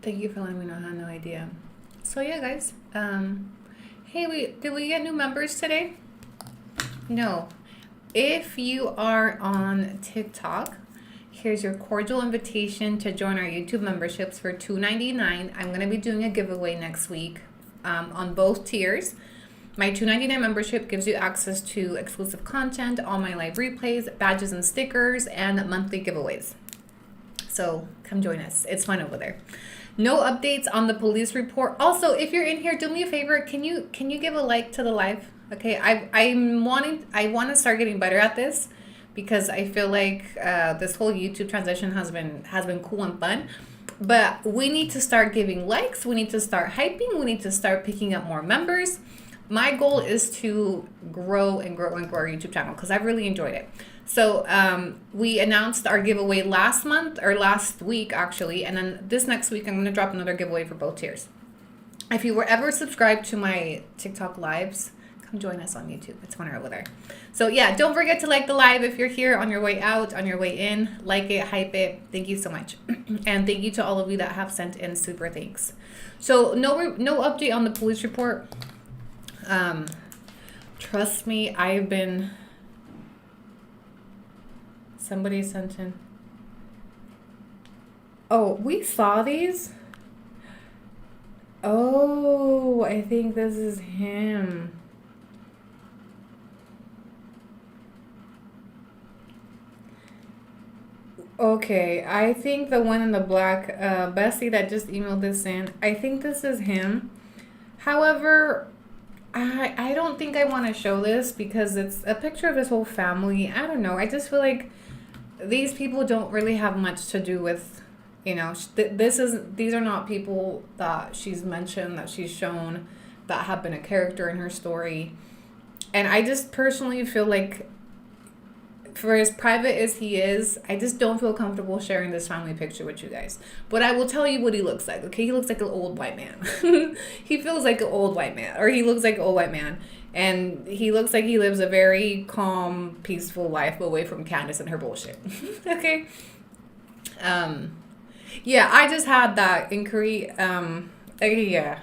A: Thank you for letting me know. I had no idea. So yeah, guys. Hey, did we get new members today? No. If you are on TikTok, Here's your cordial invitation to join our YouTube memberships for $2.99. I'm going to be doing a giveaway next week on both tiers. My $2.99 membership gives you access to exclusive content, all my live replays, badges and stickers, and monthly giveaways. So come join us. It's fun over there. No updates on the police report. Also, if you're in here, do me a favor. Can you give a like to the live? Okay, I want to start getting better at this, because I feel like this whole YouTube transition has been cool and fun. But we need to start giving likes. We need to start hyping. We need to start picking up more members. My goal is to grow and grow and grow our YouTube channel, because I've really enjoyed it. So we announced our giveaway last week actually, and then this next week I'm going to drop another giveaway for both tiers. If you were ever subscribed to my TikTok lives, come join us on YouTube. It's funner over there. So yeah, don't forget to like the live if you're here on your way out, on your way in. Like it, hype it. Thank you so much. And thank you to all of you that have sent in super thanks. So no update on the police report. Trust me, somebody sent in. Oh, we saw these? Oh, I think this is him. Okay, I think the one in the black, Bessie that just emailed this in, I think this is him. However, I don't think I want to show this because it's a picture of his whole family. I don't know. I just feel like these people don't really have much to do with, these are not people that she's mentioned, that she's shown, that have been a character in her story. And I just personally feel like, for as private as he is, I just don't feel comfortable sharing this family picture with you guys. But I will tell you what he looks like, okay? He looks like an old white man. He feels like an old white man, or he looks like an old white man. And he looks like he lives a very calm, peaceful life away from Candace and her bullshit. Okay? Yeah, I just had that inquiry. Yeah.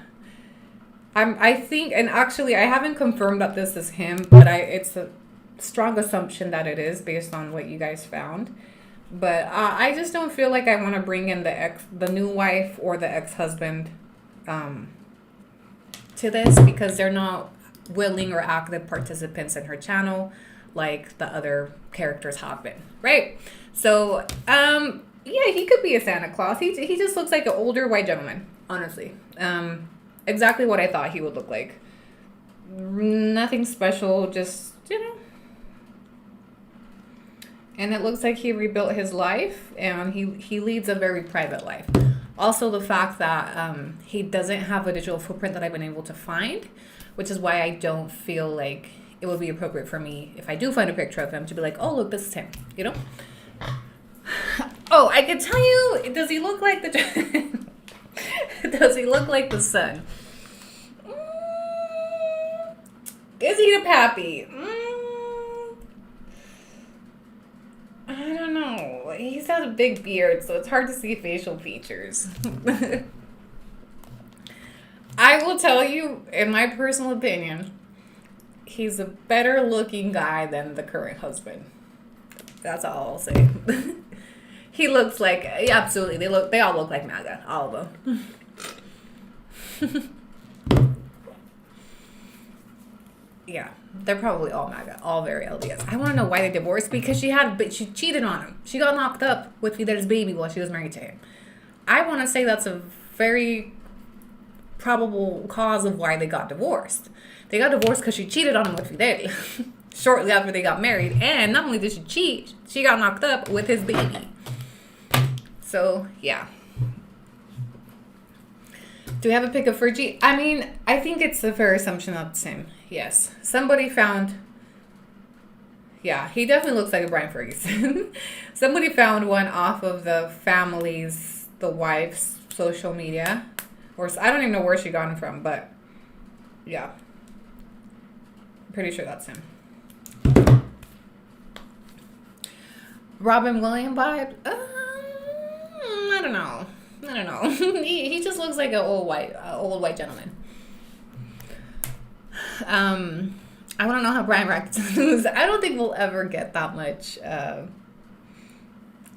A: I think, and actually I haven't confirmed that this is him, but it's a strong assumption that it is based on what you guys found. But I just don't feel like I want to bring in the new wife or the ex-husband to this, because they're not willing or active participants in her channel like the other characters have been, right? So yeah, he could be a Santa Claus. He just looks like an older white gentleman, honestly. Exactly what I thought he would look like. Nothing special, just, and it looks like he rebuilt his life, and he leads a very private life. Also, the fact that he doesn't have a digital footprint that I've been able to find, which is why I don't feel like it would be appropriate for me, if I do find a picture of him, to be like, oh, look, this is him, Oh, I can tell you, does he look like does he look like the son? Is he the pappy? I don't know. He's got a big beard, so it's hard to see facial features. I will tell you, in my personal opinion, he's a better looking guy than the current husband. That's all I'll say. He looks like, yeah, absolutely. They all look like MAGA, all of them. Yeah, they're probably all MAGA, all very LDS. I want to know why they divorced, because she cheated on him. She got knocked up with Fidel's baby while she was married to him. I want to say that's a very probable cause of why they got divorced. They got divorced because she cheated on him with Fidel shortly after they got married. And not only did she cheat, she got knocked up with his baby. So, yeah. Do we have a pic of Fergie? I mean, I think it's a fair assumption that's him. Yes. Somebody found... Yeah, he definitely looks like a Brian Ferguson. Somebody found one off of the wife's social media. Or I don't even know where she got him from, but... Yeah. I'm pretty sure that's him. Robin Williams vibe? I don't know. He just looks like an old white gentleman. I want to know how Brian Rex is. I don't think we'll ever get that much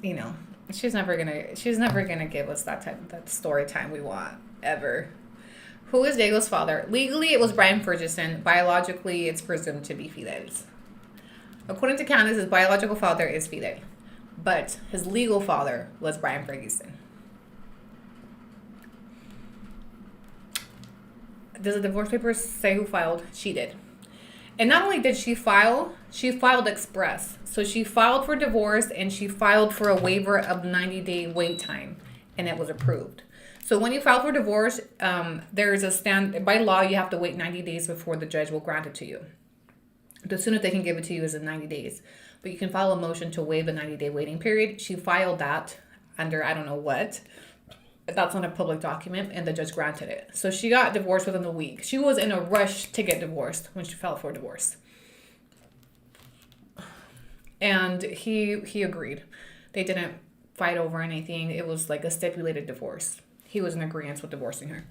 A: you know, she's never gonna give us that story time we want ever. Who is Diego's father? Legally, it was Brian Ferguson. Biologically, it's presumed to be Fidel's. According to Candace, his biological father is Fidel, but his legal father was Brian Ferguson. Does the divorce papers say who filed? She did. And not only did she filed express. So she filed for divorce and she filed for a waiver of 90-day wait time, and it was approved. So when you file for divorce, there's a by law, you have to wait 90 days before the judge will grant it to you. The soonest they can give it to you is in 90 days. But you can file a motion to waive the 90-day waiting period. She filed that under I don't know what. That's not a public document, and the judge granted it. So she got divorced within a week. She was in a rush to get divorced when she filed for divorce. And he agreed. They didn't fight over anything. It was like a stipulated divorce. He was in agreement with divorcing her.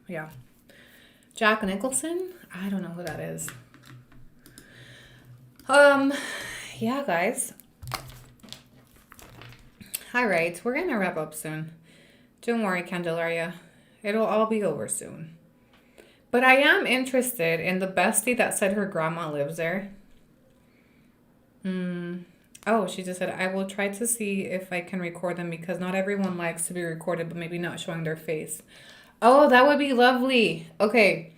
A: Yeah. Jack Nicholson? I don't know who that is. Yeah, guys. All right, we're gonna wrap up soon. Don't worry, Candelaria. It'll all be over soon. But I am interested in the bestie that said her grandma lives there. Oh, she just said, I will try to see if I can record them because not everyone likes to be recorded, but maybe not showing their face. Oh, that would be lovely. Okay.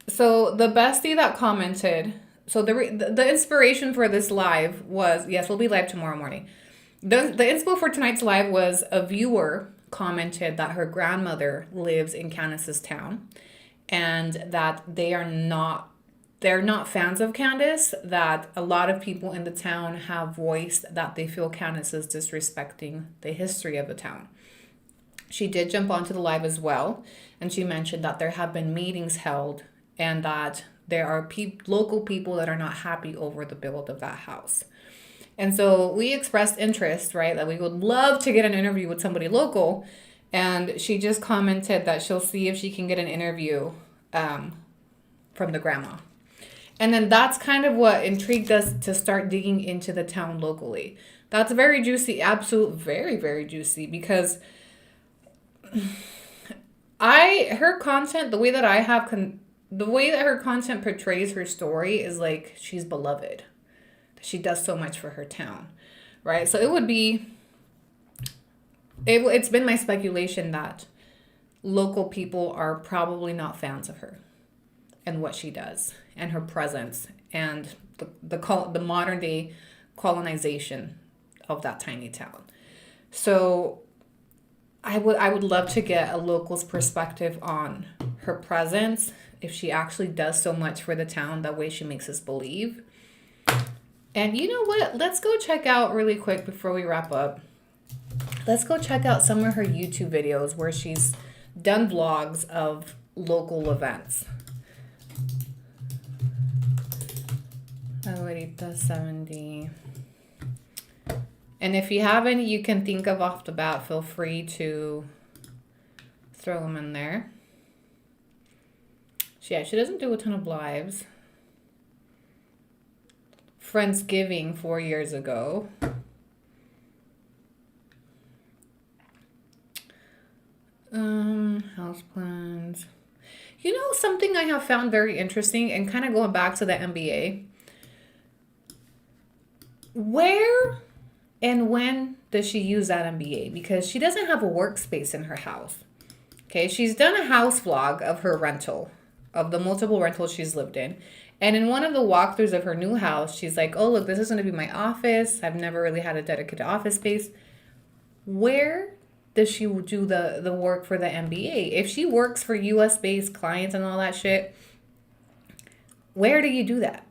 A: So the bestie that commented, so the inspiration for this live was, yes, we'll be live tomorrow morning. The inspo for tonight's live was a viewer commented that her grandmother lives in Candace's town and that they're not fans of Candace, that a lot of people in the town have voiced that they feel Candace is disrespecting the history of the town. She did jump onto the live as well, and she mentioned that there have been meetings held and that there are local people that are not happy over the build of that house. And so we expressed interest, right, that we would love to get an interview with somebody local. And she just commented that she'll see if she can get an interview from the grandma. And then that's kind of what intrigued us to start digging into the town locally. That's very juicy, very, very juicy, because her content, the way that her content portrays her story is like she's beloved. She does so much for her town, right? So it's been my speculation that local people are probably not fans of her and what she does and her presence and the modern day colonization of that tiny town. So I would love to get a local's perspective on her presence, if she actually does so much for the town, that way she makes us believe. And you know what? Let's go check out really quick before we wrap up. Let's go check out some of her YouTube videos where she's done vlogs of local events. Abuelita 70. And if you have any you can think of off the bat, feel free to throw them in there. She doesn't do a ton of lives. Friendsgiving 4 years ago. House plans. You know, something I have found very interesting, and kind of going back to the MBA. Where and when does she use that MBA? Because she doesn't have a workspace in her house. Okay, she's done a house vlog of her rental, of the multiple rentals she's lived in. And in one of the walkthroughs of her new house, she's like, oh, look, this is going to be my office. I've never really had a dedicated office space. Where does she do the work for the MBA? If she works for US-based clients and all that shit, where do you do that?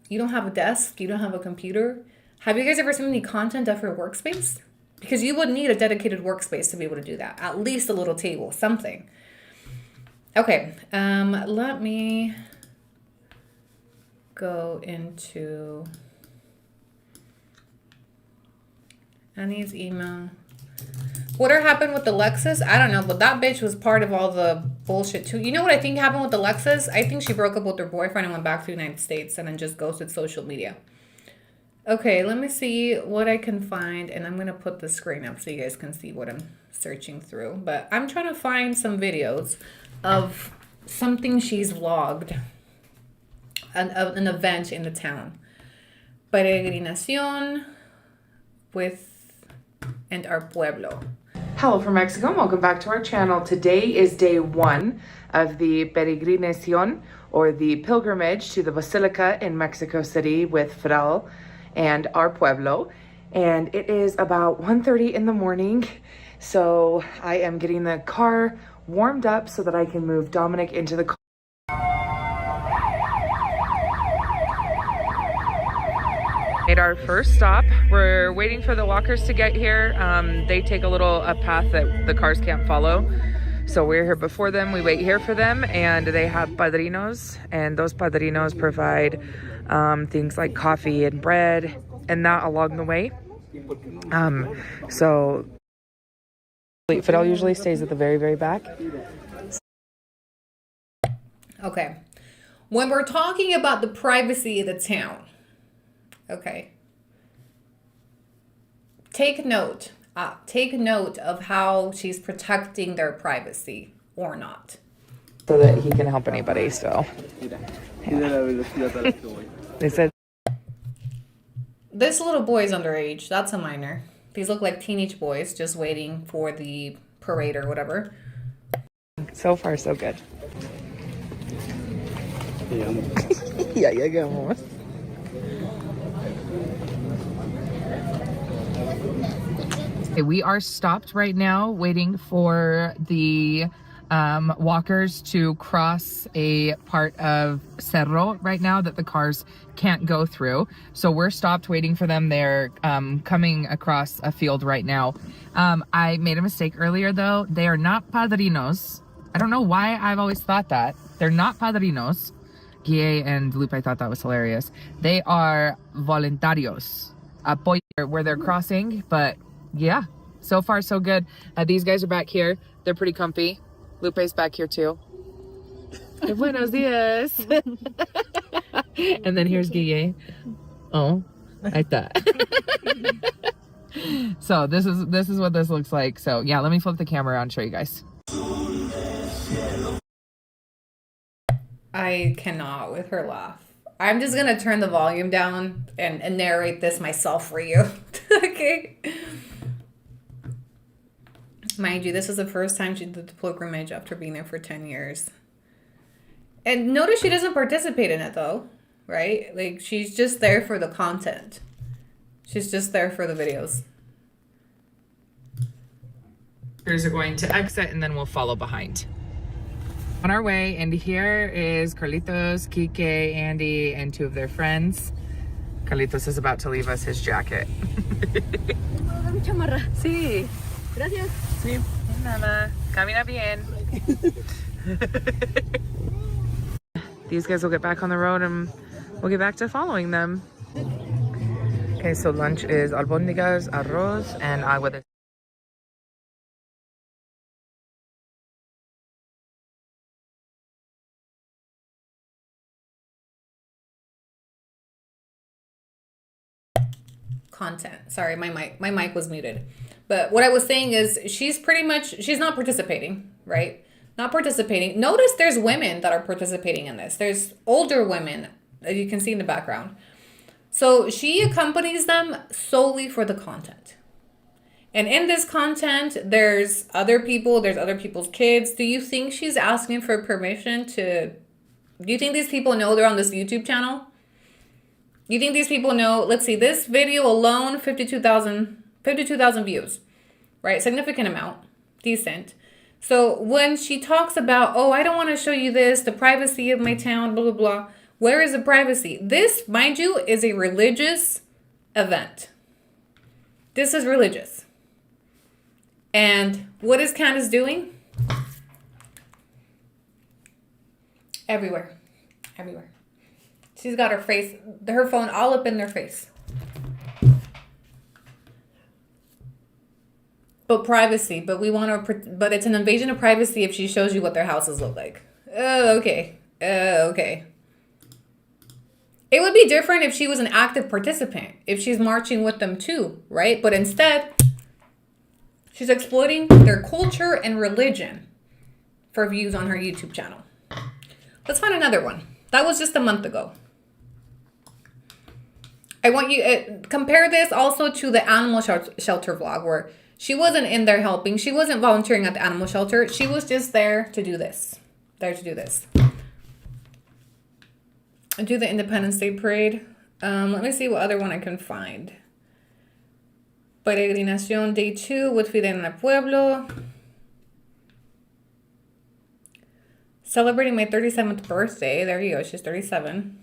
A: You don't have a desk. You don't have a computer. Have you guys ever seen any content of her workspace? Because you would need a dedicated workspace to be able to do that. At least a little table, something. Okay, let me go into Annie's email. Whatever happened with the Lexus, I don't know, but that bitch was part of all the bullshit too. You know what I think happened with the Lexus? I think she broke up with her boyfriend and went back to the United States and then just ghosted social media. Okay, let me see what I can find, and I'm going to put the screen up so you guys can see what I'm searching through. But I'm trying to find some videos of something she's vlogged, an event in the town. Peregrinación and our pueblo.
D: Hello from Mexico and welcome back to our channel. Today is day 1 of the Peregrinación, or the pilgrimage to the Basilica in Mexico City with Fidel and our pueblo. And it is about 1:30 in the morning. So I am getting the car warmed up so that I can move Dominic into the car. Made our first stop. We're waiting for the walkers to get here. They take a path that the cars can't follow. So we're here before them. We wait here for them, and they have padrinos, and those padrinos provide things like coffee and bread and that along the way. So Fidel usually stays at the very, very back.
A: Okay. When we're talking about the privacy of the town, okay, take note of how she's protecting their privacy or not.
D: So that he can help anybody, so. Yeah. They said.
A: This little boy is underage. That's a minor. These look like teenage boys just waiting for the parade or whatever.
D: So far, so good. Ya llegamos. Okay, we are stopped right now waiting for the walkers to cross a part of Cerro right now that the cars can't go through. So we're stopped waiting for them. They're coming across a field right now. I made a mistake earlier though. They are not padrinos. I don't know why I've always thought that. They're not padrinos. Guille and Lupe thought that was hilarious. They are voluntarios. Where they're crossing, but yeah, so far so good. These guys are back here. They're pretty comfy. Lupe's back here too. Buenos dias. And then here's Guille. Oh, I thought. So this is what this looks like. So yeah, let me flip the camera around and show you guys.
A: I cannot with her laugh. I'm just gonna turn the volume down and narrate this myself for you. Okay. Mind you, this is the first time she did the pilgrimage after being there for 10 years. And notice she doesn't participate in it though, right? Like she's just there for the content. She's just there for the videos.
D: Are going to exit and then we'll follow behind. On our way, and here is Carlitos, Kike, Andy, and 2 of their friends. Carlitos is about to leave us his jacket. Sí.
C: Gracias.
D: Sí. Nada. Camina bien. These guys will get back on the road and we'll get back to following them. Okay, so lunch is albóndigas, arroz, and agua de...
A: Content. Sorry, my mic was muted. But what I was saying is she's not participating, right? Not participating. Notice there's women that are participating in this. There's older women that you can see in the background. So she accompanies them solely for the content. And in this content, there's other people, there's other people's kids. Do you think she's asking for permission do you think these people know they're on this YouTube channel? You think these people know? Let's see, this video alone, 52,000 views, right? Significant amount, decent. So when she talks about, oh, I don't want to show you this, the privacy of my town, blah, blah, blah. Where is the privacy? This, mind you, is a religious event. This is religious. And what is Candace doing? Everywhere. She's got her phone all up in their face. But privacy. But we want to. But it's an invasion of privacy if she shows you what their houses look like. Oh, okay. Okay. It would be different if she was an active participant. If she's marching with them too, right? But instead, she's exploiting their culture and religion for views on her YouTube channel. Let's find another one. That was just a month ago. I want you compare this also to the animal shelter vlog where she wasn't in there helping. She wasn't volunteering at the animal shelter. She was just there to do this. Do the Independence Day parade. Let me see what other one I can find. Peregrinación Day 2 with Fidel en el Pueblo. Celebrating my 37th birthday. There you go. She's 37.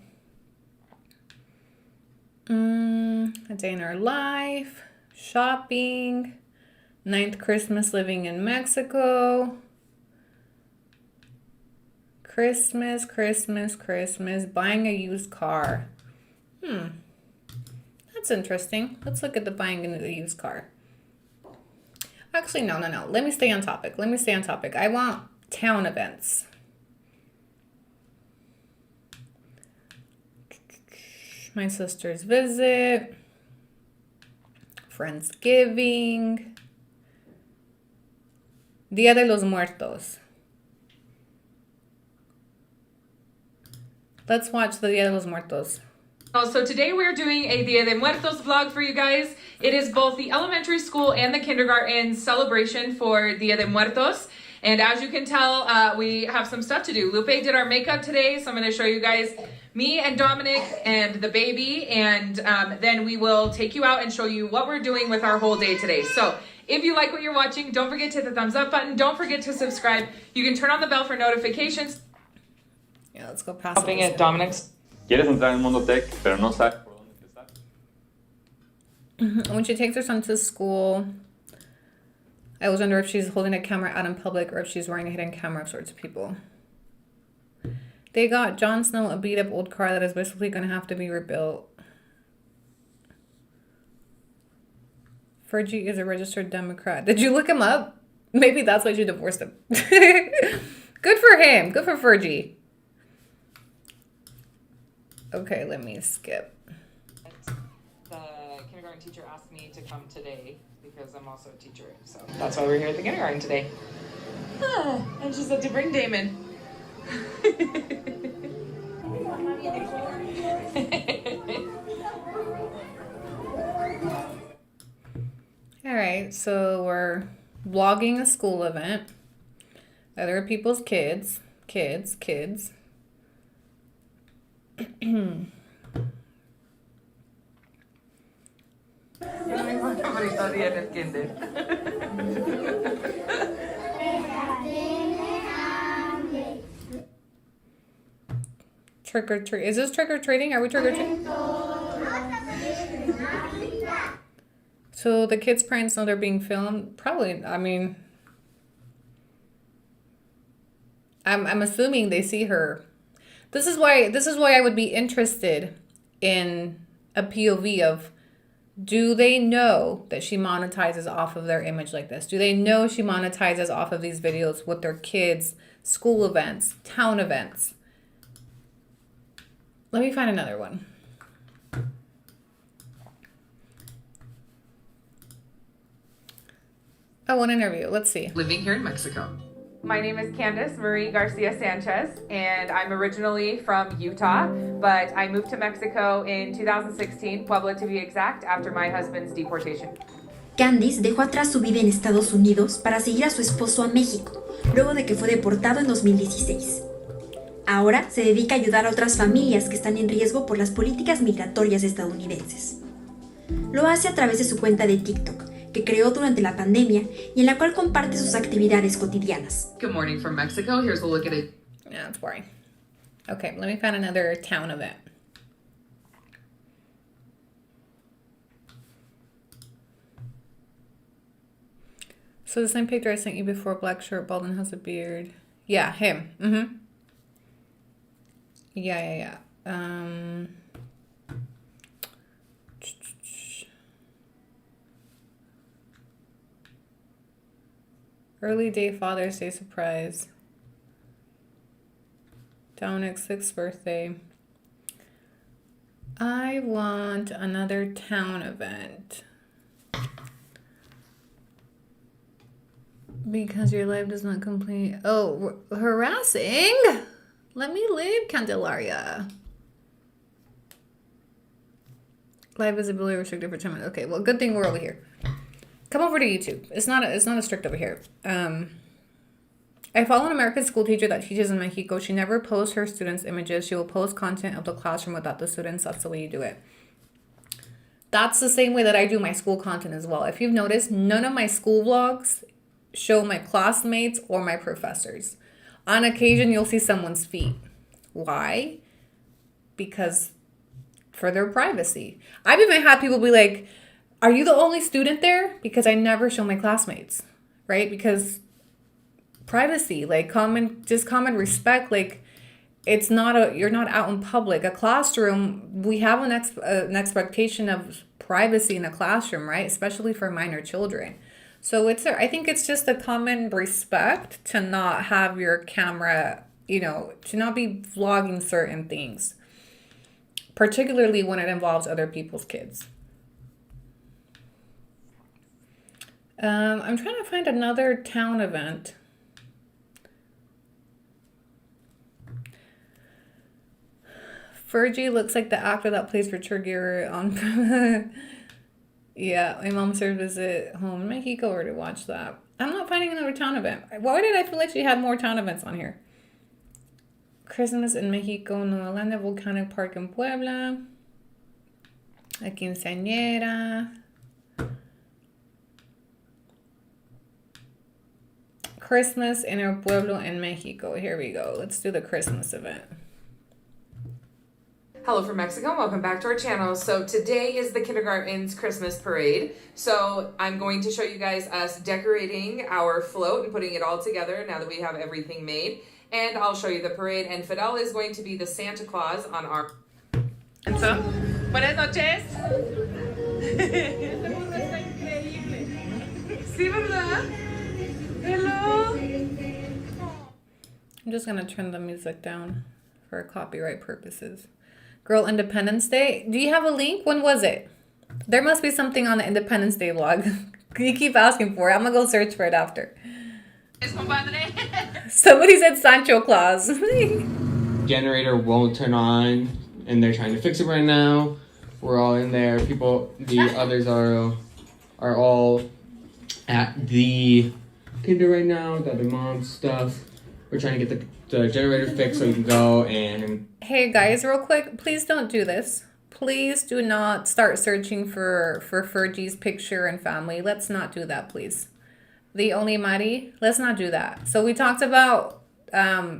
A: A day in her life. Shopping. 9th Christmas living in Mexico. Christmas. Buying a used car. That's interesting. Let's look at the buying a used car. Actually, no. Let me stay on topic. I want town events. My sister's visit. Friendsgiving. Dia de los Muertos. Let's watch the Dia de los Muertos.
D: So today we're doing a Dia de Muertos vlog for you guys. It is both the elementary school and the kindergarten celebration for Dia de Muertos. And as you can tell, we have some stuff to do. Lupe did our makeup today, so I'm going to show you guys me and Dominic and the baby. And then we will take you out and show you what we're doing with our whole day today. So if you like what you're watching, don't forget to hit the thumbs up button. Don't forget to subscribe. You can turn on the bell for notifications.
A: Yeah, let's go past
D: Helping at Dominic's.
F: ¿Quieres entrar en el mundo tech, pero no sabes por dónde empezar?
A: When she takes her son to school, I always wonder if she's holding a camera out in public or if she's wearing a hidden camera of sorts of people. They got Jon Snow a beat up old car that is basically going to have to be rebuilt. Fergie is a registered Democrat. Did you look him up? Maybe that's why she divorced him. Good for him. Good for Fergie. Okay, let me skip.
D: The kindergarten teacher asked me to come today because I'm also a teacher, so that's why we're here at the kindergarten today. And she said to bring Damon.
A: All right, so we're vlogging a school event. Other people's kids. Trick or treat. Is this trick or treating? Are we trick or treating? So the kids' parents know they're being filmed? Probably. I mean, I'm assuming they see her. This is why I would be interested in a POV of, do they know that she monetizes off of their image like this? Do they know she monetizes off of these videos with their kids, school events, town events? Let me find another one. Oh, an interview. Let's see.
D: Living here in Mexico. My name is Candice Marie Garcia Sanchez, and I'm originally from Utah, but I moved to Mexico in 2016, Puebla to be exact, after my husband's deportation.
G: Candice dejó atrás su vida en Estados Unidos para seguir a su esposo a México, luego de que fue deportado en 2016. Ahora se dedica a ayudar a otras familias que están en riesgo por las políticas migratorias estadounidenses. Lo hace a través de su cuenta de TikTok, que creó durante la pandemia y en la cual comparte sus actividades cotidianas.
D: Good morning from Mexico. Here's a look at it.
A: Yeah, it's boring. Okay, let me find another town event. So the same picture I sent you before, black shirt, bald and has a beard. Yeah, him. Yeah. Early day Father's Day surprise. Dominic's 6th birthday. I want another town event. Because your life does not complete. Oh, harassing? Let me live, Candelaria. Live visibility restricted for 10 minutes. Okay, well, good thing we're over here. Come over to YouTube. It's not a strict over here. I follow an American school teacher that teaches in Mexico. She never posts her students' images. She will post content of the classroom without the students. That's the way you do it. That's the same way that I do my school content as well. If you've noticed, none of my school vlogs show my classmates or my professors. On occasion, you'll see someone's feet. Why? Because for their privacy. I've even had people be like, are you the only student there? Because I never show my classmates, right? Because privacy, like common respect, like it's not you're not out in public. A classroom, we have an expectation of privacy in a classroom, right? Especially for minor children. So I think it's just a common respect to not have your camera, to not be vlogging certain things, particularly when it involves other people's kids. I'm trying to find another town event. Fergie looks like the actor that plays Richard Gere on... Yeah, my mom served visit home in Mexico or to watch that. I'm not finding another town event. Why did I feel like she had more town events on here? Christmas in Mexico, Nueva Zelanda, Volcanic Park in Puebla. La Quinceañera. Christmas in our pueblo in Mexico. Here we go. Let's do the Christmas event.
D: Hello from Mexico, welcome back to our channel. So today is the kindergarten's Christmas parade. So I'm going to show you guys us decorating our float and putting it all together now that we have everything made. And I'll show you the parade, and Fidel is going to be the Santa Claus on our... So, buenas noches. Sí, ¿verdad? Hello.
A: I'm just going to turn the music down for copyright purposes. Girl, Independence Day. Do you have a link? When was it? There must be something on the Independence Day vlog. You keep asking for it. I'm going to go search for it after. Somebody said Sancho Claus.
H: Generator won't turn on, and they're trying to fix it right now. We're all in there. The others are all at the kinder right now. Got their mom's stuff. We're trying to get the generator fixed so we can go and...
A: Hey guys, real quick, please don't do this. Please do not start searching for Fergie's picture and family. Let's not do that, please. The only Mari, let's not do that. So we talked about why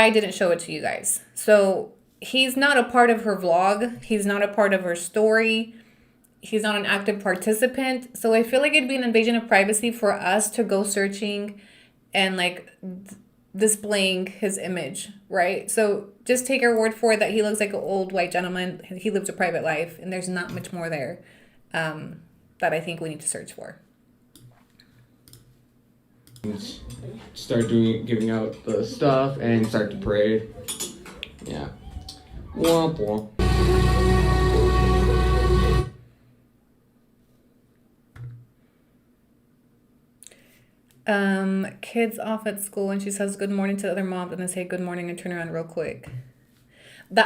A: I didn't show it to you guys. So he's not a part of her vlog. He's not a part of her story. He's not an active participant. So I feel like it'd be an invasion of privacy for us to go searching and like displaying his image, right? So just take our word for it that he looks like an old white gentleman. He lives a private life, and there's not much more there that I think we need to search for.
H: Start giving out the stuff and start the parade. Yeah. Womp womp.
A: Kids off at school and she says good morning to the other moms and then say good morning and turn around real quick.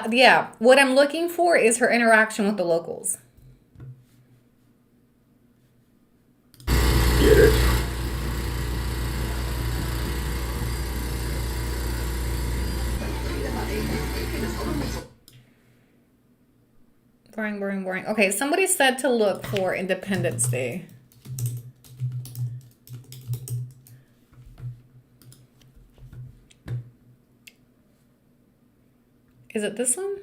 A: Yeah, what I'm looking for is her interaction with the locals.
H: Get it.
A: Boring. Okay, somebody said to look for Independence Day. Is it this one?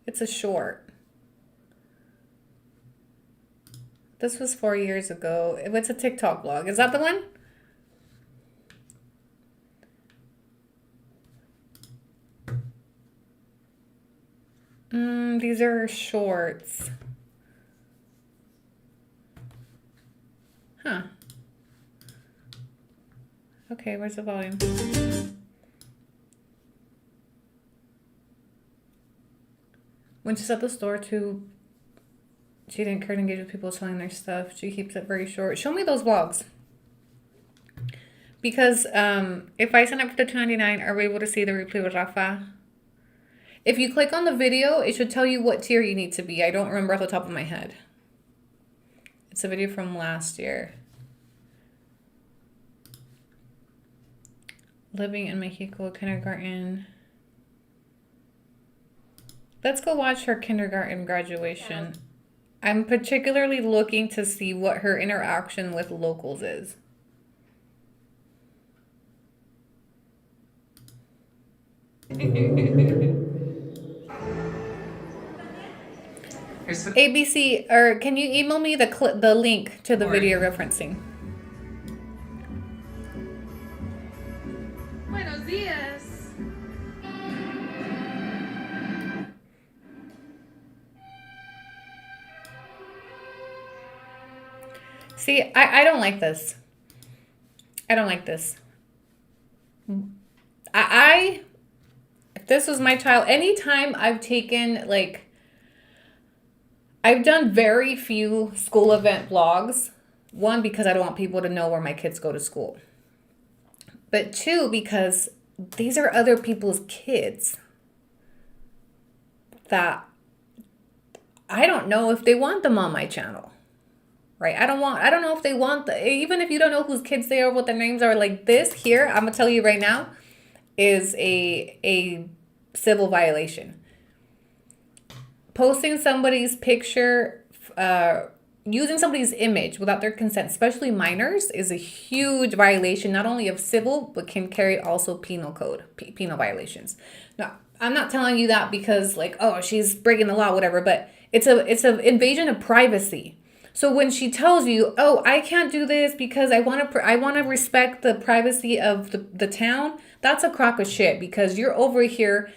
A: It's a short. This was 4 years ago. It's a TikTok vlog. Is that the one? These are shorts. Huh. Okay, where's the volume? When she's at the store too, she didn't care to engage with people selling their stuff. She keeps it very short. Show me those vlogs. Because if I sign up for the $2.99, are we able to see the replay with Rafa? If you click on the video, it should tell you what tier you need to be. I don't remember off the top of my head. It's a video from last year. Living in Mexico, kindergarten. Let's go watch her kindergarten graduation. I'm particularly looking to see what her interaction with locals is. ABC, or can you email me the link to the video referencing?
D: Buenos días.
A: See, I don't like this. I don't like this. If this was my child, anytime I've taken, like, I've done very few school event vlogs. One, because I don't want people to know where my kids go to school. But two, because these are other people's kids that I don't know if they want them on my channel. Right? I don't know if they want even if you don't know whose kids they are, what their names are, like this here, I'm gonna tell you right now, is a civil violation. Posting somebody's picture, using somebody's image without their consent, especially minors, is a huge violation, not only of civil, but can carry also penal code, penal violations. Now, I'm not telling you that because, like, oh, she's breaking the law, whatever, but it's an invasion of privacy. So when she tells you, oh, I can't do this because I want to respect the privacy of the town, that's a crock of shit, because you're over here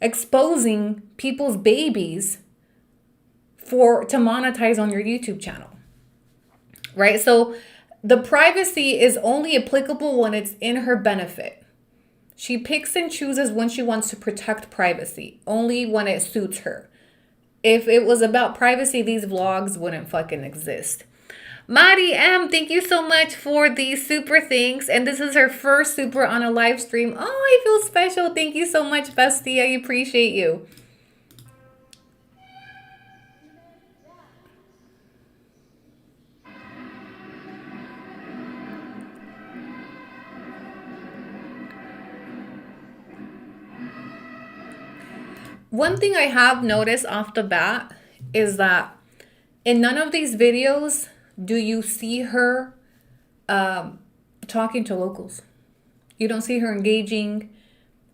A: exposing people's babies to monetize on your YouTube channel. Right? So the privacy is only applicable when it's in her benefit. She picks and chooses when she wants to protect privacy, only when it suits her. If it was about privacy, these vlogs wouldn't fucking exist. Mari M, thank you so much for the super thanks. And this is her first super on a live stream. Oh, I feel special. Thank you so much, bestie. I appreciate you. One thing I have noticed off the bat is that in none of these videos do you see her talking to locals. You don't see her engaging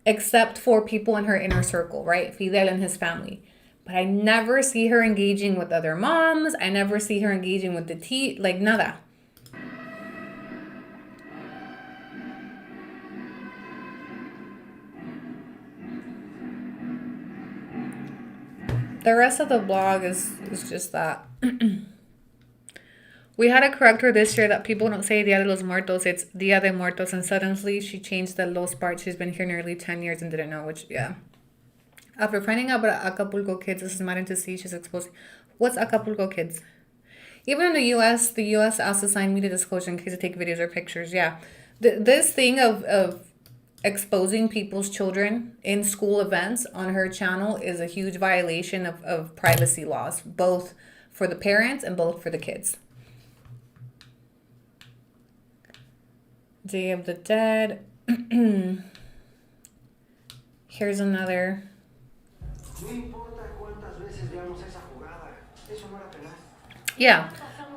A: except for people in her inner circle, right? Fidel and his family. But I never see her engaging with other moms. I never see her engaging with the like nada. The rest of the blog is just that. We had to correct her this year that people don't say Dia de los Muertos, it's Dia de Muertos, and suddenly she changed the los part. She's been here nearly 10 years and didn't know, which, yeah. After finding out about Acapulco Kids, this is maddening to see she's exposed. What's Acapulco Kids? Even in the U.S. asked to sign media disclosure in case they take videos or pictures, yeah. This thing of exposing people's children in school events on her channel is a huge violation of privacy laws, both for the parents and both for the kids. Day of the Dead. Here's another. Yeah,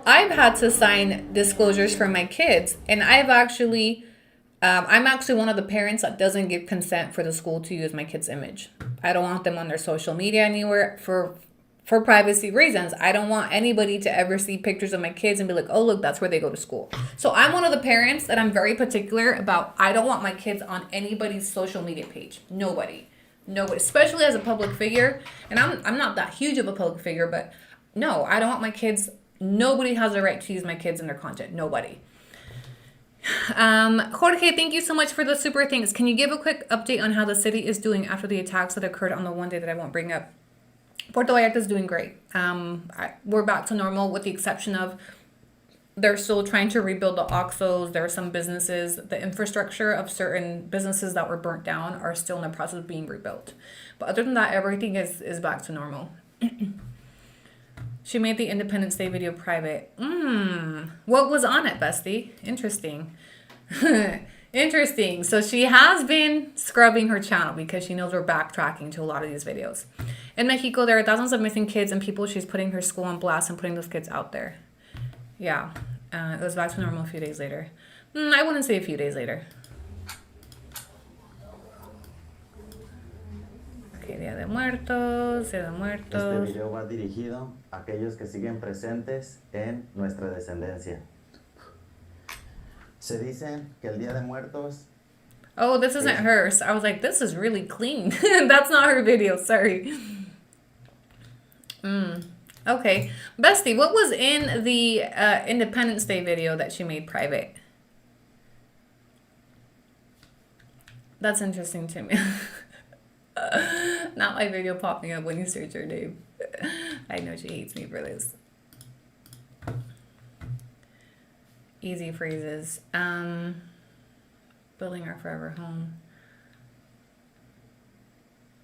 A: I've had to sign disclosures for my kids, and I'm actually one of the parents that doesn't give consent for the school to use my kid's image. I don't want them on their social media anywhere for privacy reasons. I don't want anybody to ever see pictures of my kids and be like, oh, look, that's where they go to school. So I'm one of the parents that I'm very particular about. I don't want my kids on anybody's social media page. Nobody, especially as a public figure. And I'm not that huge of a public figure, but no, I don't want my kids. Nobody has the right to use my kids in their content. Nobody. Jorge, thank you so much for the super thanks. Can you give a quick update on how the city is doing after the attacks that occurred on the one day that I won't bring up? Puerto Vallarta is doing great. We're back to normal with the exception of they're still trying to rebuild the OXXOs. There are some businesses, the infrastructure of certain businesses that were burnt down are still in the process of being rebuilt. But other than that, everything is back to normal. She made the Independence Day video private. What was on it, bestie? Interesting. Interesting. So she has been scrubbing her channel because she knows we're backtracking to a lot of these videos. In Mexico, there are thousands of missing kids and people. She's putting her school on blast and putting those kids out there. Yeah. It was back to normal a few days later. I wouldn't say a few days later. Okay, Día de Muertos, Día de Muertos.
I: Este video va dirigido a aquellos que siguen presentes en nuestra descendencia. Se dice que el Día de Muertos.
A: Oh, this isn't hers. I was like, this is really clean. That's not her video. Sorry. Okay. Bestie, what was in the Independence Day video that she made private? That's interesting to me. Not my video popping up when you search her name. I know she hates me for this. Easy phrases. Building our forever home.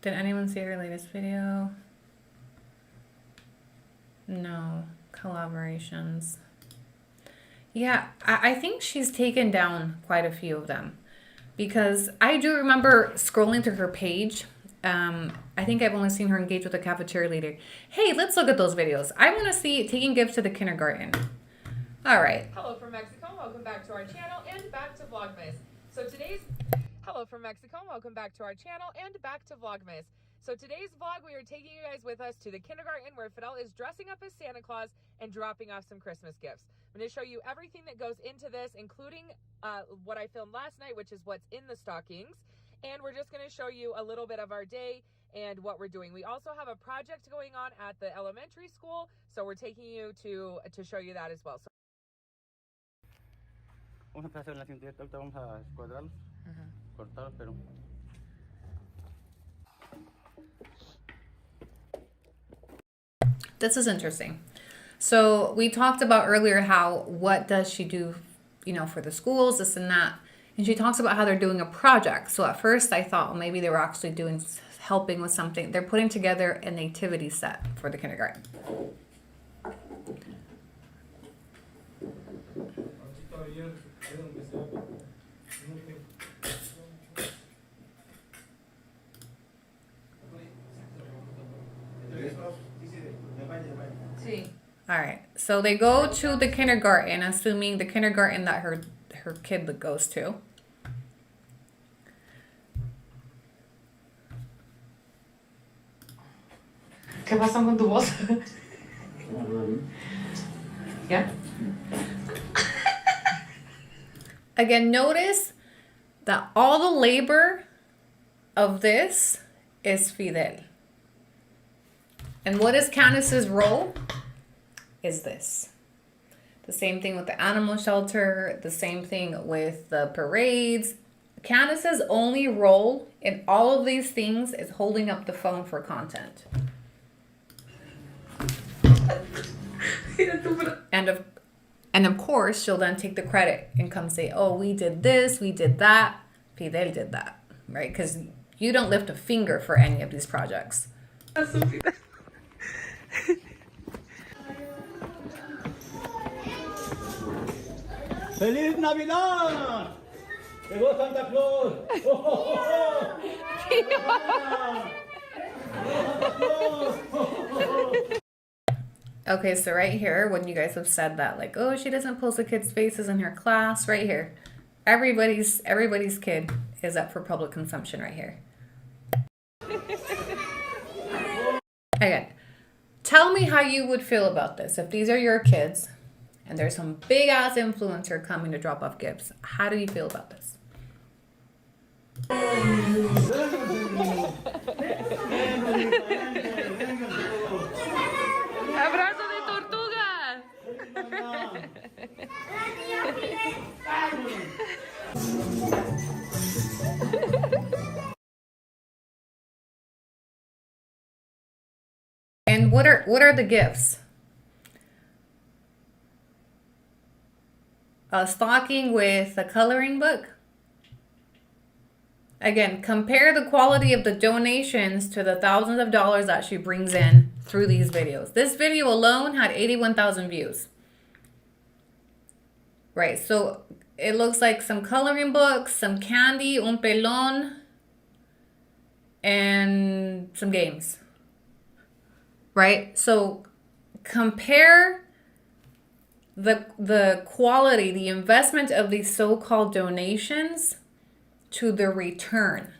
A: Did anyone see her latest video? No. Collaborations. Yeah, I think she's taken down quite a few of them. Because I do remember scrolling through her page. I think I've only seen her engage with a cafeteria leader. Hey, let's look at those videos. I want to see taking gifts to the kindergarten. All right.
D: Hello from Mexico. Welcome back to our channel and back to Vlogmas. Hello from Mexico. Welcome back to our channel and back to Vlogmas. So today's vlog, we are taking you guys with us to the kindergarten where Fidel is dressing up as Santa Claus and dropping off some Christmas gifts. I'm going to show you everything that goes into this, including what I filmed last night, which is what's in the stockings. And we're just going to show you a little bit of our day and what we're doing. We also have a project going on at the elementary school, so we're taking you to show you that as well. So
I: Vamos a empezar en la cinta, ahorita vamos a cuadrarlos, cortarlos, pero...
A: This is interesting. So we talked about earlier how what does she do, for the schools, this and that. And she talks about how they're doing a project. So at first I thought, well, maybe they were actually helping with something. They're putting together a nativity set for the kindergarten. All right, so they go to the kindergarten, assuming the kindergarten that her kid goes to.
D: ¿Qué pasa con tu voz? Yeah.
A: Again, notice that all the labor of this is Fidel. And what is Candace's role? Is this. The same thing with the animal shelter, the same thing with the parades. Candace's only role in all of these things is holding up the phone for content. And of course, she'll then take the credit and come say, oh, we did this, we did that. Fidel did that, right? Because you don't lift a finger for any of these projects.
E: ¡Feliz Navidad! ¡Llegó Santa Claus! ¡Oh, oh, oh, oh!
A: Okay, so right here, when you guys have said that, like, oh, she doesn't post the kids' faces in her class, right here. Everybody's kid is up for public consumption right here. Again, tell me how you would feel about this. If these are your kids and there's some big ass influencer coming to drop off gifts, how do you feel about this?
D: ¡Abrazo de tortuga!
A: And what are the gifts? A stocking with a coloring book. Again, compare the quality of the donations to the thousands of dollars that she brings in through these videos. This video alone had 81,000 views. Right, so it looks like some coloring books, some candy, un pelon, and some games. Right, so compare the quality, the investment of these so-called donations to the return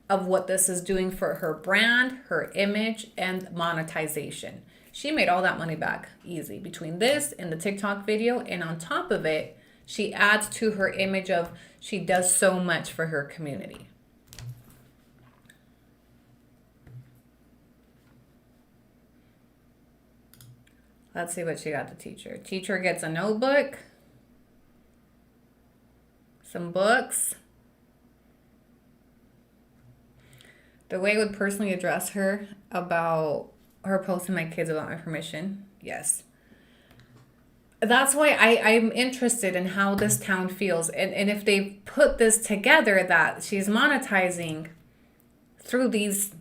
A: of what this is doing for her brand, her image, and monetization. She made all that money back easy between this and the TikTok video. And on top of it, she adds to her image of she does so much for her community. Let's see what she got the teacher. Teacher gets a notebook, some books. The way I would personally address her about her posting my kids without my permission, yes. That's why I'm interested in how this town feels. And if they put this together that she's monetizing through these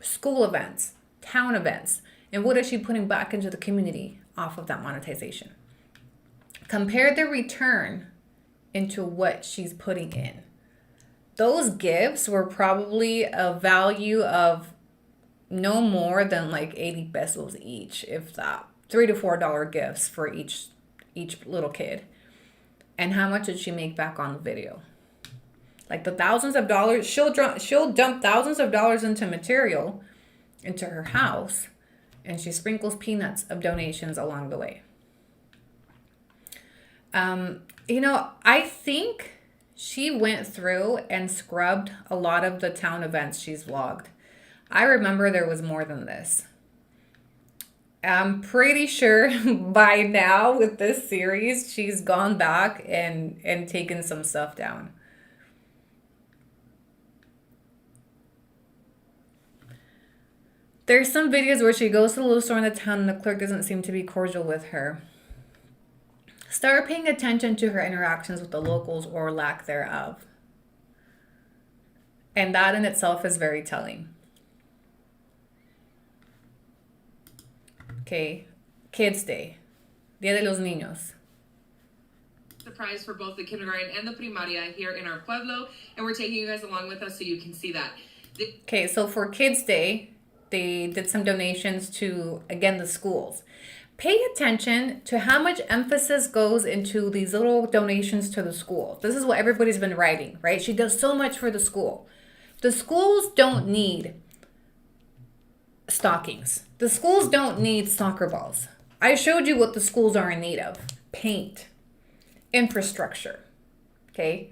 A: school events, town events, and what is she putting back into the community off of that monetization? Compare the return into what she's putting in. Those gifts were probably a value of no more than like 80 pesos each, if that. $3 to $4 gifts for each little kid. And how much did she make back on the video? Like the thousands of dollars, she'll dump thousands of dollars into material into her house, and she sprinkles peanuts of donations along the way. I think she went through and scrubbed a lot of the town events she's vlogged. I remember there was more than this. I'm pretty sure by now with this series, she's gone back and taken some stuff down. There's some videos where she goes to the little store in the town and the clerk doesn't seem to be cordial with her. Start paying attention to her interactions with the locals or lack thereof. And that in itself is very telling. Okay, Kids Day, Dia de los Niños.
D: Surprise for both the kindergarten and the primaria here in our pueblo, and we're taking you guys along with us so you can see that.
A: Okay, so for Kids Day, they did some donations to, again, the schools. Pay attention to how much emphasis goes into these little donations to the school. This is what everybody's been writing, right? She does so much for the school. The schools don't need stockings. The schools don't need soccer balls. I showed you what the schools are in need of. Paint, infrastructure, okay?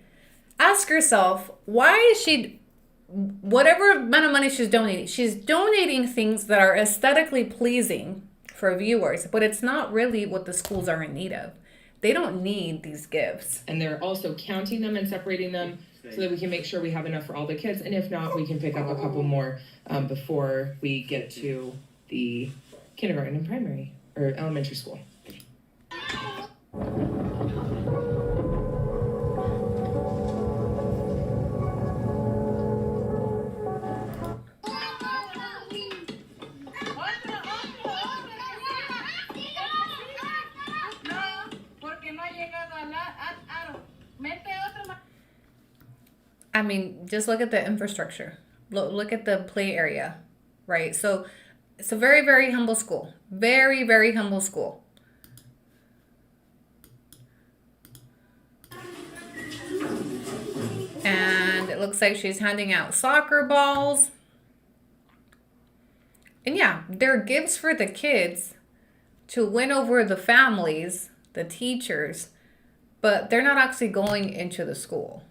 A: Ask yourself, why is she, whatever amount of money she's donating things that are aesthetically pleasing for viewers, but it's not really what the schools are in need of. They don't need these gifts.
J: And they're also counting them and separating them so that we can make sure we have enough for all the kids. And if not, we can pick up a couple more before we get to the kindergarten and primary or elementary school.
A: I mean, just look at the infrastructure. Look at the play area, right? So it's a very, very humble school. Very, very humble school. And it looks like she's handing out soccer balls. And yeah, they're gifts for the kids to win over the families, the teachers, but they're not actually going into the school.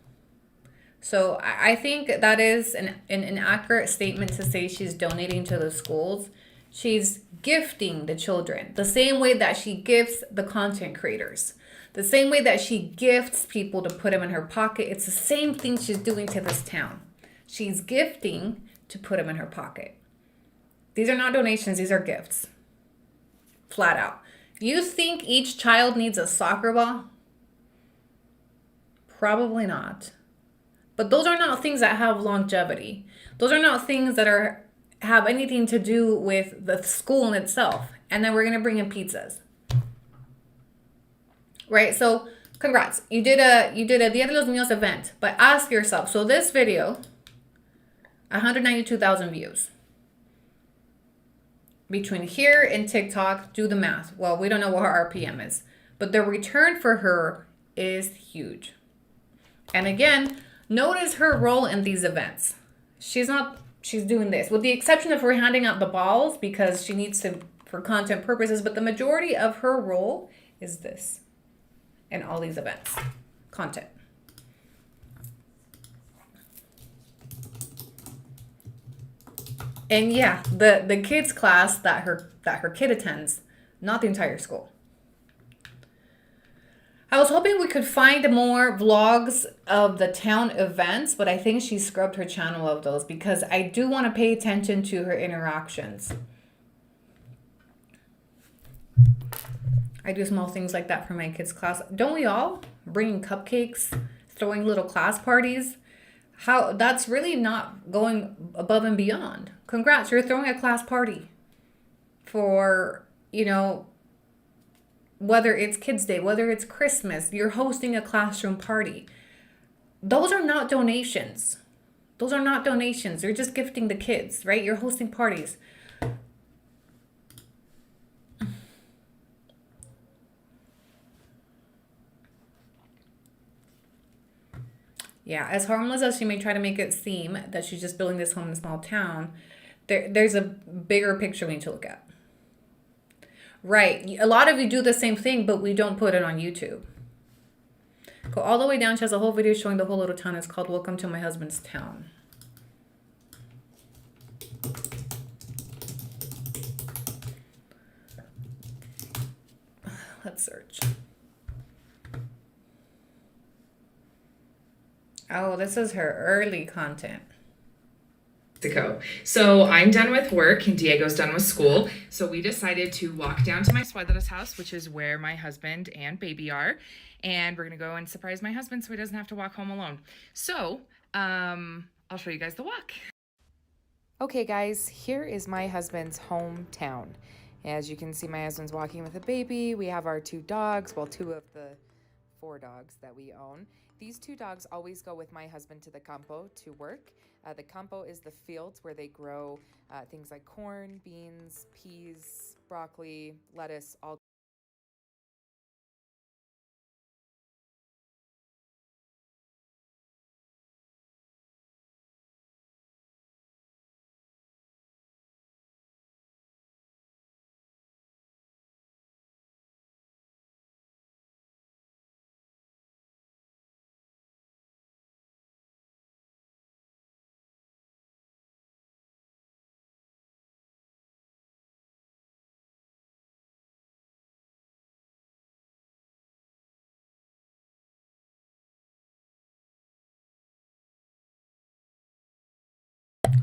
A: So I think that is an accurate statement to say she's donating to the schools. She's gifting the children the same way that she gifts the content creators. The same way that she gifts people to put them in her pocket. It's the same thing she's doing to this town. She's gifting to put them in her pocket. These are not donations. These are gifts. Flat out. You think each child needs a soccer ball? Probably not. But those are not things that have longevity. Those are not things that have anything to do with the school in itself. And then we're going to bring in pizzas. Right? So, congrats. You did a Dia de los Niños event. But ask yourself, so this video, 192,000 views. Between here and TikTok, do the math. Well, we don't know what her RPM is. But the return for her is huge. And again, notice her role in these events. She's doing this. With the exception of her handing out the balls because she needs to for content purposes. But the majority of her role is this. In all these events. Content. And yeah, the kids class that her kid attends, not the entire school. I was hoping we could find more vlogs of the town events, but I think she scrubbed her channel of those because I do want to pay attention to her interactions. I do small things like that for my kids' class. Don't we all? Bringing cupcakes, throwing little class parties. That's really not going above and beyond. Congrats, you're throwing a class party for, whether it's Kids Day, whether it's Christmas, you're hosting a classroom party. Those are not donations. Those are not donations. You're just gifting the kids, right? You're hosting parties. Yeah, as harmless as she may try to make it seem that she's just building this home in a small town, there's a bigger picture we need to look at. Right. A lot of you do the same thing, but we don't put it on YouTube. Go all the way down. She has a whole video showing the whole little town. It's called Welcome to My Husband's Town. Let's search. Oh, this is her early content.
J: So I'm done with work and Diego's done with school. So we decided to walk down to my suegra's house, which is where my husband and baby are. And we're going to go and surprise my husband so he doesn't have to walk home alone. So I'll show you guys the walk.
D: Okay guys, here is my husband's hometown. As you can see, my husband's walking with a baby. We have our 2 dogs, well, 2 of the 4 dogs that we own. These 2 dogs always go with my husband to the campo to work. The campo is the fields where they grow things like corn, beans, peas, broccoli, lettuce, all.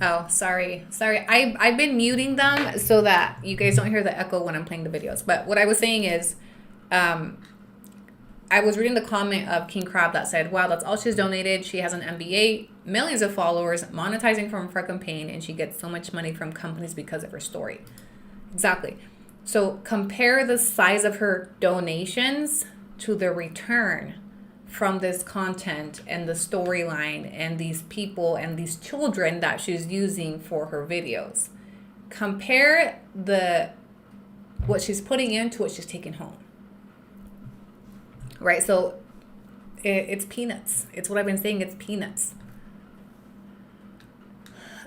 A: Oh, sorry. I've been muting them so that you guys don't hear the echo when I'm playing the videos. But what I was saying is, I was reading the comment of King Crab that said, wow, that's all she's donated. She has an MBA, millions of followers, monetizing from her campaign, and she gets so much money from companies because of her story. Exactly. So compare the size of her donations to the return from this content and the storyline and these people and these children that she's using for her videos. Compare what she's putting in to what she's taking home. Right? So it's peanuts. It's what I've been saying. It's peanuts.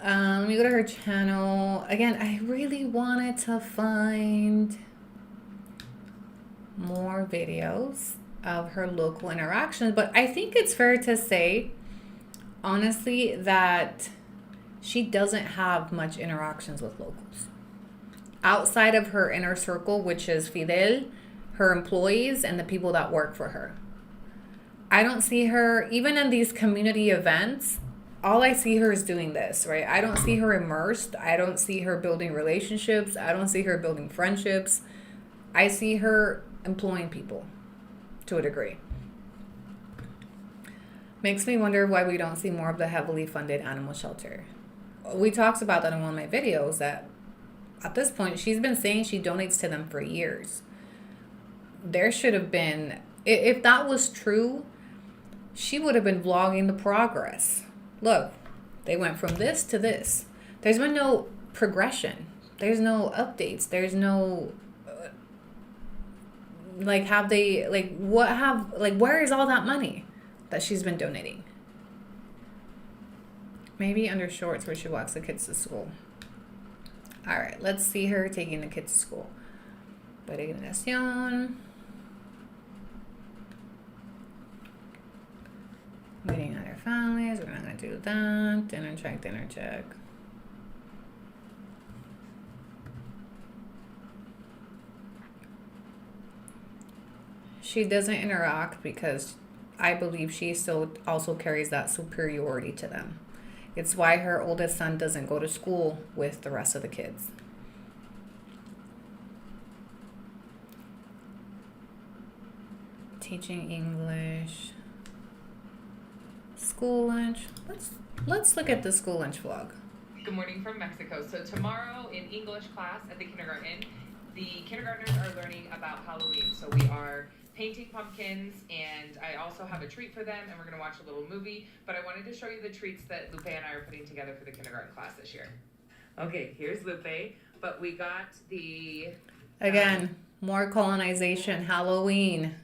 A: Let me go to her channel. Again, I really wanted to find more videos of her local interactions, but I think it's fair to say, honestly, that she doesn't have much interactions with locals. outside of her inner circle, which is Fidel, her employees, and the people that work for her. I don't see her, even in these community events, all I see her is doing this, right? I don't see her immersed. I don't see her building relationships. I don't see her building friendships. I see her employing people to a degree. Makes me wonder why we don't see more of the heavily funded animal shelter. We talked about that in one of my videos, that at this point, she's been saying she donates to them for years. There should have been, if that was true, she would have been vlogging the progress. Look, they went from this to this. There's been no progression. There's no updates. There's no, where is all that money that she's been donating? Maybe under shorts where she walks the kids to school. All right, let's see her taking the kids to school. Peregrinación. Meeting other families. We're not going to do that. Dinner check, dinner check. She doesn't interact because I believe she still also carries that superiority to them. It's why her oldest son doesn't go to school with the rest of the kids. Teaching English. School lunch. Let's look at the school lunch vlog.
D: Good morning from Mexico. So tomorrow in English class at the kindergarten, the kindergartners are learning about Halloween. So we are painting pumpkins, and I also have a treat for them, and we're going to watch a little movie. But I wanted to show you the treats that Lupe and I are putting together for the kindergarten class this year. Okay, here's Lupe, but we got the...
A: Again, more colonization, Halloween.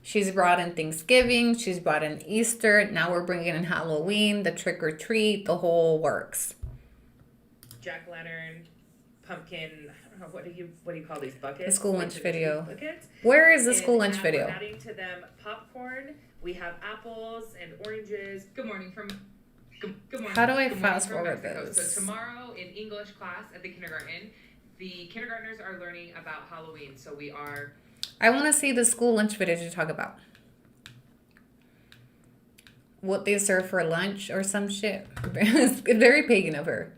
A: She's brought in Thanksgiving, she's brought in Easter, now we're bringing in Halloween, the trick or treat, the whole works.
D: Jack-o'-lantern, pumpkin, I don't know, what do you call these buckets?
A: The school lunch video.
D: Buckets.
A: Where is the school lunch video?
D: We're adding to them popcorn. We have apples and oranges. Good morning.
A: How do I fast forward this?
D: So tomorrow in English class at the kindergarten, the kindergartners are learning about Halloween. So we are...
A: I want to see the school lunch video to talk about. What they serve for lunch or some shit. It's very pagan of her.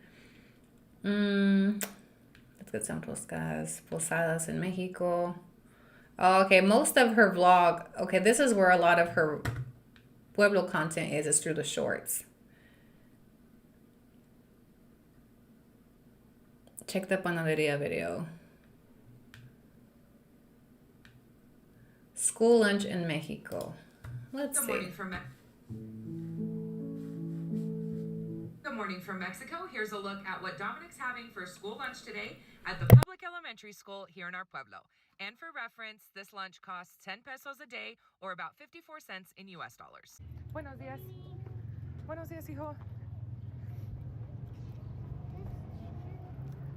A: Let's get some posadas in Mexico. Oh, okay, most of her vlog. Okay, this is where a lot of her Pueblo content is through the shorts. Check the Panaderia video. School lunch in Mexico. Let's see.
D: Good morning from Mexico. Here's a look at what Dominic's having for school lunch today at the public elementary school here in our pueblo. And for reference, this lunch costs 10 pesos a day or about 54 cents in US dollars. Buenos días. Buenos días, hijo.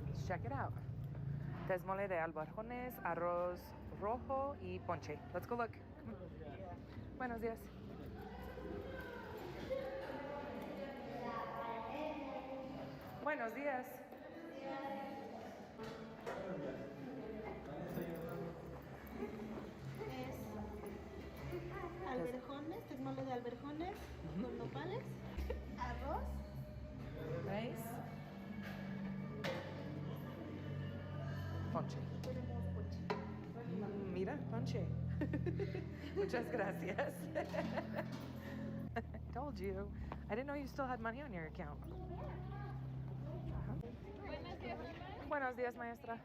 D: Let's check it out. Desmole de albarjones, arroz rojo y ponche. Let's go look. Buenos días. Buenos días.
C: Alberjones, desmole de alberjones con nopales, arroz,
D: Rice. Ponche. Mira, ponche. Muchas gracias. I told you. I didn't know you still had money on your account. Buenos días, maestra.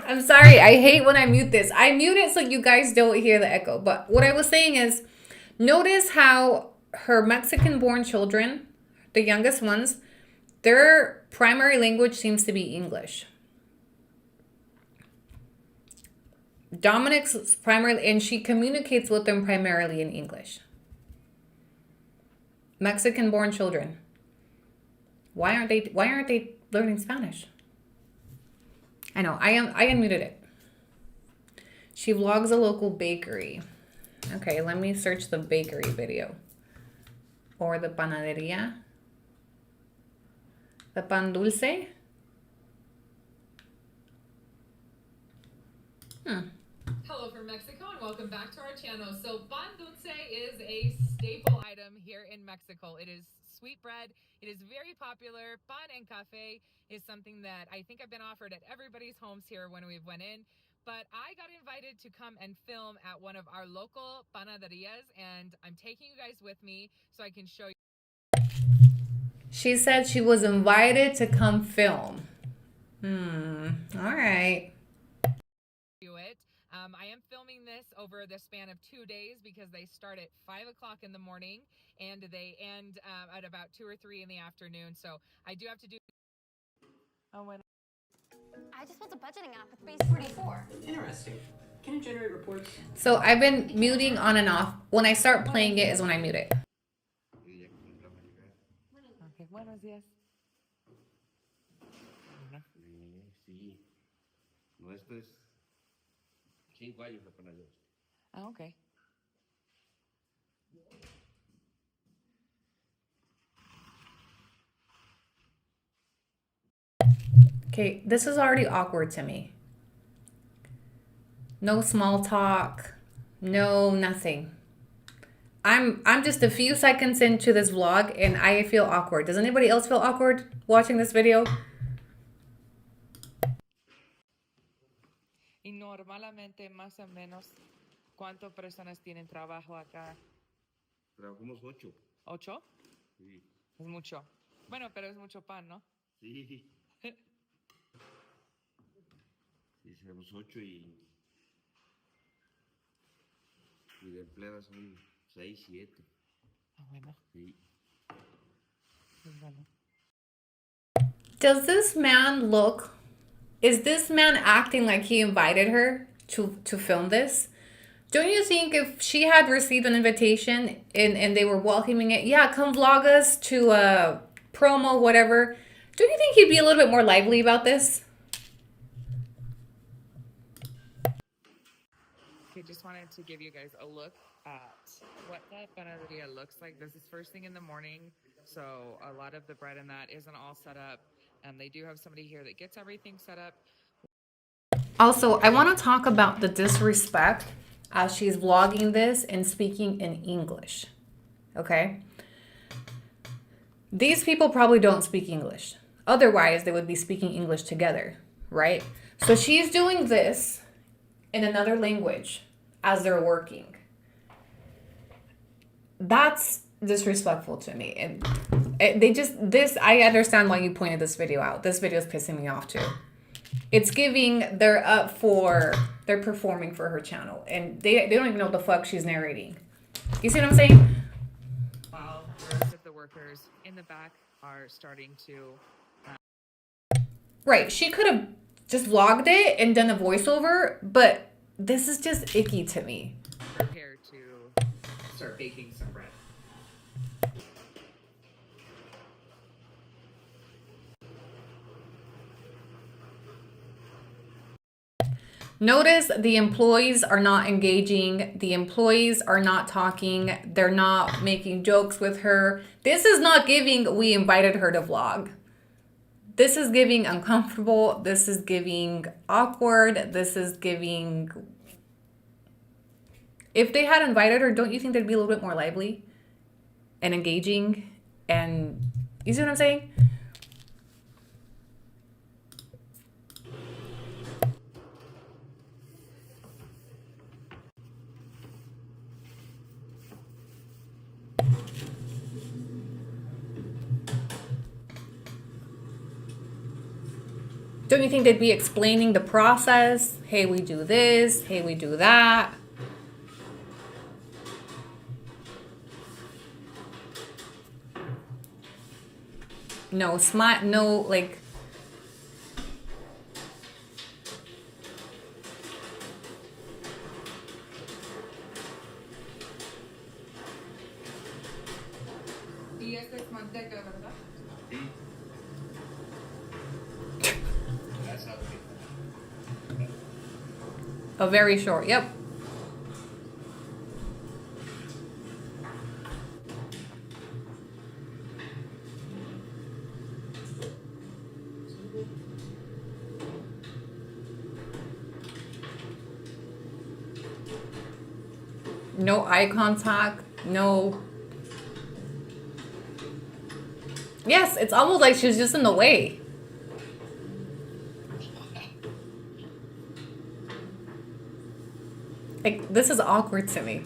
A: I'm sorry. I hate when I mute this. I mute it so you guys don't hear the echo. But what I was saying is, notice how her Mexican-born children, the youngest ones, their primary language seems to be English. Dominic's primarily, and she communicates with them primarily in English. Mexican-born children. Why aren't they learning Spanish? I know. I unmuted it. She vlogs a local bakery. Okay, let me search the bakery video. Or the panaderia. The pan dulce.
D: Hello from Mexico and welcome back to our channel. So pan dulce is a staple item here in Mexico. It is sweet bread. It is very popular. Pan and cafe is something that I think I've been offered at everybody's homes here when we've went in. But I got invited to come and film at one of our local panaderias, and I'm taking you guys with me so I can show you.
A: She said she was invited to come film. All right.
D: I am filming this over the span of 2 days because they start at 5 o'clock in the morning and they end at about 2 or 3 in the afternoon. So I do have to do. Oh, when
K: I just built a budgeting app with Base 44.
E: Interesting. Can it generate reports?
A: So I've been muting on and off. When I start playing it is when I mute it.
D: Okay, buenos días.
L: Sí. Nuestro es 5 años apenas yo.
D: Oh, okay.
A: Okay, this is already awkward to me. No small talk, no nothing. I'm just a few seconds into this vlog and I feel awkward. Does anybody else feel awkward watching this video?
D: Y normalmente más o menos ¿cuántas personas tienen trabajo acá?
L: Trabajamos 8.
D: ¿8?
L: Sí.
D: Es mucho. Bueno, pero es mucho pan, ¿no?
L: Sí. Sí, somos 8 y de empleadas son 6, 7.
D: Ah, bueno.
L: Sí.
D: Bueno.
A: Does this man look, is this man acting like he invited her to film this? Don't you think if she had received an invitation and they were welcoming it, yeah, come vlog us to promo, whatever, don't you think he'd be a little bit more lively about this?
D: Okay, just wanted to give you guys a look at what that panaderia looks like. This is first thing in the morning, so a lot of the bread and that isn't all set up. And they do have somebody here that gets everything set up.
A: Also, I want to talk about the disrespect as she's vlogging this and speaking in English. Okay? These people probably don't speak English. Otherwise, they would be speaking English together, right? So she's doing this in another language as they're working. That's disrespectful to me. And I understand why you pointed this video out. This video is pissing me off too. It's giving they're performing for her channel and they don't even know what the fuck she's narrating. You see what I'm saying?
D: While the rest of the workers in the back are starting to
A: Right, she could have just vlogged it and done a voiceover, but this is just icky to me.
D: prepare to start baking some bread.
A: Notice the employees are not engaging. The employees are not talking. They're not making jokes with her. This is not giving we invited her to vlog. This is giving uncomfortable. This is giving awkward. This is giving... If they had invited her, don't you think they'd be a little bit more lively and engaging? And you see what I'm saying? Don't you think they'd be explaining the process? Hey, we do this. Hey, we do that. No, smart, no, like... A very short, yep. No eye contact, no. Yes, it's almost like she was just in the way. Like, this is awkward to me.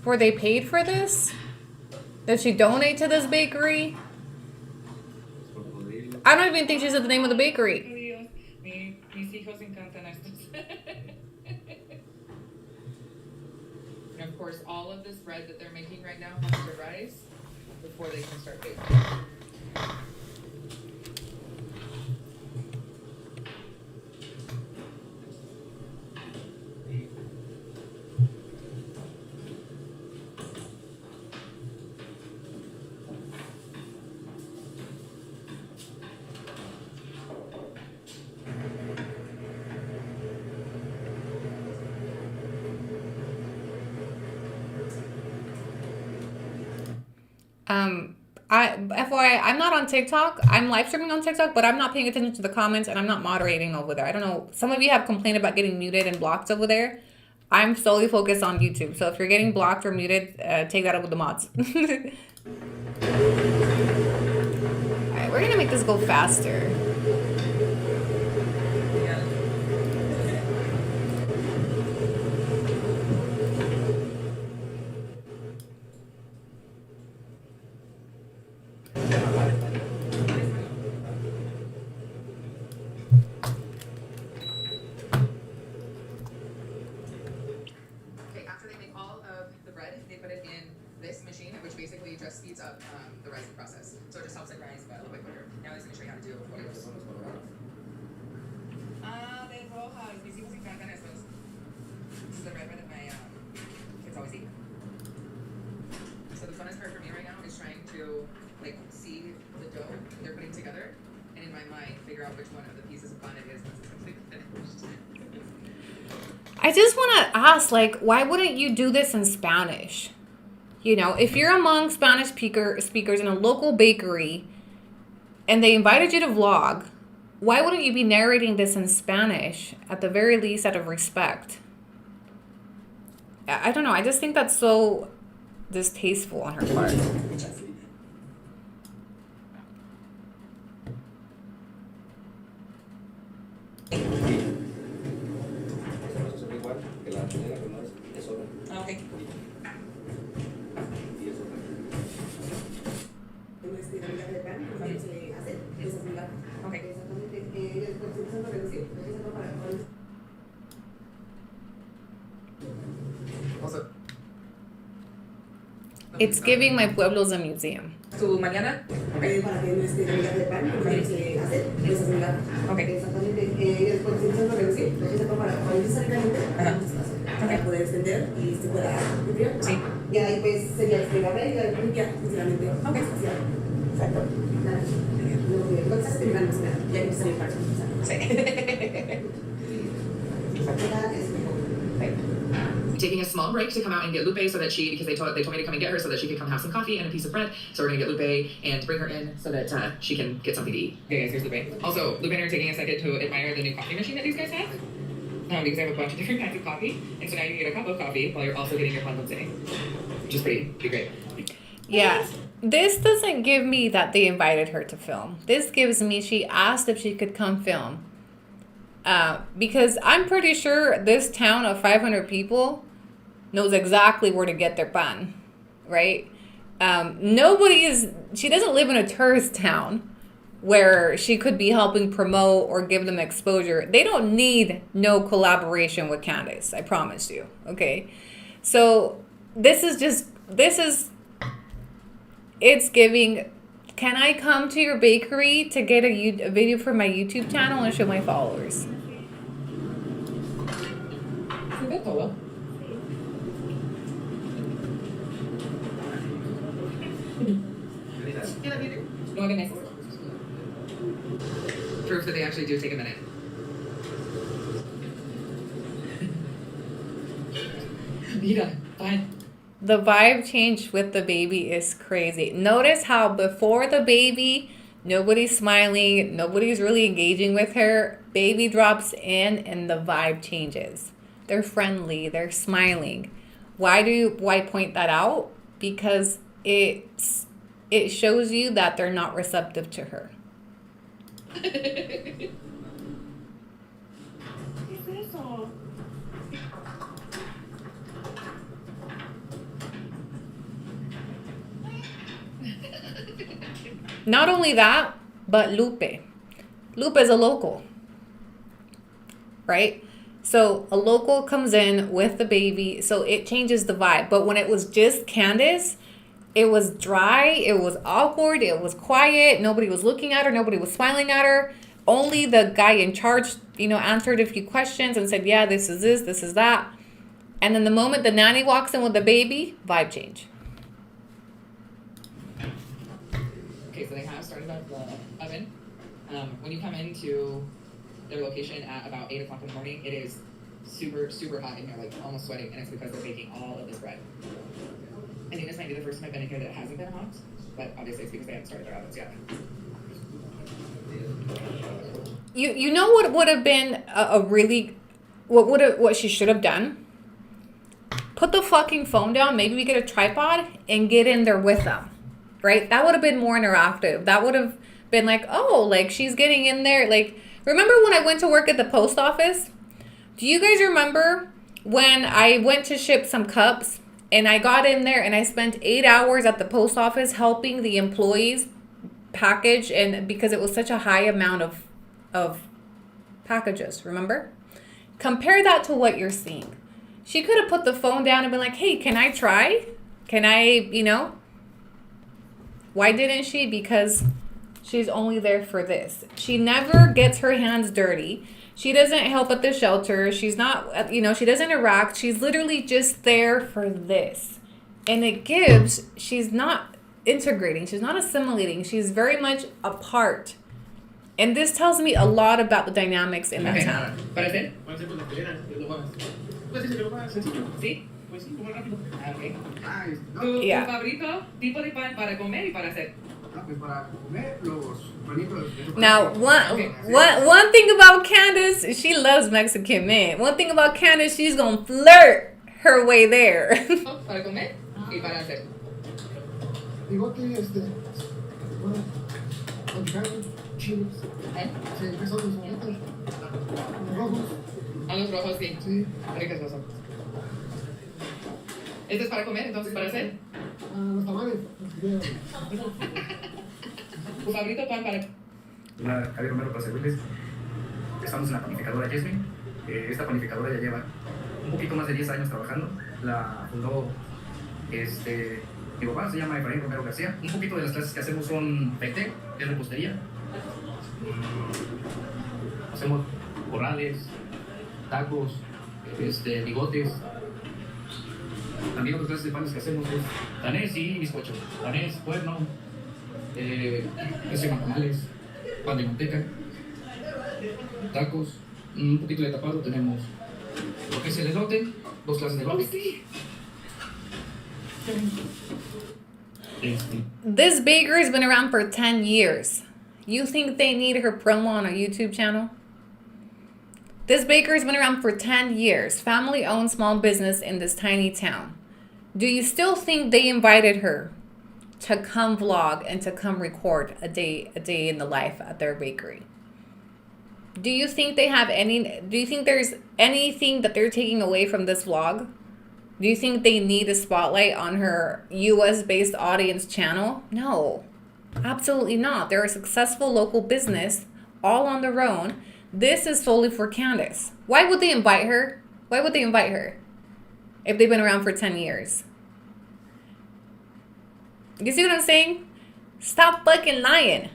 A: Were they paid for this? Did she donate to this bakery? I don't even think she said the name of the bakery.
J: Mis hijos encantan estos. And of course, all of this bread that they're making right now has to rise before they can start baking.
A: FYI, I'm not on TikTok. I'm live streaming on TikTok, but I'm not paying attention to the comments and I'm not moderating over there. I don't know. Some of you have complained about getting muted and blocked over there. I'm solely focused on YouTube. So if you're getting blocked or muted, take that up with the mods. All right, we're gonna make this go faster.
D: just speeds up the rising process. So it just helps it rise a little bit quicker. Now he's going to show you how to do what it was. De rojas. Mis hijos encantan estos. This is the red that my kids always eat. So the funnest part for me right now is trying to like see the dough they're putting together, and in my mind figure out which one of the pieces of bun it is once it's completely finished.
A: I just want to ask, like, why wouldn't you do this in Spanish? You know, if you're among Spanish speakers in a local bakery and they invited you to vlog, why wouldn't you be narrating this in Spanish, at the very least out of respect? I don't know. I just think that's so distasteful on her part.
D: Okay.
A: It's giving my pueblos a museum.
D: ¿Tu mañana? Okay.
M: Para que no esté de pan, porque se hace, es asimilar.
D: Ok.
M: Exactamente. Después se empieza a reducir, lo que se toma para cuando empieza a salir caliente, para poder extender y se pueda enfriar. Sí. Y ahí pues sería desplegarla y limpiar, sinceramente. Ok. Exacto. Nada. Lo que se termina más o menos, ya que empieza a salir parche. Sí.
D: Taking a small break to come out and get Lupe so that because they told me to come and get her so that she could come have some coffee and a piece of bread. So we're gonna get Lupe and bring her in so that she can get something to eat. Okay guys, here's Lupe. Also, Lupe and I are taking a second to admire the new coffee machine that these guys have. Because I have a bunch of different kinds of coffee. And so now you get a cup of coffee while you're also getting your pan dulce. Which is pretty great.
A: Yeah. This doesn't give me that they invited her to film. This gives me she asked if she could come film. Because I'm pretty sure this town of 500 people knows exactly where to get their pan, right? She doesn't live in a tourist town where she could be helping promote or give them exposure. They don't need no collaboration with Candace, I promise you, okay? So it's giving, can I come to your bakery to get a video for my YouTube channel and show my followers?
J: 9 meses. Proof that they actually do take a minute. Mira, fine.
A: The vibe change with the baby is crazy. Notice how before the baby, nobody's smiling, nobody's really engaging with her. Baby drops in and the vibe changes. They're friendly, they're smiling. Why point that out? Because it shows you that they're not receptive to her. Not only that, but Lupe. Lupe is a local, right? So a local comes in with the baby, so it changes the vibe. But when it was just Candace, it was dry, it was awkward, it was quiet, nobody was looking at her, nobody was smiling at her. Only the guy in charge, answered a few questions and said, yeah, this is that. And then the moment the nanny walks in with the baby, vibe change.
J: Okay, so they have started up the oven. When you come into their location at about 8 o'clock in the morning, it is super, super hot in here, like almost sweating, and it's because they're baking all of this bread. I think this might be the first time I've been in here that hasn't been hot, but obviously it's because they haven't started their ovens yet.
A: You know what would have been what she should have done? Put the fucking phone down, maybe we get a tripod and get in there with them. Right? That would have been more interactive. That would have been like, oh, like she's getting in there. Like, remember when I went to work at the post office? Do you guys remember when I went to ship some cups and I got in there and I spent 8 hours at the post office helping the employees package, and because it was such a high amount of packages, remember? Compare that to what you're seeing. She could have put the phone down and been like, hey, can I try? Can I, Why didn't she? Because she's only there for this. She never gets her hands dirty. She doesn't help at the shelter. She's not, she doesn't interact. She's literally just there for this. And she's not integrating. She's not assimilating. She's very much a part. And this tells me a lot about the dynamics in that town.
J: ¿Parece? ¿Sí?
A: Yeah.
J: Tu favorito tipo de pan para comer y para hacer.
A: Now, one thing about Candace, she loves Mexican men. One thing about Candace, she's gonna flirt her way there.
J: Para comer y para hacer. A los rojos, sí. Ricas los ojos. ¿Este es para comer, entonces para hacer?
M: Los tamales.
J: ¿Tu favorito pan para...?
N: Hola, Javier Romero para servirles. Estamos en la panificadora Jasmine. Esta panificadora ya lleva un poquito más de 10 años trabajando. La fundó mi papá, se llama Efraín Romero García. Un poquito de las clases que hacemos son PT, es repostería. Hacemos corrales, tacos, bigotes. También otras clases de panes que hacemos es danés y bizcocho. Danés, cuerno, tamales, pan de manteca, tacos, un poquito de tapado. Tenemos lo que es el elote, 2 clases de elote.
A: This bakery has been around for 10 years. You think they need her promo on a YouTube channel? This bakery's been around for 10 years. Family-owned small business in this tiny town. Do you still think they invited her to come vlog and to come record a day in the life at their bakery? Do you think do you think there's anything that they're taking away from this vlog? Do you think they need a spotlight on her US-based audience channel? No, absolutely not. They're a successful local business, all on their own. This is solely for Candace. Why would they invite her? Why would they invite her if they've been around for 10 years? You see what I'm saying? Stop fucking lying.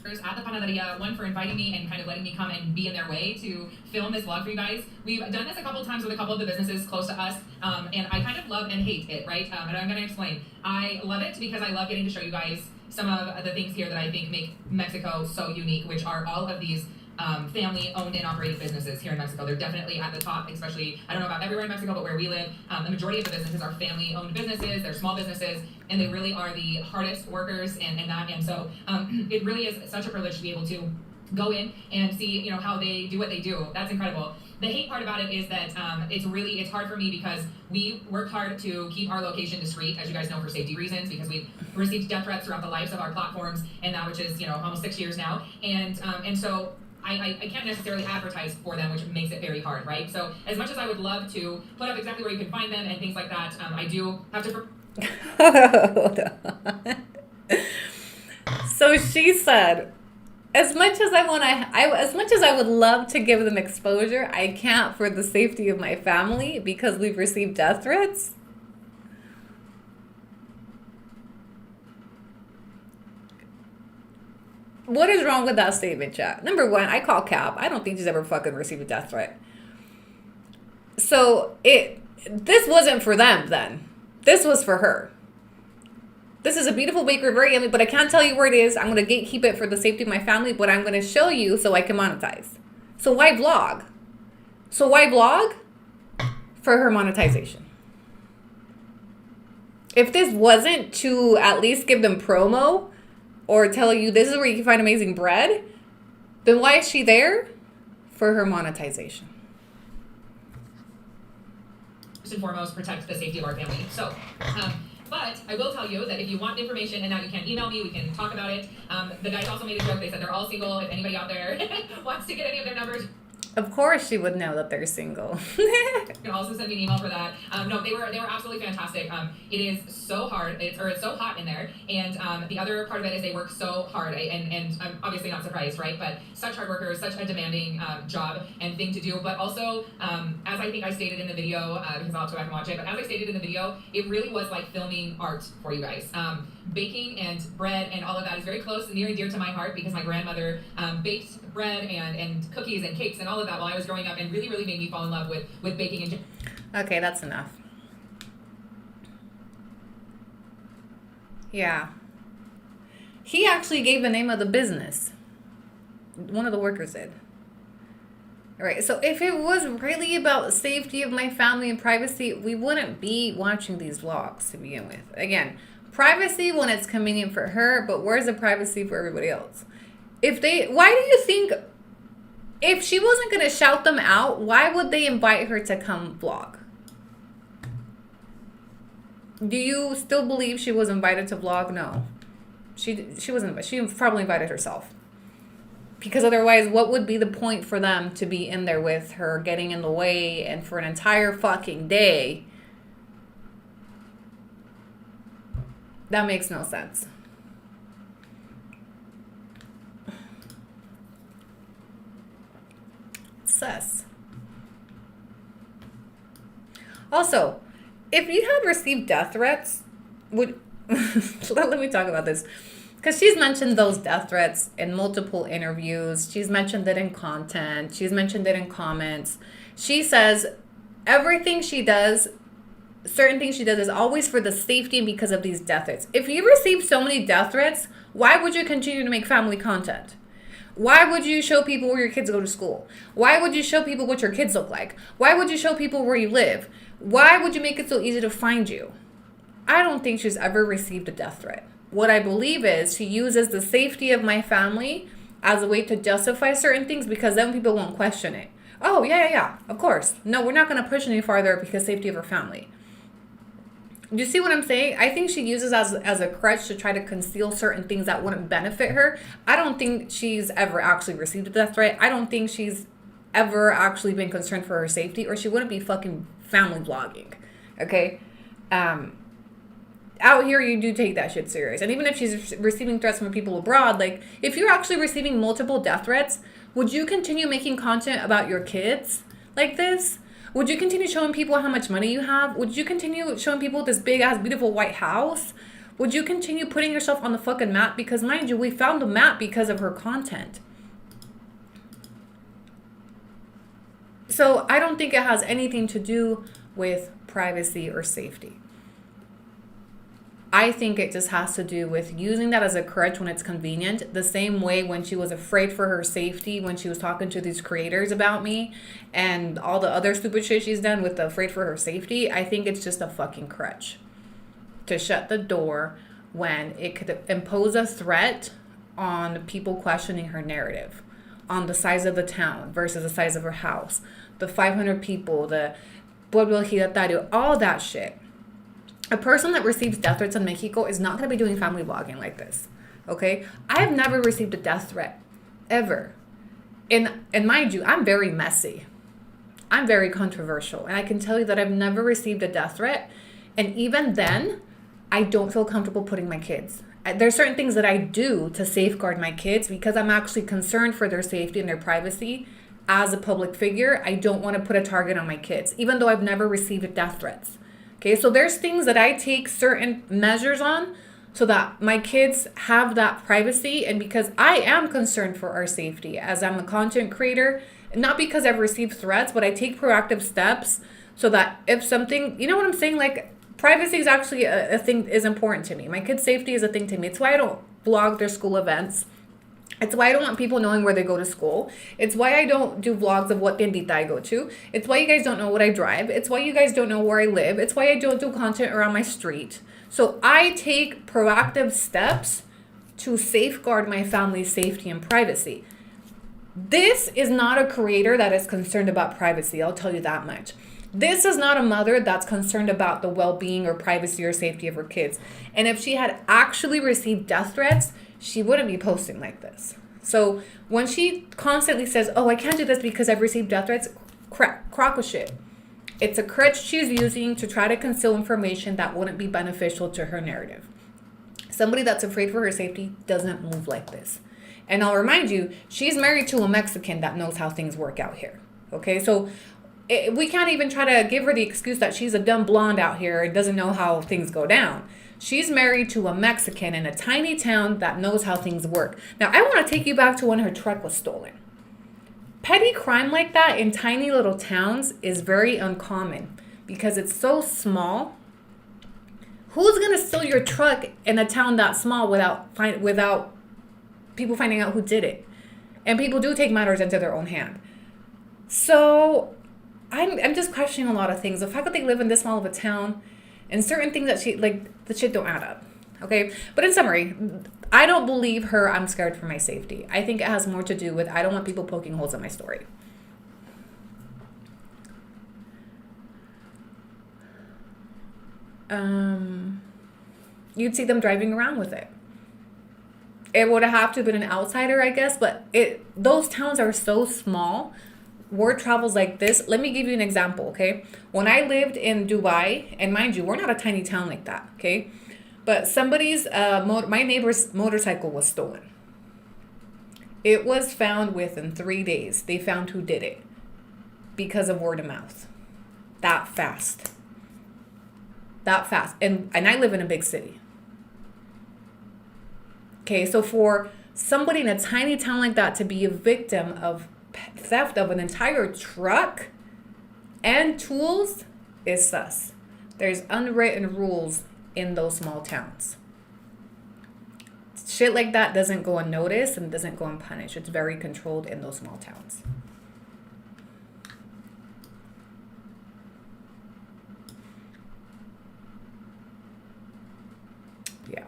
O: At the Panaderia, one for inviting me and kind of letting me come and be in their way to film this vlog for you guys. We've done this a couple of times with a couple of the businesses close to us, and I kind of love and hate it, right? And I'm going to explain. I love it because I love getting to show you guys some of the things here that I think make Mexico so unique, which are all of these family-owned and operated businesses here in Mexico. They're definitely at the top, especially, I don't know about everywhere in Mexico, but where we live, the majority of the businesses are family-owned businesses. They're small businesses, and they really are the hardest workers and that. And so it really is such a privilege to be able to go in and see, you know, how they do what they do. That's incredible. The hate part about it is that it's hard for me because we work hard to keep our location discreet, as you guys know, for safety reasons, because we've received death threats throughout the lives of our platforms and now, which is, you know, almost 6 years now. And so I can't necessarily advertise for them, which makes it very hard, right? So as much as I would love to put up exactly where you can find them and things like that, I do have to...
A: Hold on. So she said, as much as I would love to give them exposure, I can't for the safety of my family because we've received death threats. What is wrong with that statement, chat? Number one, I call cap. I don't think she's ever fucking received a death threat. So this wasn't for them then. This was for her. This is a beautiful bakery, very yummy, but I can't tell you where it is. I'm going to gatekeep it for the safety of my family, but I'm going to show you so I can monetize. So why vlog? So why vlog? For her monetization. If this wasn't to at least give them promo or tell you this is where you can find amazing bread, then why is she there? For her monetization.
O: First and foremost, protect the safety of our family. So, but I will tell you that if you want information, and now you can email me, we can talk about it. The guys also made a joke. They said they're all single. If anybody out there wants to get any of their numbers,
A: of course she would know that they're single.
O: you can also send me an email for that. No, they were absolutely fantastic. It is so hard. It's so hot in there. And the other part of it is they work so hard. And I'm obviously not surprised, right? But such hard workers, such a demanding job and thing to do. But also, as I think I stated in the video, because I'll have to go back and watch it, but as I stated in the video, it really was like filming art for you guys. Baking and bread and all of that is very close and near and dear to my heart because my grandmother baked bread and cookies and cakes and all of that while I was growing up and really, really made me fall in love with baking and...
A: Okay, that's enough. Yeah. He actually gave the name of the business. One of the workers did. All right, so if it was really about the safety of my family and privacy, we wouldn't be watching these vlogs to begin with. Again, privacy when it's convenient for her, but where's the privacy for everybody else? Why do you think, if she wasn't going to shout them out, why would they invite her to come vlog? Do you still believe she was invited to vlog? No. She wasn't. She probably invited herself. Because otherwise, what would be the point for them to be in there with her, getting in the way, and for an entire fucking day? That makes no sense. Sus. Also, if you had received death threats, let me talk about this. Because she's mentioned those death threats in multiple interviews. She's mentioned it in content. She's mentioned it in comments. She says everything she does, certain things she does is always for the safety and because of these death threats. If you receive so many death threats, why would you continue to make family content? Why would you show people where your kids go to school? Why would you show people what your kids look like? Why would you show people where you live? Why would you make it so easy to find you? I don't think she's ever received a death threat. What I believe is she uses the safety of my family as a way to justify certain things because then people won't question it. Oh, yeah, of course. No, we're not going to push any farther because safety of her family. Do you see what I'm saying? I think she uses as a crutch to try to conceal certain things that wouldn't benefit her. I don't think she's ever actually received a death threat. I don't think she's ever actually been concerned for her safety, or she wouldn't be fucking family vlogging. Okay? Out here, you do take that shit serious. And even if she's receiving threats from people abroad, like, if you're actually receiving multiple death threats, would you continue making content about your kids like this? Would you continue showing people how much money you have? Would you continue showing people this big-ass, beautiful white house? Would you continue putting yourself on the fucking map? Because, mind you, we found the map because of her content. So I don't think it has anything to do with privacy or safety. I think it just has to do with using that as a crutch when it's convenient. The same way when she was afraid for her safety, when she was talking to these creators about me and all the other stupid shit she's done with the afraid for her safety. I think it's just a fucking crutch to shut the door when it could impose a threat on people questioning her narrative, on the size of the town versus the size of her house, the 500 people, the pueblo ejidatario, all that shit. A person that receives death threats in Mexico is not going to be doing family vlogging like this, okay? I have never received a death threat, ever. And mind you, I'm very messy. I'm very controversial. And I can tell you that I've never received a death threat. And even then, I don't feel comfortable putting my kids. There's certain things that I do to safeguard my kids because I'm actually concerned for their safety and their privacy. As a public figure, I don't want to put a target on my kids, even though I've never received death threats. Okay, so there's things that I take certain measures on so that my kids have that privacy, and because I am concerned for our safety as I'm a content creator, not because I've received threats, but I take proactive steps so that if something, you know what I'm saying? Like, privacy is actually a thing is important to me. My kids' safety is a thing to me. It's why I don't vlog their school events. It's why I don't want people knowing where they go to school. It's why I don't do vlogs of what tiendita I go to. It's why you guys don't know what I drive. It's why you guys don't know where I live. It's why I don't do content around my street. So I take proactive steps to safeguard my family's safety and privacy. This is not a creator that is concerned about privacy. I'll tell you that much. This is not a mother that's concerned about the well-being or privacy or safety of her kids. And if she had actually received death threats, she wouldn't be posting like this. So when she constantly says, oh, I can't do this because I've received death threats, crock of shit. It's a crutch she's using to try to conceal information that wouldn't be beneficial to her narrative. Somebody that's afraid for her safety doesn't move like this. And I'll remind you, she's married to a Mexican that knows how things work out here. Okay, so we can't even try to give her the excuse that she's a dumb blonde out here and doesn't know how things go down. She's married to a Mexican in a tiny town that knows how things work. Now, I want to take you back to when her truck was stolen. Petty crime like that in tiny little towns is very uncommon because it's so small. Who's going to steal your truck in a town that small without people finding out who did it? And people do take matters into their own hand. So I'm just questioning a lot of things. The fact that they live in this small of a town and certain things that the shit don't add up. Okay. But in summary, I don't believe her. I'm scared for my safety. I think it has more to do with, I don't want people poking holes in my story. You'd see them driving around with it. It would have to have been an outsider, I guess, but those towns are so small. Word travels like this. Let me give you an example, okay? When I lived in Dubai, and mind you, we're not a tiny town like that, okay? But my neighbor's motorcycle was stolen. It was found within 3 days. They found who did it because of word of mouth. That fast. And I live in a big city. Okay, so for somebody in a tiny town like that to be a victim of theft of an entire truck and tools is sus. There's unwritten rules in those small towns. Shit like that doesn't go unnoticed and doesn't go unpunished. It's very controlled in those small towns. Yeah.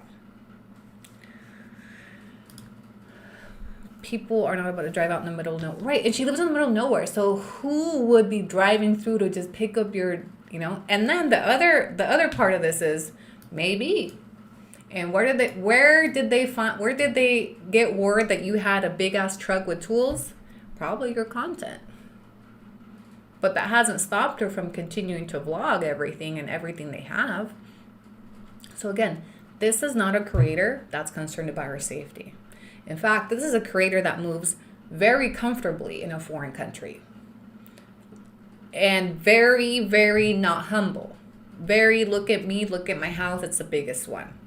A: People are not about to drive out in the middle of nowhere. Right, and she lives in the middle of nowhere. So who would be driving through to just pick up your, And then the other part of this is maybe. And where did they get word that you had a big ass truck with tools? Probably your content. But that hasn't stopped her from continuing to vlog everything they have. So again, this is not a creator that's concerned about her safety. In fact, this is a creator that moves very comfortably in a foreign country. And very, very not humble. Very, look at me, look at my house, it's the biggest one.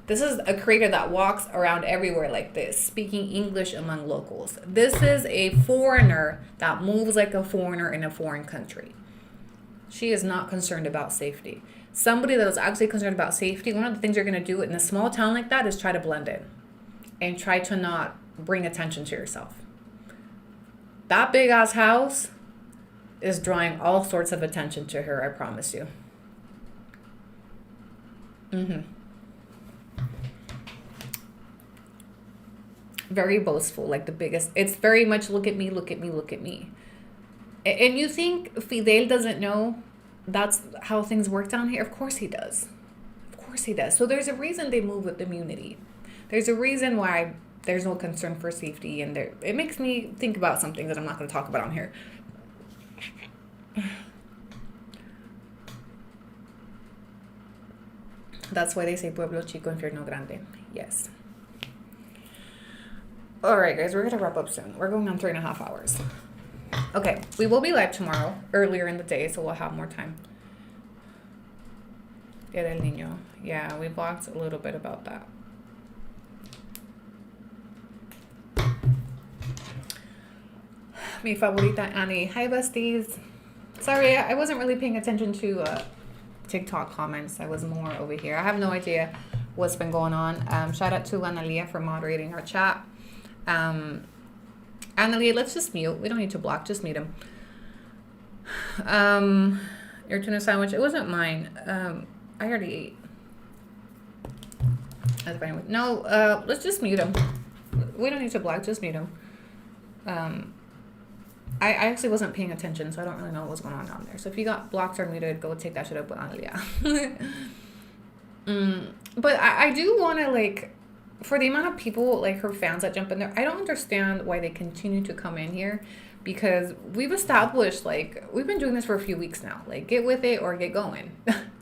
A: This is a creator that walks around everywhere like this, speaking English among locals. This is a foreigner that moves like a foreigner in a foreign country. She is not concerned about safety. Somebody that is actually concerned about safety, one of the things you're going to do in a small town like that is try to blend in and try to not bring attention to yourself. That big ass house is drawing all sorts of attention to her, I promise you. Very boastful, like the biggest. It's very much look at me, look at me, look at me. And you think Fidel doesn't know that's how things work down here? Of course he does. Of course he does. So there's a reason they move with immunity. There's a reason why there's no concern for safety. And there, it makes me think about something that I'm not going to talk about on here. That's why they say pueblo chico, infierno grande. Yes. All right, guys, we're going to wrap up soon. We're going on 3.5 hours. Okay, we will be live tomorrow, earlier in the day, so we'll have more time. Dia del Niño. Yeah, we blogged a little bit about that. Mi favorita Annie. Hi, besties. Sorry, I wasn't really paying attention to TikTok comments. I was more over here. I have no idea what's been going on. Shout out to Analia for moderating our chat. Analia, let's just mute. We don't need to block. Just mute him. Your tuna sandwich. It wasn't mine. I already ate. That's fine. No, let's just mute him. We don't need to block. Just mute him. I actually wasn't paying attention, so I don't really know what was going on down there. So if you got blocked or muted, go take that shit up with Analia. But I do want to, like, for the amount of people, like her fans that jump in there, I don't understand why they continue to come in here, because we've established, like, we've been doing this for a few weeks now. Like, get with it or get going.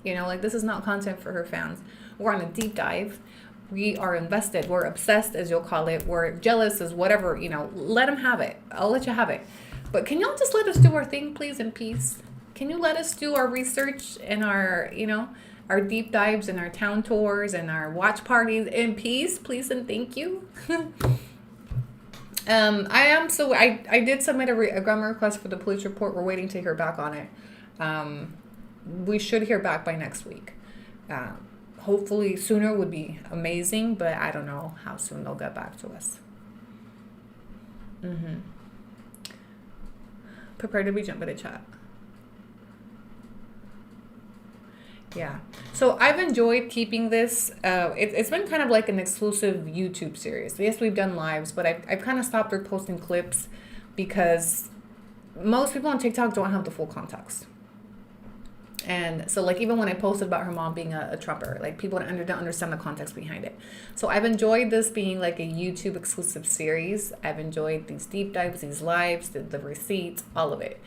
A: You know, like, this is not content for her fans. We're on a deep dive. We are invested. We're obsessed, as you'll call it. We're jealous, as whatever, you know. Let them have it. I'll let you have it. But can y'all just let us do our thing, please, in peace? Can you let us do our research and our, you know, our deep dives and our town tours and our watch parties in peace, please and thank you. I did submit a grammar request for the police report. We're waiting to hear back on it. We should hear back by next week. Hopefully sooner would be amazing, but I don't know how soon they'll get back to us. Prepared to be jumped by the chat. Yeah. So I've enjoyed keeping this. It's been kind of like an exclusive YouTube series. Yes, we've done lives, but I've kind of stopped reposting clips because most people on TikTok don't have the full context. And so, like, even when I posted about her mom being a Trumper, like, people don't understand the context behind it. So I've enjoyed this being like a YouTube exclusive series. I've enjoyed these deep dives, these lives, the receipts, all of it.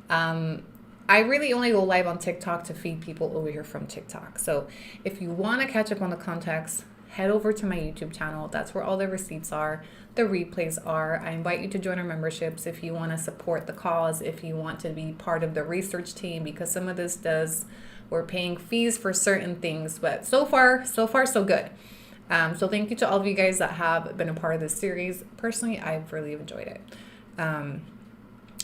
A: I really only go live on TikTok to feed people over here from TikTok. So if you want to catch up on the context, head over to my YouTube channel. That's where all the receipts are, the replays are. I invite you to join our memberships if you want to support the cause, if you want to be part of the research team, because some of this we're paying fees for certain things, but so far, so good. So thank you to all of you guys that have been a part of this series. Personally, I've really enjoyed it.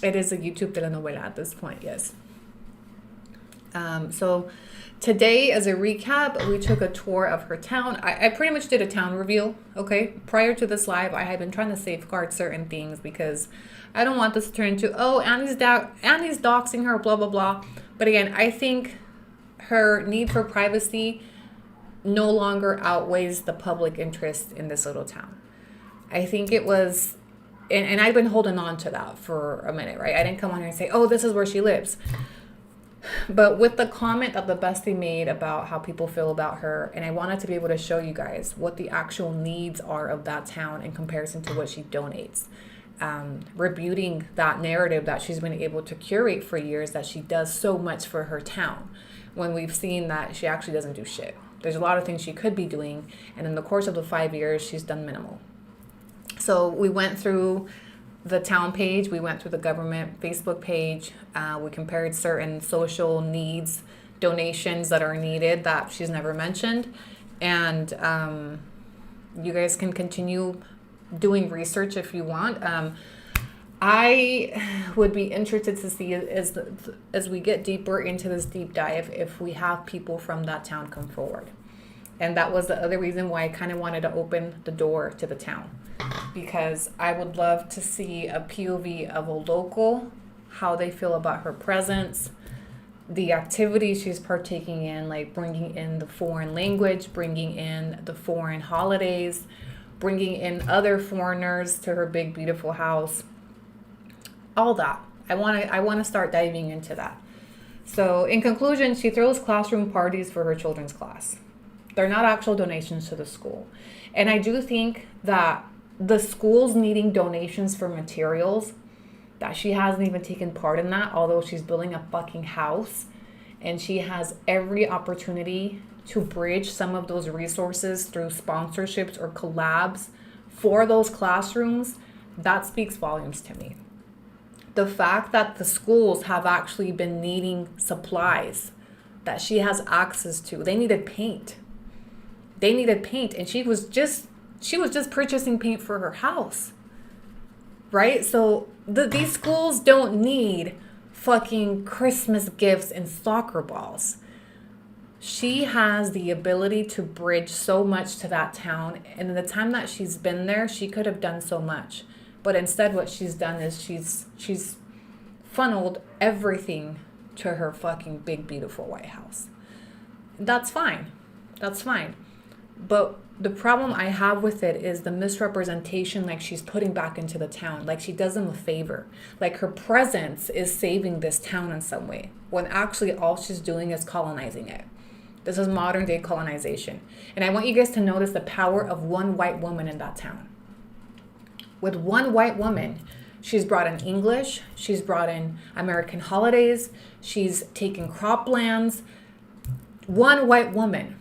A: It is a YouTube telenovela at this point, yes. So today, as a recap, we took a tour of her town. I pretty much did a town reveal, okay? Prior to this live, I had been trying to safeguard certain things because I don't want this to turn into, oh, Annie's doxing her, blah, blah, blah. But again, I think her need for privacy no longer outweighs the public interest in this little town. I think it was, and I've been holding on to that for a minute, right? I didn't come on here and say, oh, this is where she lives. But with the comment that the bestie made about how people feel about her, and I wanted to be able to show you guys what the actual needs are of that town in comparison to what she donates. Rebuting that narrative that she's been able to curate for years, that she does so much for her town, when we've seen that she actually doesn't do shit. There's a lot of things she could be doing, and in the course of the 5 years, she's done minimal. So we went through the town page, we went through the government Facebook page, we compared certain social needs, donations that are needed that she's never mentioned, and you guys can continue doing research if you want. I would be interested to see as we get deeper into this deep dive if we have people from that town come forward. And that was the other reason why I kind of wanted to open the door to the town, because I would love to see a POV of a local, how they feel about her presence, the activities she's partaking in, like bringing in the foreign language, bringing in the foreign holidays, bringing in other foreigners to her big, beautiful house. All that. I want to start diving into that. So in conclusion, she throws classroom parties for her children's class. They're not actual donations to the school. And I do think that the school's needing donations for materials, that she hasn't even taken part in that, although she's building a fucking house and she has every opportunity to bridge some of those resources through sponsorships or collabs for those classrooms. That speaks volumes to me. The fact that the schools have actually been needing supplies that she has access to. They needed paint. And she was just purchasing paint for her house. Right? So these schools don't need fucking Christmas gifts and soccer balls. She has the ability to bridge so much to that town. And in the time that she's been there, she could have done so much. But instead what she's done is she's funneled everything to her fucking big, beautiful White House. That's fine. But the problem I have with it is the misrepresentation, like she's putting back into the town, like she does them a favor. Like her presence is saving this town in some way, when actually all she's doing is colonizing it. This is modern day colonization. And I want you guys to notice the power of one white woman in that town. With one white woman, she's brought in English, she's brought in American holidays, she's taken croplands. One white woman.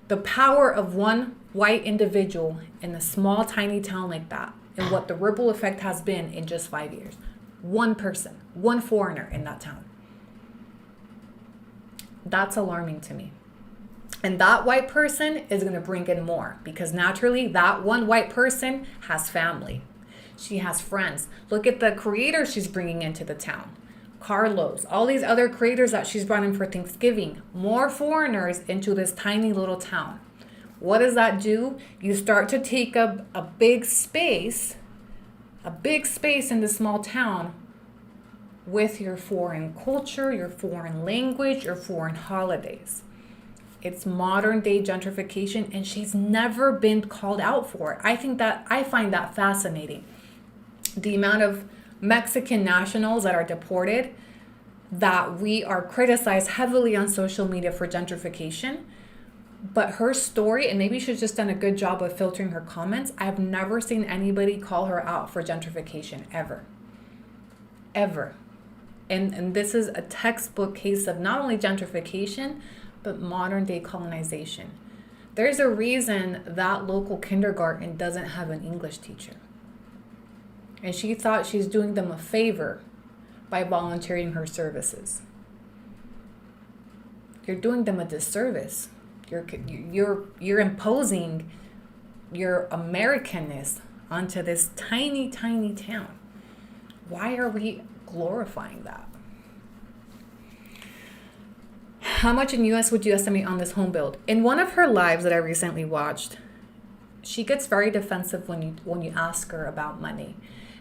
A: The power of one white individual in a small, tiny town like that, and what the ripple effect has been in just 5 years. One person, one foreigner in that town. That's alarming to me. And that white person is going to bring in more, because naturally that one white person has family. She has friends. Look at the creators she's bringing into the town. Carlos, all these other creators that she's brought in for Thanksgiving. More foreigners into this tiny little town. What does that do? You start to take up a big space in this small town with your foreign culture, your foreign language, your foreign holidays. It's modern day gentrification, and she's never been called out for it. I find that fascinating. The amount of Mexican nationals that are deported, that we are criticized heavily on social media for gentrification. But her story, and maybe she's just done a good job of filtering her comments, I've never seen anybody call her out for gentrification, ever. And this is a textbook case of not only gentrification, but modern day colonization. There's a reason that local kindergarten doesn't have an English teacher. And she thought she's doing them a favor by volunteering her services. You're doing them a disservice. You're imposing your Americanness onto this tiny, tiny town. Why are we glorifying that? How much in US would you estimate on this home build? In one of her lives that I recently watched, she gets very defensive when you ask her about money.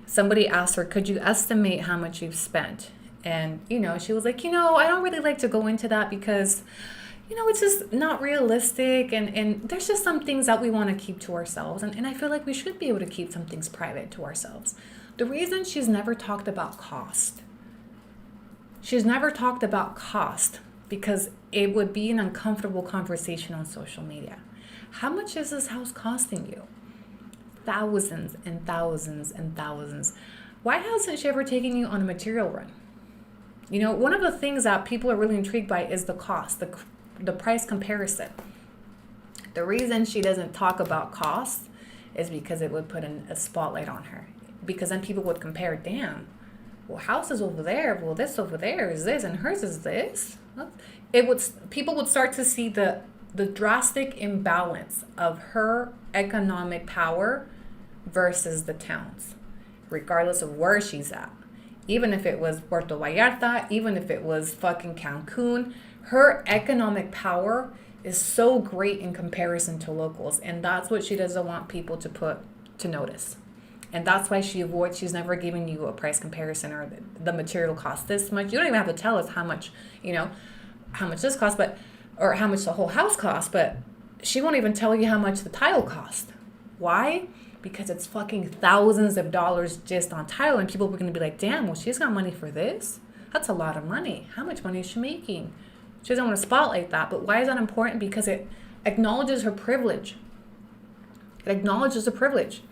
A: Somebody asked her, could you estimate how much you've spent? And, she was like, I don't really like to go into that because, it's just not realistic. And there's just some things that we want to keep to ourselves. And I feel like we should be able to keep some things private to ourselves. The reason she's never talked about cost. She's never talked about cost because it would be an uncomfortable conversation on social media. How much is this house costing you? Thousands and thousands and thousands. Why hasn't she ever taken you on a material run? One of the things that people are really intrigued by is the cost, the price comparison. The reason she doesn't talk about cost is because it would put a spotlight on her. Because then people would compare, damn, well, house is over there, well, this over there is this, and hers is this. People would start to see the drastic imbalance of her economic power versus the towns. regardless of where she's at. Even if it was Puerto Vallarta, even if it was fucking Cancun, her economic power is so great in comparison to locals. And that's what she doesn't want people to notice. And that's why she's never giving you a price comparison or the material cost this much. You don't even have to tell us how much, how much this costs, or how much the whole house costs, but she won't even tell you how much the tile cost. Why? Because it's fucking thousands of dollars just on tile, and people are going to be like, damn, well, she's got money for this? That's a lot of money. How much money is she making? She doesn't want to spotlight that, but why is that important? Because it acknowledges her privilege. It acknowledges the privilege.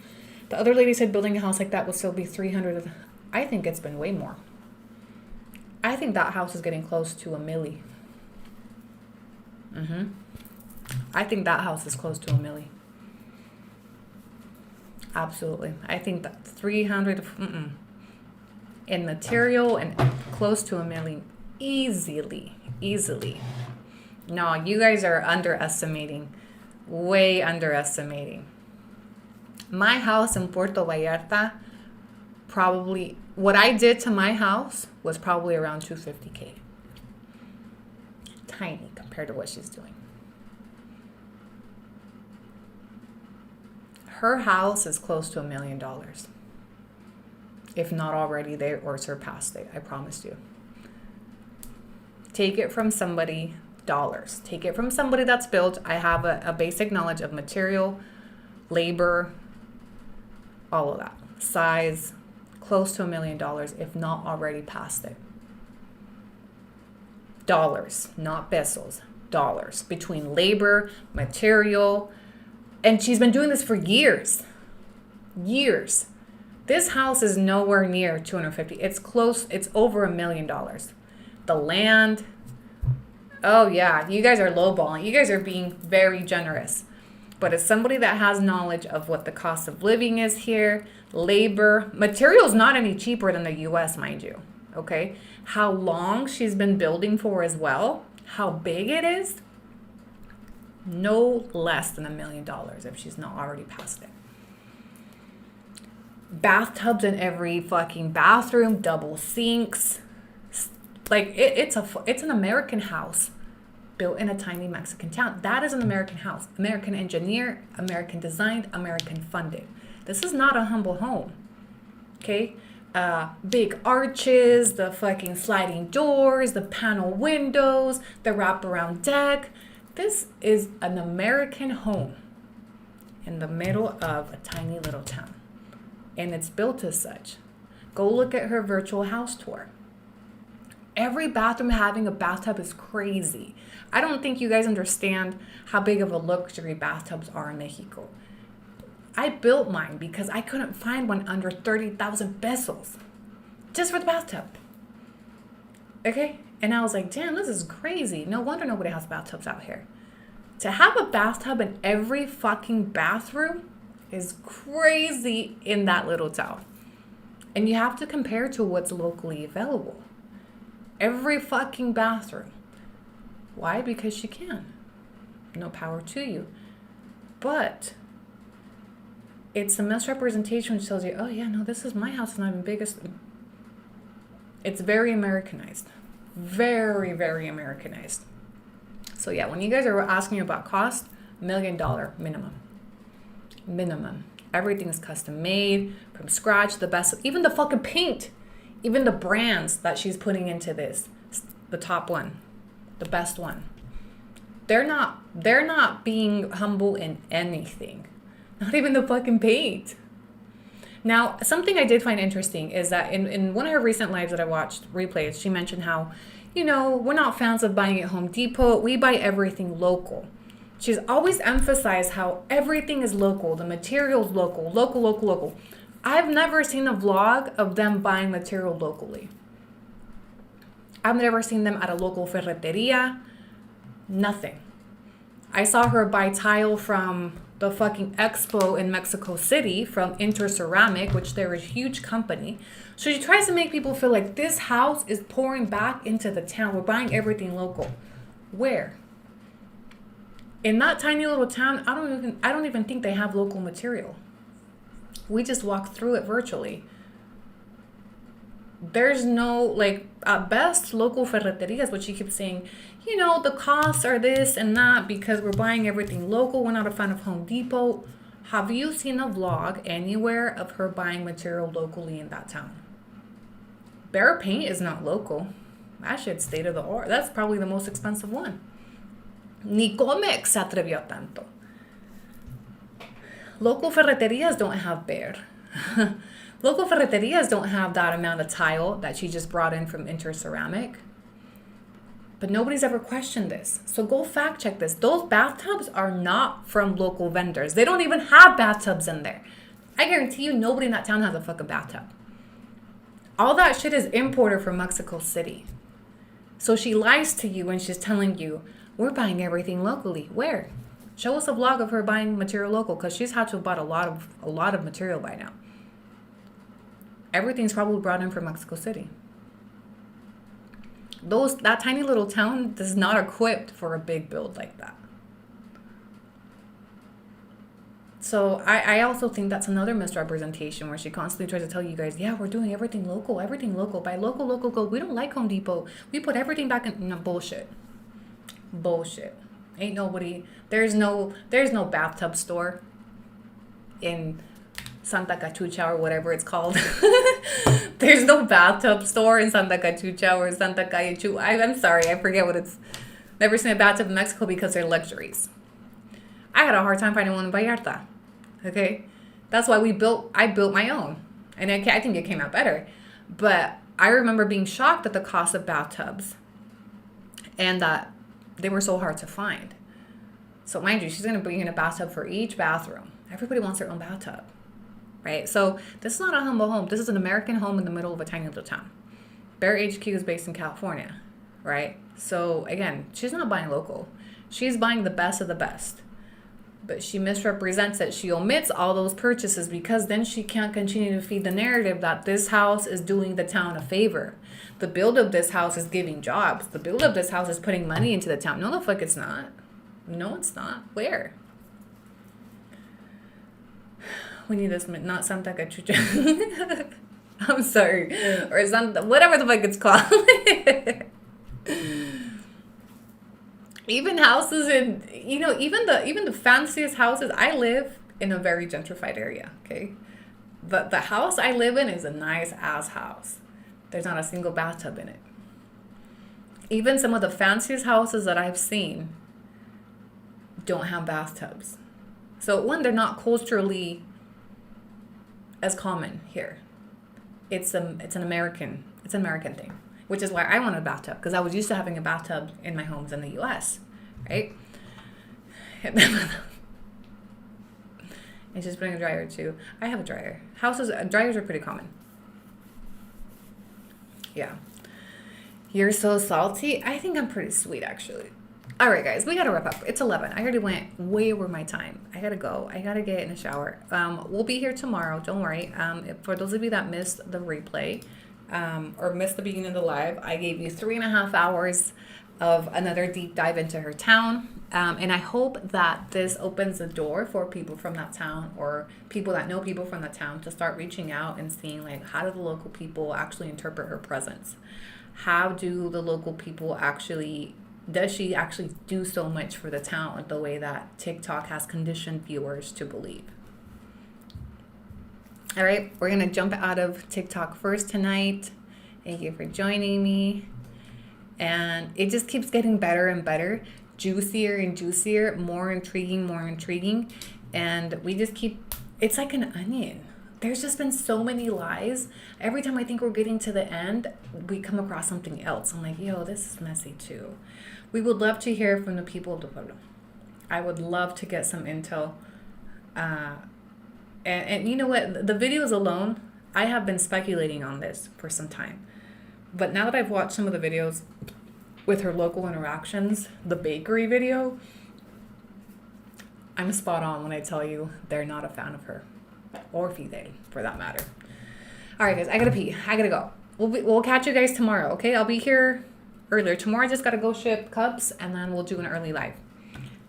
A: The other lady said building a house like that would still be $300. I think it's been way more. I think that house is getting close to $1 million. I think that house is close to $1 million. Absolutely. I think that 300 in material and close to $1 million easily. No, you guys are underestimating. Way underestimating. My house in Puerto Vallarta, probably, what I did to my house was probably around $250K. Tiny compared to what she's doing. Her house is close to $1 million. If not already there or surpassed it, I promise you. Take it from somebody, dollars. Take it from somebody that's built. I have a basic knowledge of material, labor, all of that. Size, close to $1 million, if not already past it. Dollars, not pesos, dollars. Between labor, material, and she's been doing this for years. Years. This house is nowhere near 250. It's close. It's over $1 million. The land. Oh yeah, you guys are lowballing. You guys are being very generous. But as somebody that has knowledge of what the cost of living is here, labor, material is not any cheaper than the U.S., mind you. Okay, how long she's been building for as well, how big it is. No less than $1 million if she's not already past it. Bathtubs in every fucking bathroom, double sinks. Like it's an American house built in a tiny Mexican town. That is an American house. American engineer, American designed, American funded. This is not a humble home. Okay? Big arches, the fucking sliding doors, the panel windows, the wraparound deck. This is an American home in the middle of a tiny little town. And it's built as such. Go look at her virtual house tour. Every bathroom having a bathtub is crazy. I don't think you guys understand how big of a luxury bathtubs are in Mexico. I built mine because I couldn't find one under 30,000 pesos. Just for the bathtub. Okay? And I was like, damn, this is crazy. No wonder nobody has bathtubs out here. To have a bathtub in every fucking bathroom is crazy in that little town. And you have to compare to what's locally available. Every fucking bathroom. Why? Because she can. No power to you. But it's a misrepresentation which tells you, oh yeah, no, this is my house and I'm the biggest. It's very Americanized. Very, very Americanized. So yeah, when you guys are asking about cost, $1 million minimum. Minimum. Everything is custom made from scratch. The best, even the fucking paint, even the brands that she's putting into this, the top one, the best one. They're not being humble in anything. Not even the fucking paint. Now, something I did find interesting is that in one of her recent lives that I watched, replays, she mentioned how, we're not fans of buying at Home Depot. We buy everything local. She's always emphasized how everything is local. The material's local, local. I've never seen a vlog of them buying material locally. I've never seen them at a local ferreteria. Nothing. I saw her buy tile from the fucking expo in Mexico City from Interceramic, which they're a huge company. So she tries to make people feel like this house is pouring back into the town. We're buying everything local. Where? In that tiny little town, I don't even think they have local material. We just walk through it virtually. There's no, like, at best, local ferreterias, what she keeps saying, you know, the costs are this and that because we're buying everything local. We're not a fan of Home Depot. Have you seen a vlog anywhere of her buying material locally in that town? Bear paint is not local. That shit's state of the art. That's probably the most expensive one. Ni Comex se atrevió tanto. Local ferreterias don't have Bear. Local ferreterias don't have that amount of tile that she just brought in from Interceramic. But nobody's ever questioned this. So go fact check this. Those bathtubs are not from local vendors. They don't even have bathtubs in there. I guarantee you nobody in that town has a fucking bathtub. All that shit is imported from Mexico City. So she lies to you when she's telling you, we're buying everything locally. Where? Show us a vlog of her buying material local, because she's had to have bought a lot of material by now. Everything's probably brought in from Mexico City. That tiny little town is not equipped for a big build like that. So I also think that's another misrepresentation where she constantly tries to tell you guys, yeah, we're doing everything local. By local, go. We don't like Home Depot. We put everything back in. No, bullshit. Ain't nobody. There's no bathtub store in Santa Cachucha or whatever it's called. There's no bathtub store in Santa Cachucha or Santa Cachucha. I'm sorry, I forget what it's. Never seen a bathtub in Mexico because they're luxuries. I had a hard time finding one in Vallarta. Okay, that's why I built my own, and I think it came out better. But I remember being shocked at the cost of bathtubs, and that they were so hard to find. So mind you, she's gonna bring in a bathtub for each bathroom. Everybody wants their own bathtub. Right? So this is not a humble home. This is an American home in the middle of a tiny little town. Bear HQ is based in California, right? So again, she's not buying local. She's buying the best of the best. But she misrepresents it. She omits all those purchases because then she can't continue to feed the narrative that this house is doing the town a favor. The build of this house is giving jobs. The build of this house is putting money into the town. No, the fuck it's not. No, it's not. Where? We need this, not Santa Cachucha. I'm sorry. Or Santa, whatever the fuck it's called. Even houses in, even the fanciest houses. I live in a very gentrified area, okay? The house I live in is a nice ass house. There's not a single bathtub in it. Even some of the fanciest houses that I've seen don't have bathtubs. So one, they're not culturally as common here. It's an American thing, which is why I want a bathtub, because I was used to having a bathtub in my homes in the US, right? And just putting a dryer too. I have a dryer. Dryers are pretty common. Yeah. You're so salty. I think I'm pretty sweet, actually. All right, guys, we got to wrap up. It's 11. I already went way over my time. I got to go. I got to get in the shower. We'll be here tomorrow. Don't worry. For those of you that missed the replay or missed the beginning of the live, I gave you 3.5 hours of another deep dive into her town. And I hope that this opens the door for people from that town or people that know people from the town to start reaching out and seeing, like, how do the local people actually interpret her presence? How do the local people actually... Does she actually do so much for the town the way that TikTok has conditioned viewers to believe? All right, we're going to jump out of TikTok first tonight. Thank you for joining me. And it just keeps getting better and better, juicier and juicier, more intriguing. And we just keep, it's like an onion. There's just been so many lies. Every time I think we're getting to the end, we come across something else. I'm like, yo, this is messy too. We would love to hear from the people of the pueblo. I would love to get some intel. And you know what? The videos alone, I have been speculating on this for some time. But now that I've watched some of the videos with her local interactions, the bakery video, I'm spot on when I tell you they're not a fan of her. Or Fidel, for that matter. All right, guys, I gotta pee. I gotta go. We'll catch you guys tomorrow, okay? I'll be here earlier. Tomorrow I just gotta go ship cups, and then we'll do an early live.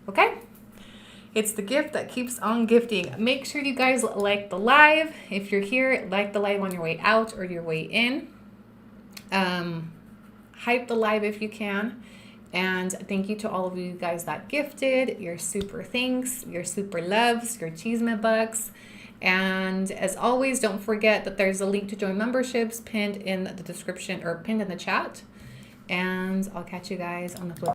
A: Okay? It's the gift that keeps on gifting. Make sure you guys like the live. If you're here, like the live on your way out or your way in. Hype the live if you can. And thank you to all of you guys that gifted, your super thanks, your super loves, your cheeseman bucks. And as always, don't forget that there's a link to join memberships pinned in the description or pinned in the chat. And I'll catch you guys on the flip.